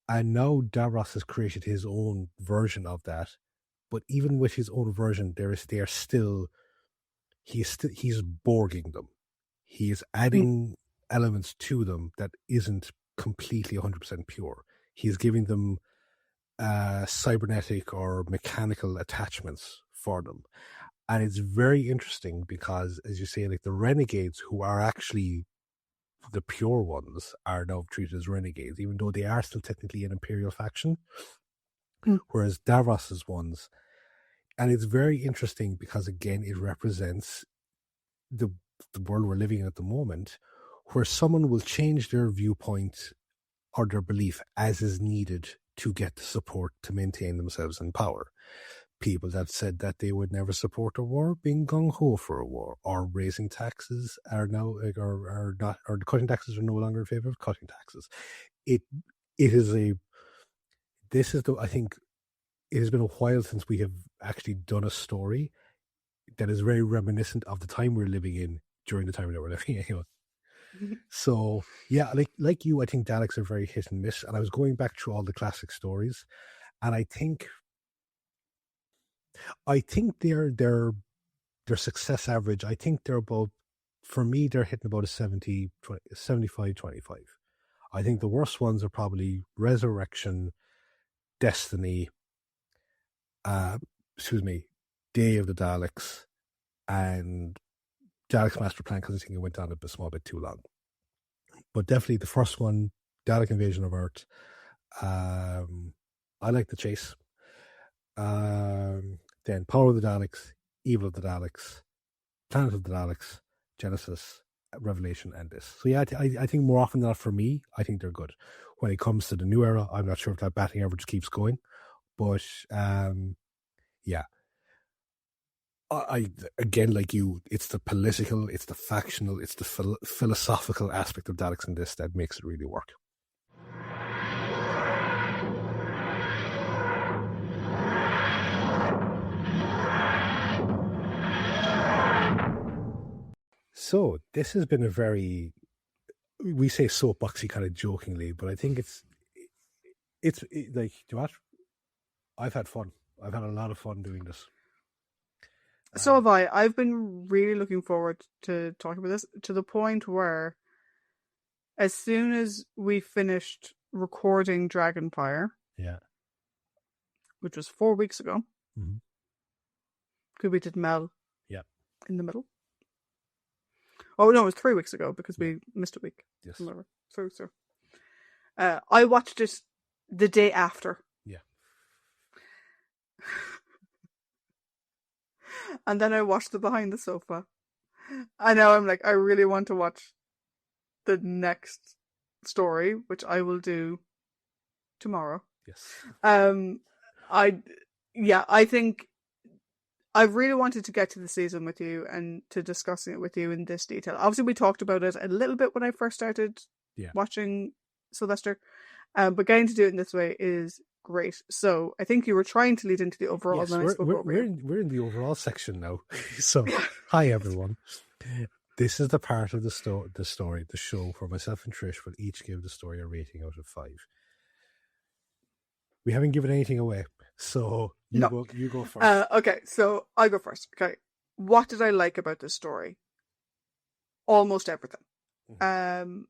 And now Davros has created his own version of that, but even with his own version, he's Borging them. He is adding elements to them that isn't completely 100% pure. He's giving them cybernetic or mechanical attachments for them. And it's very interesting because, as you say, like the renegades who are actually the pure ones are now treated as renegades, even though they are still technically an Imperial faction. Whereas Davros's ones, and it's very interesting because, again, it represents the world we're living in at the moment, where someone will change their viewpoint or their belief as is needed to get the support to maintain themselves in power. People that said that they would never support a war, being gung-ho for a war, or raising taxes are now, are not, or cutting taxes are no longer in favor of cutting taxes. I think it has been a while since we have actually done a story that is very reminiscent of the time we're living in during the time that we're living in. So yeah, like you, I think Daleks are very hit and miss. And I was going back through all the classic stories, and I think their success average, I think they're about, for me, they're hitting about a 75-25. I think the worst ones are probably Resurrection, Destiny, Day of the Daleks, and Daleks Master Plan, because I think it went on a small bit too long. But definitely the first one, Dalek Invasion of Earth. I like The Chase. Then Power of the Daleks, Evil of the Daleks, Planet of the Daleks, Genesis, Revelation, and this. So yeah, I think more often than not for me, I think they're good. When it comes to the new era, I'm not sure if that batting average keeps going, but yeah. I again, like you, it's the political, it's the factional, it's the philosophical aspect of Daleks in this that makes it really work. So this has been a very, we say soapboxy kind of jokingly, but I think it's like, do you know what? I've had fun. I've had a lot of fun doing this. So have I. I've been really looking forward to talking about this, to the point where as soon as we finished recording Dragonfire, which was 4 weeks ago, because we did Mel in the middle. Oh no, it was 3 weeks ago because we missed a week. Yes. Remember. So. I watched it the day after. Yeah. And then I watched the Behind the Sofa. And now I'm like, I really want to watch the next story, which I will do tomorrow. Yes. I think I really wanted to get to the season with you and to discussing it with you in this detail. Obviously, we talked about it a little bit when I first started watching Sylvester, but getting to do it in this way is great. So I think you were trying to lead into the overall. Yes, we're in the overall section now. So, hi everyone. This is the part of the show where myself and Trish will each give the story a rating out of 5. We haven't given anything away, so you go first. Okay, so I go first. Okay, what did I like about this story? Almost everything. Mm-hmm.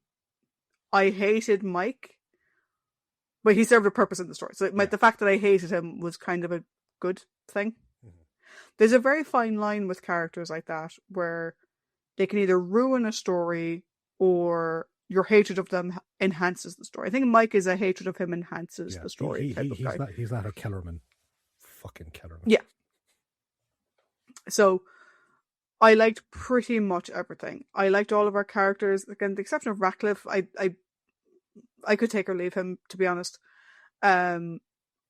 I hated Mike, but he served a purpose in the story. So the fact that I hated him was kind of a good thing. Mm-hmm. There's a very fine line with characters like that where they can either ruin a story or your hatred of them enhances the story. I think Mike is a hatred of him enhances the story type of guy. He's not a Kellerman. Fucking Kellerman. Yeah. So I liked pretty much everything. I liked all of our characters. Again, the exception of Ratcliffe, I could take or leave him, to be honest. I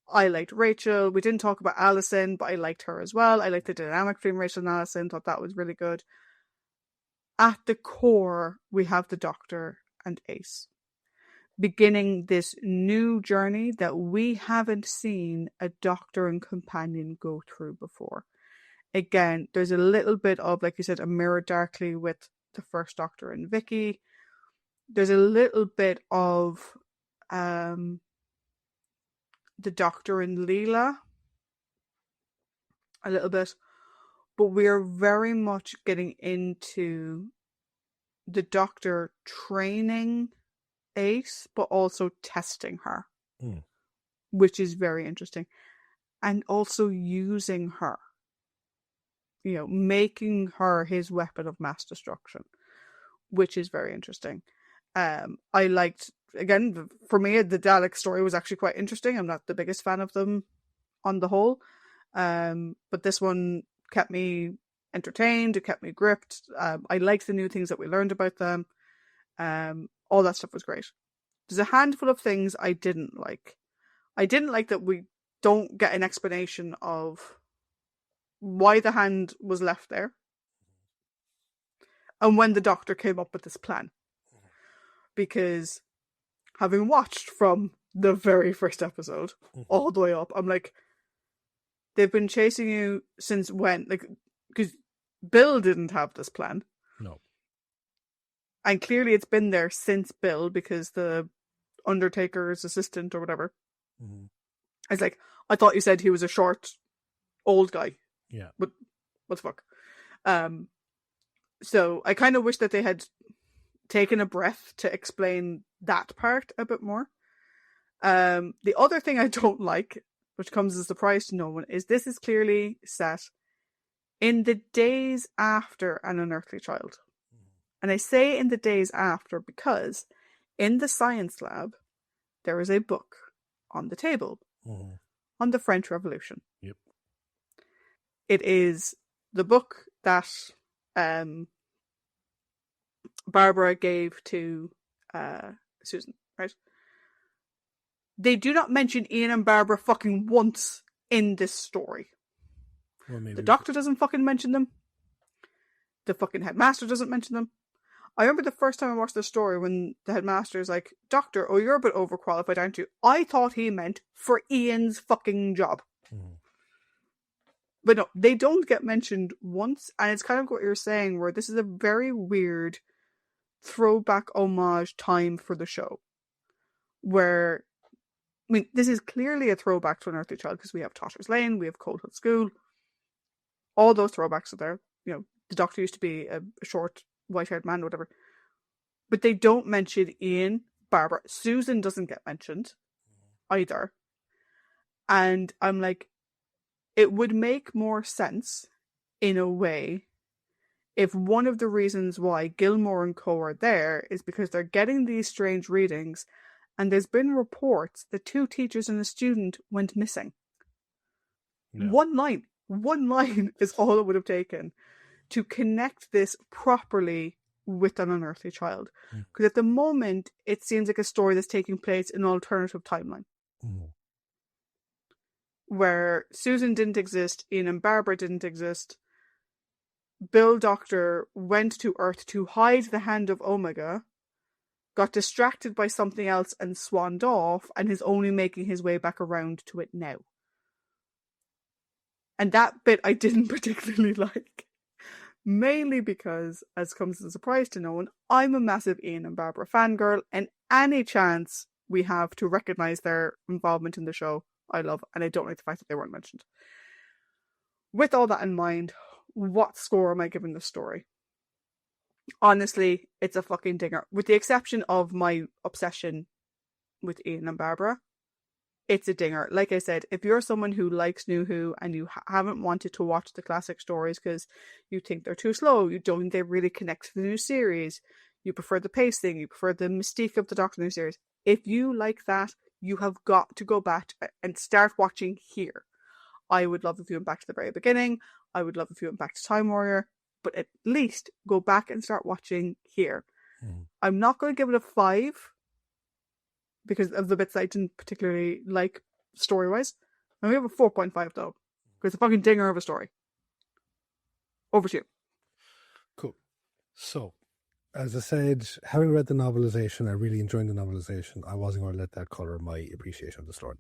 liked Rachel. We didn't talk about Alison, but I liked her as well. I liked the dynamic between Rachel and Alison. Thought that was really good. At the core, we have the Doctor and Ace beginning this new journey that we haven't seen a Doctor and companion go through before. Again, there's a little bit of, like you said, a mirror darkly with the first Doctor and Vicky. There's a little bit of the Doctor and Leela. A little bit. But we're very much getting into the Doctor training Ace, but also testing her. Which is very interesting. And also using her. You know, making her his weapon of mass destruction. Which is very interesting. I liked, again, for me, the Dalek story was actually quite interesting. I'm not the biggest fan of them on the whole. But this one kept me entertained. It kept me gripped. I liked the new things that we learned about them. All that stuff was great. There's a handful of things I didn't like. I didn't like that we don't get an explanation of why the hand was left there and when the Doctor came up with this plan. Because having watched from the very first episode all the way up, I'm like, they've been chasing you since when? Like, because Bill didn't have this plan. No. And clearly it's been there since Bill, because the Undertaker's assistant or whatever. Mm-hmm. I was like, I thought you said he was a short, old guy. Yeah. But what the fuck? So I kind of wish that they had taken a breath to explain that part a bit more. The other thing I don't like, which comes as a surprise to no one, is this is clearly set in the days after An Unearthly Child. And I say in the days after because in the science lab, there is a book on the table on the French Revolution. Yep. It is the book that Barbara gave to Susan, right? They do not mention Ian and Barbara fucking once in this story. Well, maybe The Doctor doesn't fucking mention them. The fucking headmaster doesn't mention them. I remember the first time I watched the story when the headmaster is like, Doctor, oh, you're a bit overqualified, aren't you? I thought he meant for Ian's fucking job. But no, they don't get mentioned once, and it's kind of what you're saying, where this is a very weird throwback homage time for the show. Where, I mean, this is clearly a throwback to Unearthly Child, because we have Totter's Lane, we have Cold Hill School. All those throwbacks are there. You know, the Doctor used to be a short, white-haired man or whatever. But they don't mention Ian, Barbara. Susan doesn't get mentioned either. And I'm like, it would make more sense, in a way, if one of the reasons why Gilmore and co are there is because they're getting these strange readings, and there's been reports that 2 teachers and a student went missing. Yeah. One line is all it would have taken to connect this properly with an Unearthly Child. Because at the moment, it seems like a story that's taking place in an alternative timeline. Where Susan didn't exist, Ian and Barbara didn't exist. Bill Doctor went to Earth to hide the hand of Omega, got distracted by something else and swanned off, and is only making his way back around to it now. And that bit I didn't particularly like. Mainly because, as comes as a surprise to no one, I'm a massive Ian and Barbara fangirl, and any chance we have to recognise their involvement in the show, I love, and I don't like the fact that they weren't mentioned. With all that in mind, what score am I giving this story? Honestly, it's a fucking dinger. With the exception of my obsession with Ian and Barbara, it's a dinger. Like I said, if you're someone who likes New Who and you haven't wanted to watch the classic stories because you think they're too slow, you don't think they really connect to the new series, you prefer the pacing, you prefer the mystique of the Doctor Who series, if you like that, you have got to go back and start watching here. I would love if you went back to the very beginning. I would love if you went back to Time Warrior. But at least go back and start watching here. I'm not going to give it a 5 because of the bits I didn't particularly like story-wise. I'm going to give it a 4.5 though. Because it's a fucking dinger of a story. Over to you. Cool. So, as I said, having read the novelization, I really enjoyed the novelization. I wasn't going to let that colour my appreciation of the story.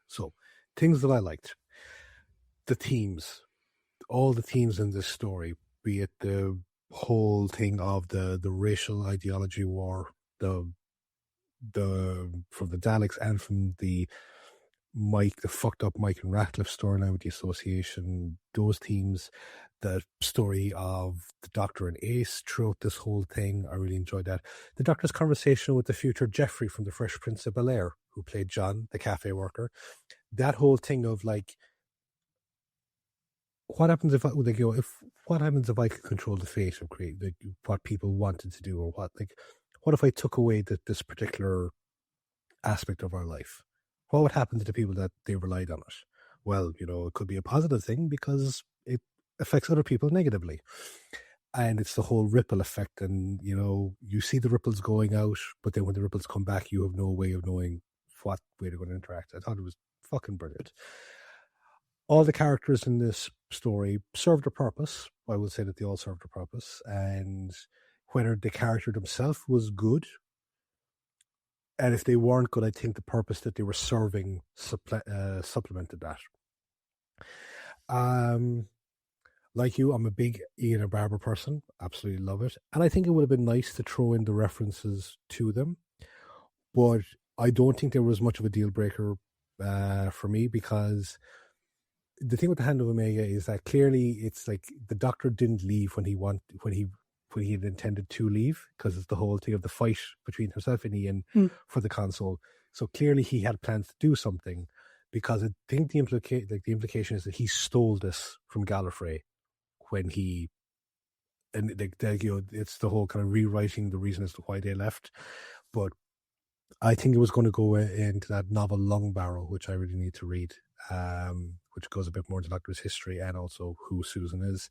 So, things that I liked. The themes. All the themes in this story, be it the whole thing of the racial ideology war, the from the Daleks and from the fucked up Mike and Ratcliffe storyline with the association, those themes, the story of the Doctor and Ace throughout this whole thing, I really enjoyed that. The Doctor's conversation with the future Geoffrey from the Fresh Prince of Bel-Air, who played John, the cafe worker. That whole thing of like, what happens if I could control the fate of what people wanted to do, or what if I took away this particular aspect of our life? What would happen to the people that they relied on it? Well, it could be a positive thing because it affects other people negatively. And it's the whole ripple effect. And, you see the ripples going out, but then when the ripples come back, you have no way of knowing what way they're going to interact. I thought it was fucking brilliant. All the characters in this story served a purpose. I would say that they all served a purpose. And whether the character themselves was good, and if they weren't good, I think the purpose that they were serving supplemented that. Like you, I'm a big Ian and Barbara person. Absolutely love it. And I think it would have been nice to throw in the references to them. But I don't think there was much of a deal breaker for me, because the thing with the Hand of Omega is that clearly it's like the Doctor didn't leave when he had intended to leave, because it's the whole thing of the fight between himself and Ian for the console. So clearly he had plans to do something, because I think the implication is that he stole this from Gallifrey when he, and it's the whole kind of rewriting the reason as to why they left. But I think it was going to go into that novel Long Barrow, which I really need to read, which goes a bit more into Doctor's history and also who Susan is.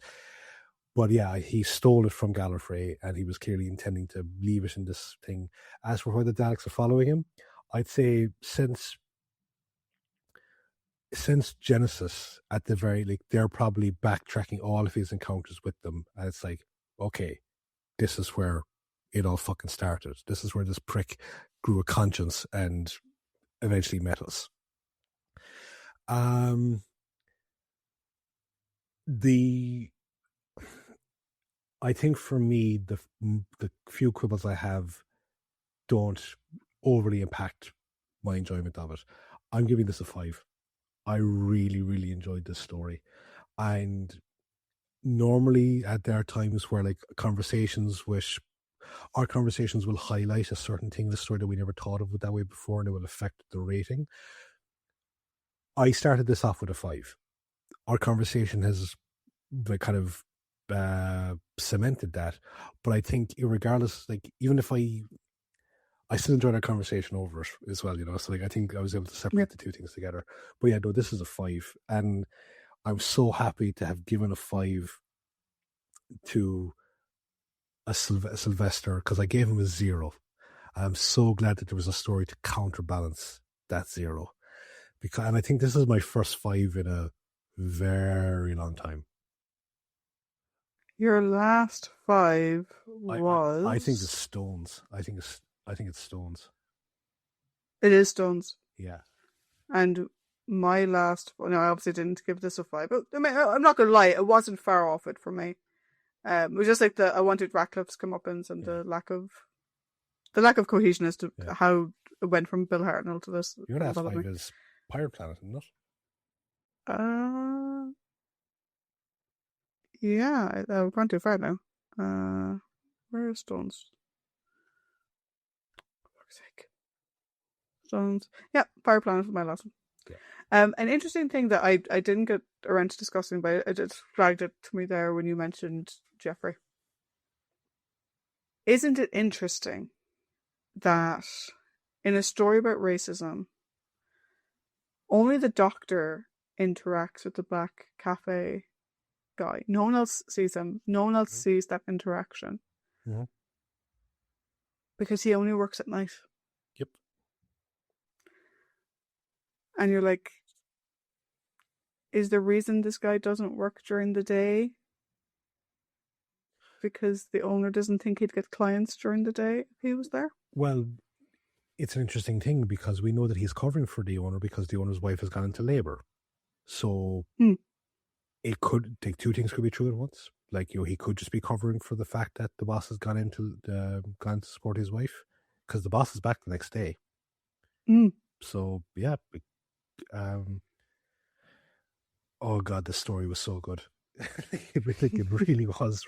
But yeah, he stole it from Gallifrey, and he was clearly intending to leave it in this thing. As for why the Daleks are following him, I'd say since since Genesis, at the very, like, they're probably backtracking all of his encounters with them. And it's like, okay, this is where it all fucking started. This is where this prick grew a conscience and eventually met us. I think for me, the few quibbles I have don't overly impact my enjoyment of it. I'm giving this a 5. I really, really enjoyed this story. And normally there are times where like conversations will highlight a certain thing in the story that we never thought of it that way before, and it will affect the rating. I started this off with a 5. Our conversation has like kind of cemented that, but I think regardless, like even if I still enjoyed our conversation over it as well, you know. So like I think I was able to separate the two things together. But yeah, no, this is a 5, and I'm so happy to have given a 5 to a Sylvester, because I gave him a 0. I'm so glad that there was a story to counterbalance that 0, and I think this is my first 5 in a very long time. Your last 5 was... I think it's Stones. I think it's Stones. It is Stones. Yeah. And my last... No, I obviously didn't give this a 5. But I mean, I'm not going to lie, it wasn't far off it for me. It was just like I wanted Ratcliffe's comeuppance and the lack of cohesion as to how it went from Bill Hartnell to this. Your last 5 is Pirate Planet, isn't it? Yeah, I've gone too far now. Where are Stones? For fuck's sake. Stones. Yeah, Pirate Planet was my last one. Yeah. An interesting thing that I didn't get around to discussing, but it just flagged it to me there when you mentioned Jeffrey. Isn't it interesting that in a story about racism, only the Doctor interacts with the Black Cafe guy? No one else sees him. No one else sees that interaction. Mm-hmm. Because he only works at night. Yep. And you're like, is the reason this guy doesn't work during the day because the owner doesn't think he'd get clients during the day if he was there? Well, it's an interesting thing because we know that he's covering for the owner because the owner's wife has gone into labor. So it could take two things could be true at once. Like, you know, he could just be covering for the fact that the boss has gone to support his wife, because the boss is back the next day. So yeah, oh god, this story was so good. It really was.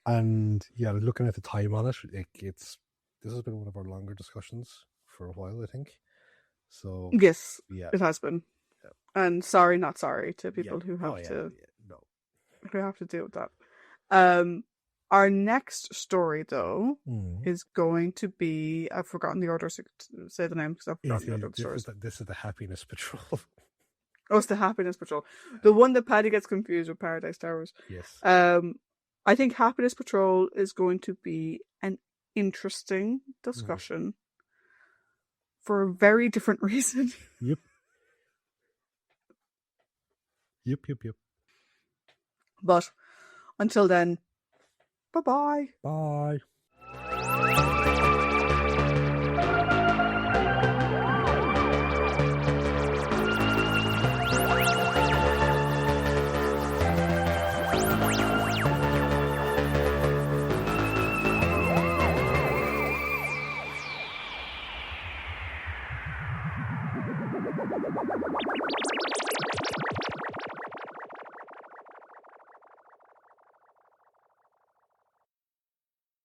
And yeah, looking at the time on it, this has been one of our longer discussions for a while, I think. So yes, yeah, it has been. Yeah. And sorry, not sorry to people who have who have to deal with that. Our next story, though, is going to be... I've forgotten the order, so say the name because I've forgotten the order of the stories. This is the Happiness Patrol. Oh, it's the Happiness Patrol. The one that Paddy gets confused with Paradise Towers. Yes. I think Happiness Patrol is going to be an interesting discussion for a very different reason. Yep. But until then, bye-bye. Bye.